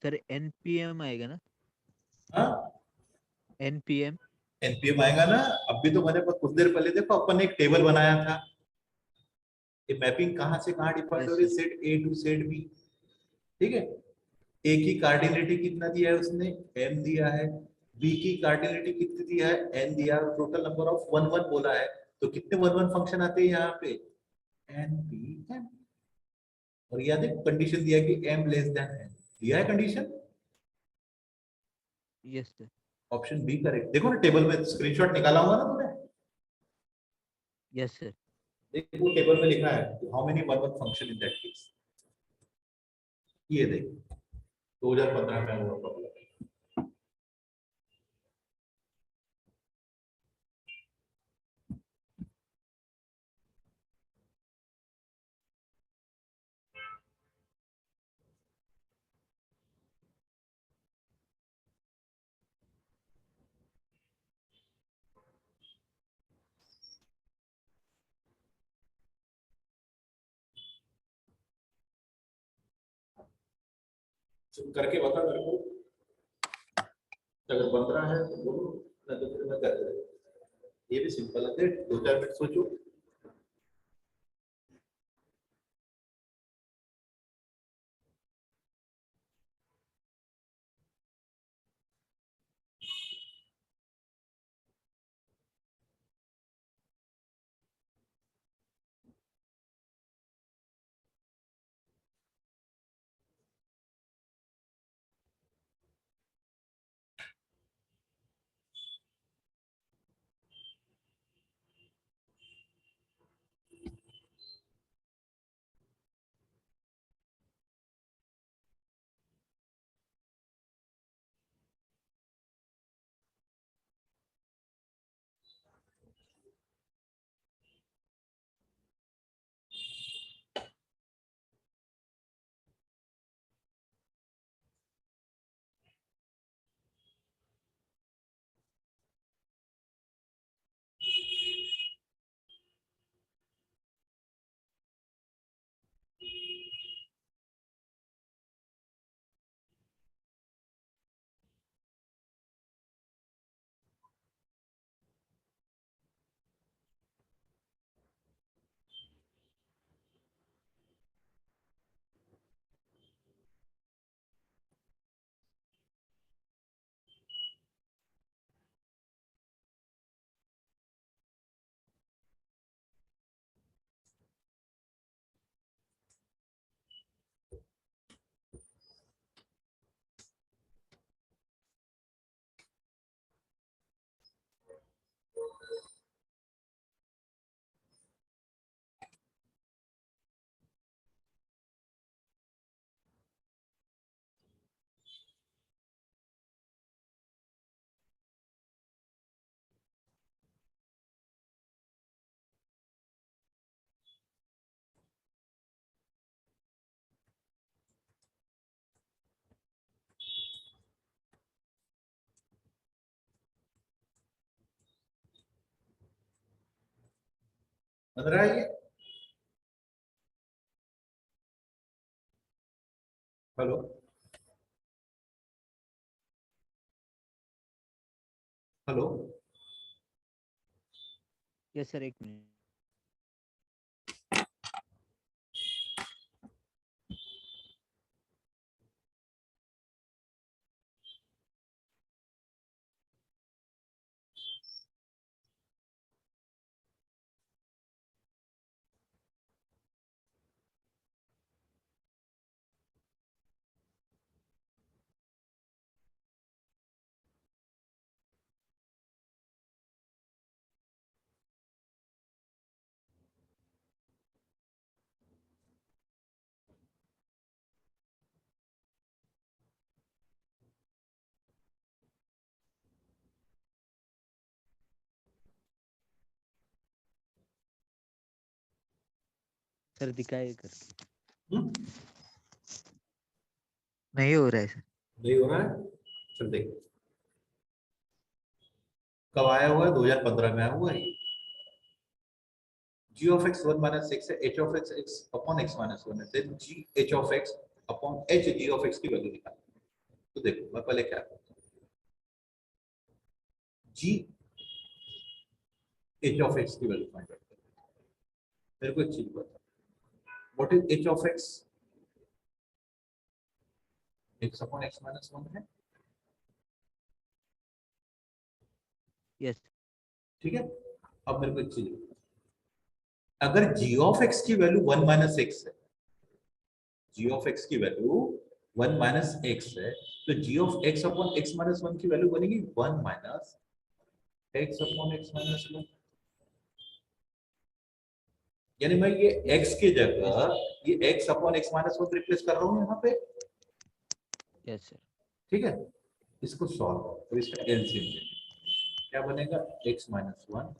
सर npm आएगा ना? हाँ, npm। एनपीएम आएगा ना। अभी तो मैंने कुछ देर पहले देखो अपन ने एक टेबल बनाया था। ये मैपिंग कहाँ से कहाँ डिफाइंड हो यस रही है? Sir. Set A to set B. ठीक है, ए की कार्डिनलिटी कितना दिया है उसने? m दिया है। बी की कार्डिनलिटी कितनी दिया है? n दिया है। Total number of one one बोला है, तो कितने वन वन फंक्शन आते हैं यहाँ पे? n p m। और याद है कंडीशन दिया कि m लेस देन n, दिया है condition. Yes sir. Option B correct. देखो ना टेबल में स्क्रीनशॉट निकाला होगा ना तुमने। Yes sir. देखो टेबल में लिखा है how many one one function in that case. ये देख 2015 में हुआ प्रॉब्लम। करके बता मेरे को, अगर बन रहा है तो बोलो, नहीं तो फिर मैं कर दूंगा। ये भी सिंपल है, 2-4 मिनट सोचो। लग रहा है ये? Hello hello. यस सर, एक मिनट। सर दिखाए कर, नहीं हो रहा है सर। नहीं हो रहा है? चल देख, कब आया हुआ है? 2015 में आया हुआ है। g of x 1 minus 6 है, h of x x upon x minus 1 है, then g h of x upon h g of x की वैल्यू निकाल। तो देखो मैं पहले क्या करता हूँ, g h of x की वैल्यू फाइंड आउट करता हूँ। मेरे को एक चीज बता, what is h of x? x upon x minus 1 है, यस ठीक है। अब मेरे को एक चीज बता, अगर g of x की वैल्यू 1 minus x है, g of x की वैल्यू 1 minus x है, तो g of x upon x minus 1 की वैल्यू बनेगी 1 minus x upon x minus 1। यानी मैं ये x की जगह ये x upon x minus one replace कर रहा हूँ यहाँ पे, यस सर। ठीक है। इसको सॉल्व करो तो इसका एलसीएम क्या बनेगा, x माइनस वन,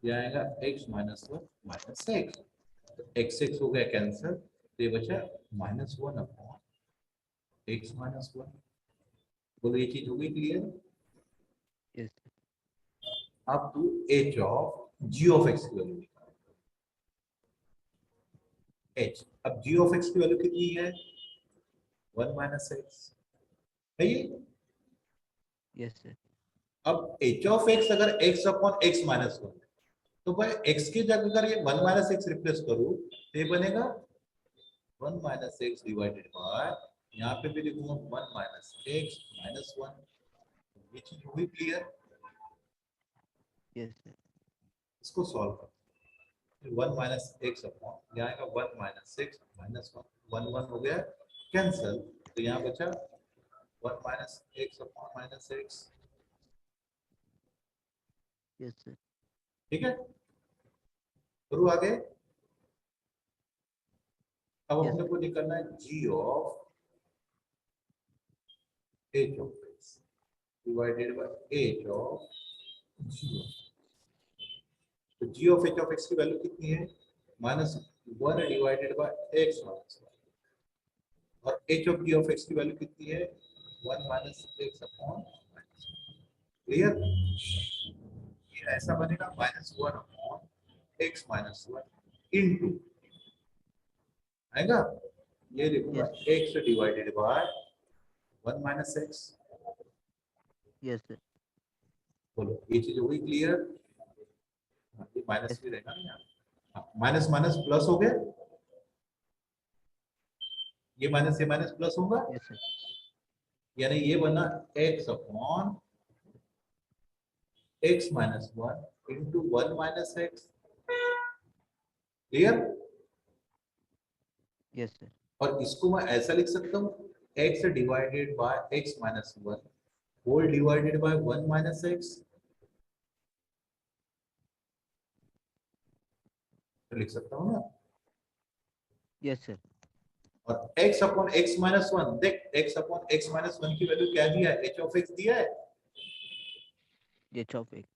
ये आएगा x minus one minus x, x x हो गया कैंसिल, तो ये बचा minus one upon x minus one. बोलो ये चीज हो गई क्लियर? यस अब तू h of g of x की वैल्यू निकाल। h, अब g ऑफ x की वैल्यू कितनी है? 1 माइनस एक्स है ये। Yes sir. अब h ऑफ x अगर x upon x minus one, तो भाई x की जगह अगर ये 1 माइनस एक्स रिप्लेस करूं तो ये बनेगा 1 माइनस एक्स डिवाइडेड बाय, यहाँ पे भी लिखूंगा 1 माइनस एक्स माइनस वन। ये चीज हुई क्लियर? Yes sir. इसको सॉल्व कर, 1 माइनस एक्स अपॉन यहाँ आएगा 1 minus x minus one, one one हो गया कैंसिल, तो यहाँ बचा 1 minus x upon minus x, yes sir. ठीक है। शुरू आगे, अब यस अपने को निकलना है g of h of x divided bye h of g of, तो g of h of x की वैल्यू कितनी है? Minus one divided by x minus one, और h of g of x की वैल्यू कितनी है? One minus x upon minus one. Clear? ये ऐसा बनेगा minus one upon x minus one into आएगा, ये लिखूंगा yes x divided by one minus x. Yes sir. बोलो ये चीज हो गई क्लियर? ये माइनस यस भी रहेगा ना यहाँ, माइनस माइनस प्लस हो गया, ये माइनस प्लस होगा, यस सर। यानी ये बना x upon x minus one into one minus x. Clear? Yes sir. और इसको मैं ऐसा लिख सकता हूँ x divided by x minus one whole divided by one minus x, तो लिख सकता हूँ ना। Yes sir. और x upon x minus one, देख x upon x minus one की वैल्यू क्या दिया है? h ऑफ x दिया है, ये चॉप एक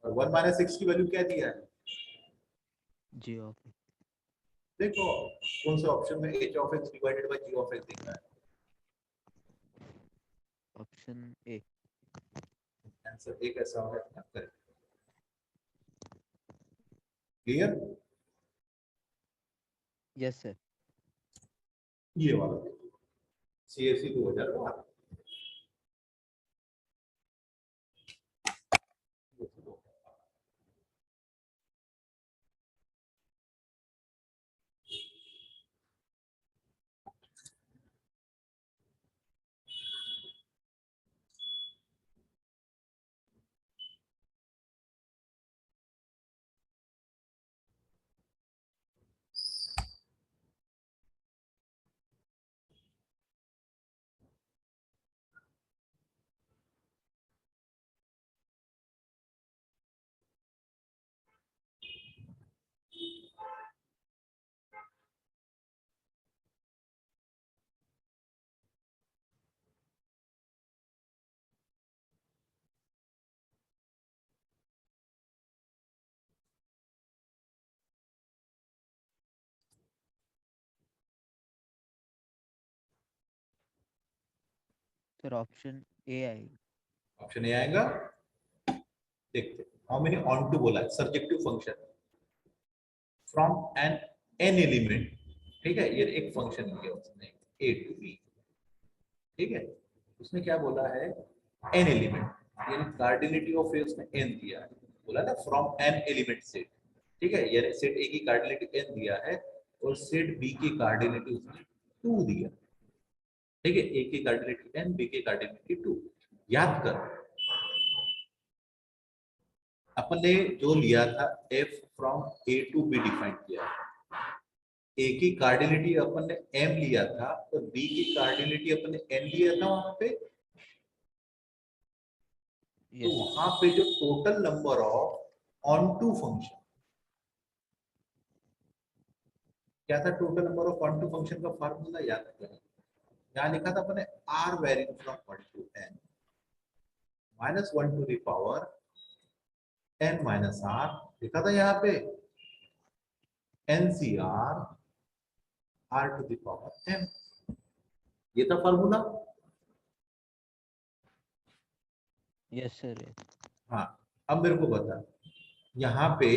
और वन माइनस एक्स की वैल्यू क्या दिया है? जी ऑफ देखो कौन से ऑप्शन में h of x divided bye g of x दिख रहा है? Option A. आंसर एक ऐसा होगा, करेक्ट। क्लियर? Yes sir. ये वाला CSC 2012। सर ऑप्शन ए आएगी। ऑप्शन ए आएगा। देखते हाउ मेनी ऑन टू बोला है, surjective function from an element. ठीक है, ये एक फंक्शन लिया उसने ए टू बी। ठीक है, उसने क्या बोला है, एन एलिमेंट, यानी कार्डिनलिटी ऑफ ए उसने एन दिया है, बोला ना फ्रॉम एन एलिमेंट सेट। ठीक है, यानी सेट ए की कार्डिनलिटी एन दिया है और सेट बी की कार्डिनलिटी उसने 2 दिया। ठीक है, ए की कार्डिनलिटी एन, बी की कार्डिनलिटी 2। याद कर अपन ने जो लिया था F from A to B define किया, ए की कार्डिनलिटी अपन ने एम लिया था और बी की कार्डिनलिटी अपन ने एन लिया था वहां पे। तो यस वहां पे जो total number of onto function क्या था, total number of onto function का फार्मूला याद करें। यहाँ लिखा था अपने R varying from 1 to n minus 1 to the power n minus r, लिखा था यहाँ पे NCR r to the power m। ये था फार्मूला। Yes sir. हाँ, अब मेरे को बता, यहाँ पे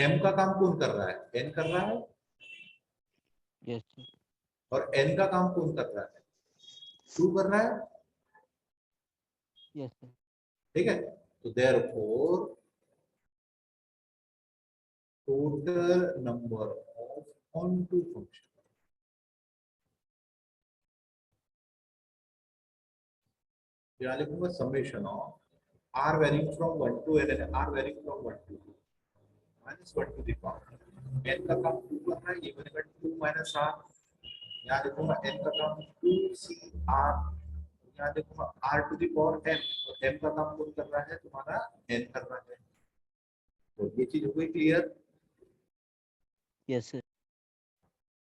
m का काम कौन कर रहा है, n कर रहा है, यस सर। और n का काम कौन कर रहा है, 2 कर रहा है। Yes sir. ठीक है, तो therefore total number of onto function, यहाँ लिखूंगा summation of r varying from 1 to n and r varying from 1 to 2 minus 1 to the power n का काम 2 कर रहा है, ये बनेगा 2 माइनस r। यहाँ लिखूंगा n का काम 2cr, यहाँ लिखूंगा r to the power m, और m का काम कौन कर रहा है तुम्हारा, n कर रहा है। तो ये चीज हो गई क्लियर। Yes sir.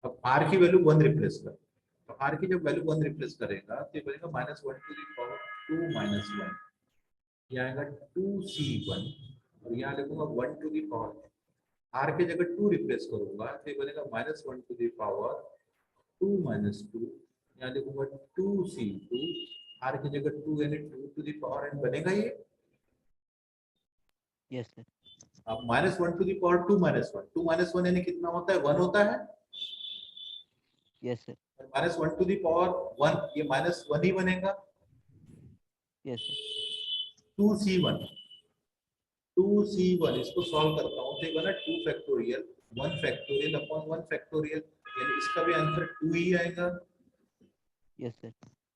अब r की वैल्यू 1 रिप्लेस कर, तो r की जब वैल्यू 1 रिप्लेस करेगा तो ये बनेगा minus 1 to the power 2 minus 1, ये आएगा 2c1, और यहाँ लिखूंगा 1 टू द पावर r के जगह 2 रिप्लेस करूंगा तो ये बनेगा minus 1 to the power 2 minus 2, यहाँ लिखूंगा 2c2, r की जगह 2 यानी 2 टू द पावर n बनेगा ये। Yes sir. अब minus 1 to the power 2 minus 1 यानी कितना होता है, 1 होता है। Yes sir. Minus 1 to the power 1, ये माइनस 1 ही बनेगा। Yes sir. 2c1, 2c1 इसको सॉल्व करता हूँ तो ये बना 2 फैक्टोरियल 1 फैक्टोरियल अपॉन 1 फैक्टोरियल, यानी इसका भी आंसर 2 ही आएगा। Yes sir.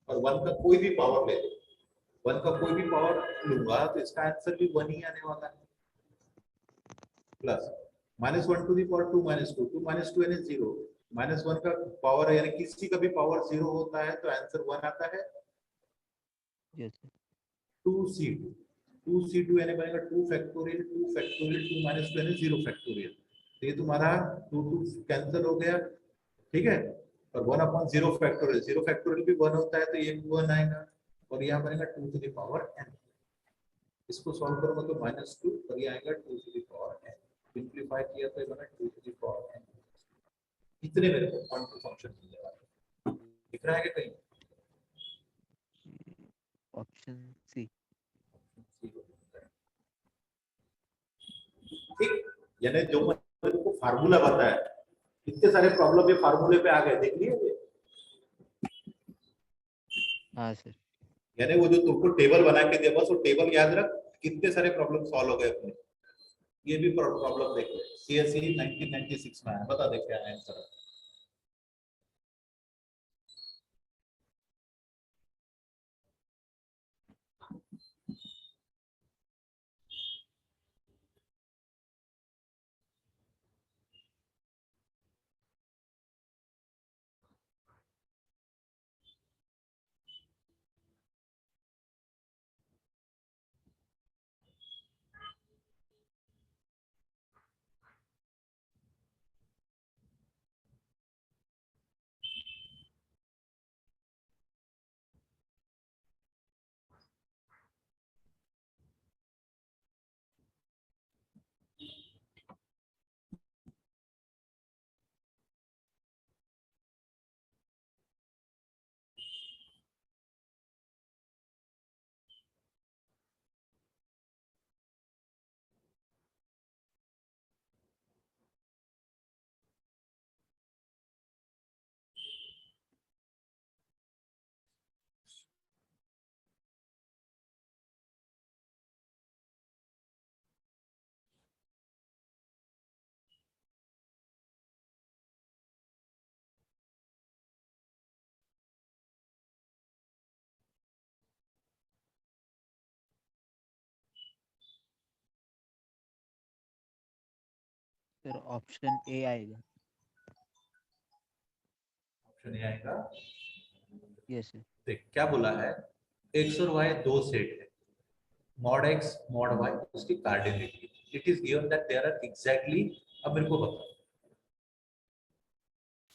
और 1 का कोई भी पावर ले लो, 1 का कोई भी पावर लूंगा तो इसका आंसर भी 1 ही आने वाला है। Plus minus 1 to the power 2 minus 2, 2 minus 2 यानी 0, माइनस 1 का पावर यानी किसी का भी पावर 0 होता है तो आंसर 1 आता है। Yes sir. 2c2, 2c2 यानी बनेगा 2 फैक्टोरियल 2 फैक्टोरियल 2 माइनस 2 यानी 0 फैक्टोरियल, तो ये तुम्हारा 2 2 कैंसिल हो गया। ठीक है, और 1 अपॉन 0 फैक्टोरियल, 0 फैक्टोरियल भी 1 होता है तो ये भी 1 आएगा, और यहाँ बनेगा 2 टू द पावर n। इसको सॉल्व करूंगा तो माइनस 2, और ये आएगा 2 to the power n। Simplify किया तो ये बना 2 टू द पावर n। इतने मेरे को ऑन टू फंक्शन मिलने वाले, दिख रहा है क्या कहीं? Option C. ठीक, यानी जो मैंने तुमको फार्मूला बताया इतने सारे प्रॉब्लम ये फार्मूले पे आ गए, देख लिए। हाँ सर। यानी वो जो तुमको टेबल बना के दिया, बस वो टेबल याद रख, कितने सारे प्रॉब्लम सॉल्व हो गए अपने। ये भी प्रॉब्लम देखो, सीएससी 1996 में आया, बता दे क्या आंसर है। सर ऑप्शन ए आएगा। ऑप्शन ए आएगा। Yes sir. देख क्या बोला है, एक्स और वाई दो सेट है, मॉड एक्स मॉड वाई, उसकी cardinality it is given that there are exactly. अब मेरे को बता,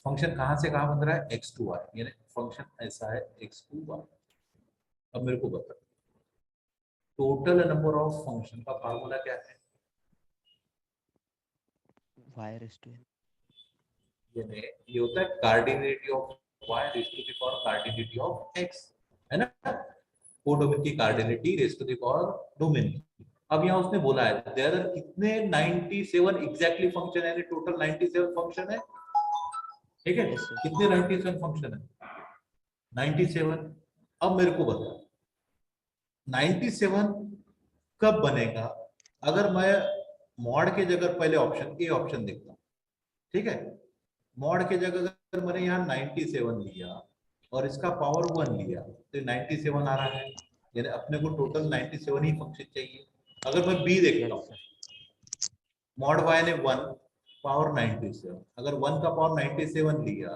फंक्शन कहां से कहां बन रहा है, एक्स टू वाई, यानी फंक्शन ऐसा है एक्स टू वाई। अब मेरे को बता, टोटल नंबर ऑफ फंक्शन का फार्मूला क्या है। Y raise to n. यानी ये होता है cardinality of y raise to the power cardinality of x, है ना। को डोमेन की yes sir. Cardinality raise to the power domain की। अब यहाँ उसने बोला है देयर आर कितने 97 एग्जैक्टली फंक्शन है, टोटल 97 फंक्शन है, ठीक है। Yes sir. कितने 97 फंक्शन है, 97। अब मेरे को बता 97 कब बनेगा, अगर मैं मॉड के जगह पहले ऑप्शन ए ऑप्शन देखता हूँ, ठीक है। मॉड के जगह अगर मैंने यहाँ 97 लिया और इसका पावर 1 लिया तो 97 आ रहा है, यानी अपने को यस टोटल सर। 97 ही फंक्शन चाहिए। अगर मैं बी देखता यस हूँ, सर। मॉड वाई ने 1 पावर 97, अगर 1 का पावर 97 लिया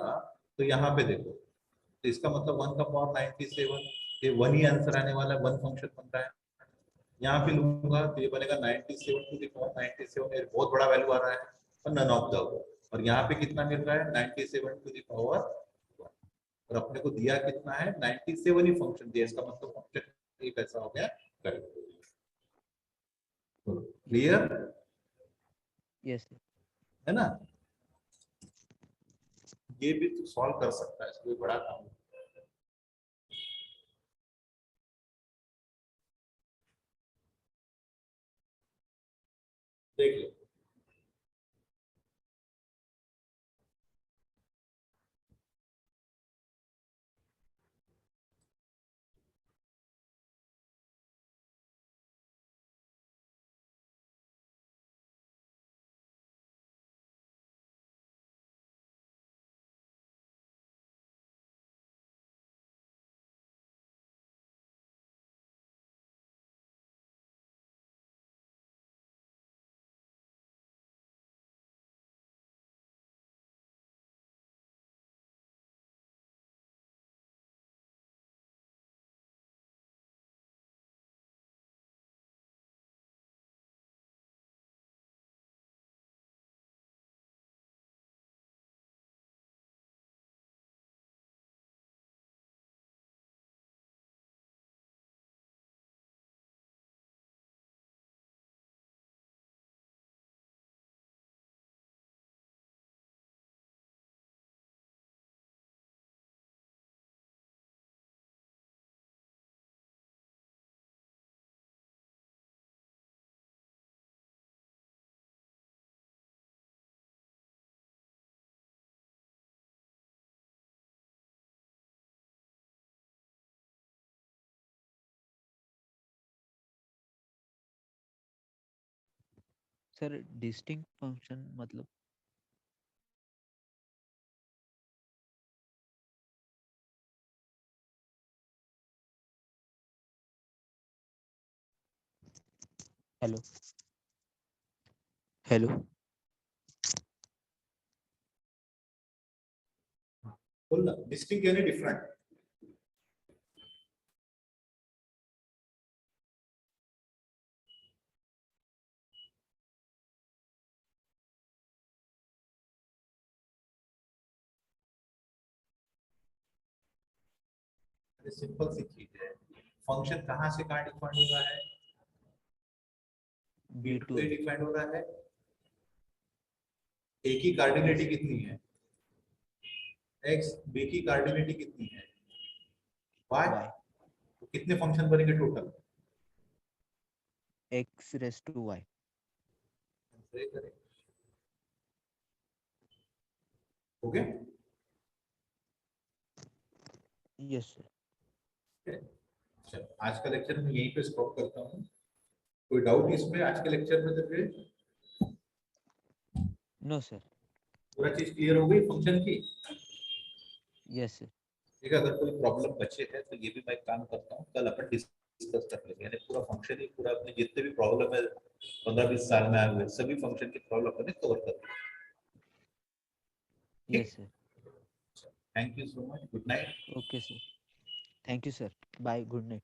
तो यहाँ पे देखो, तो इसका मतलब 1 का पावर 97, ये 1 ही आंसर आने वाला है, 1 फंक्शन बन रहा है। यहाँ पे लूंगा तो ये बनेगा 97 टू द पावर 97, ये बहुत बड़ा वैल्यू आ रहा है, और नन ऑफ द अबव। और यहाँ पे कितना मिल रहा है, 97 टू द पावर 1, और अपने को दिया कितना है, 97 ही फंक्शन दिया, इसका मतलब फंक्शन एक ऐसा हो गया करेक्ट। Clear yes sir. है ना। ये भी तो सॉल्व कर सकता है, इसको बड़ा काम है। देख लो। सर डिस्टिंक्ट फंक्शन मतलब हेलो हेलो बोल ना, डिस्टिंक्ट यानी डिफरेंट। सिंपल सी चीज है, फंक्शन कहाँ से कहाँ डिफाइन हो रहा है, B B to to A A define हो रहा है। ए की कार्डिनेटी यस कितनी है, एक्स, बी की कार्डिनेटी कितनी है, वाई। वाई तो कितने फंक्शन बनेंगे total, x raise to y हो गया। यस सर चलो आज का लेक्चर मैं यहीं पे स्टॉप करता हूँ। कोई डाउट इसमें आज के लेक्चर में तो फिर नो सर पूरा चीज क्लियर हो गई फंक्शन की। यस सर ठीक है, अगर कोई प्रॉब्लम बचे है तो ये भी मैं काम करता हूँ, कल अपन डिस्कस कर लेंगे, यानी पूरा फंक्शन ही पूरा अपने जितने भी प्रॉब्लम है 15-20 साल में आए हुए सभी फंक्शन की प्रॉब्लम अपने कवर कर लेंगे। यस ठीक, sir thank you so much, good night. Okay sir thank you sir bye good night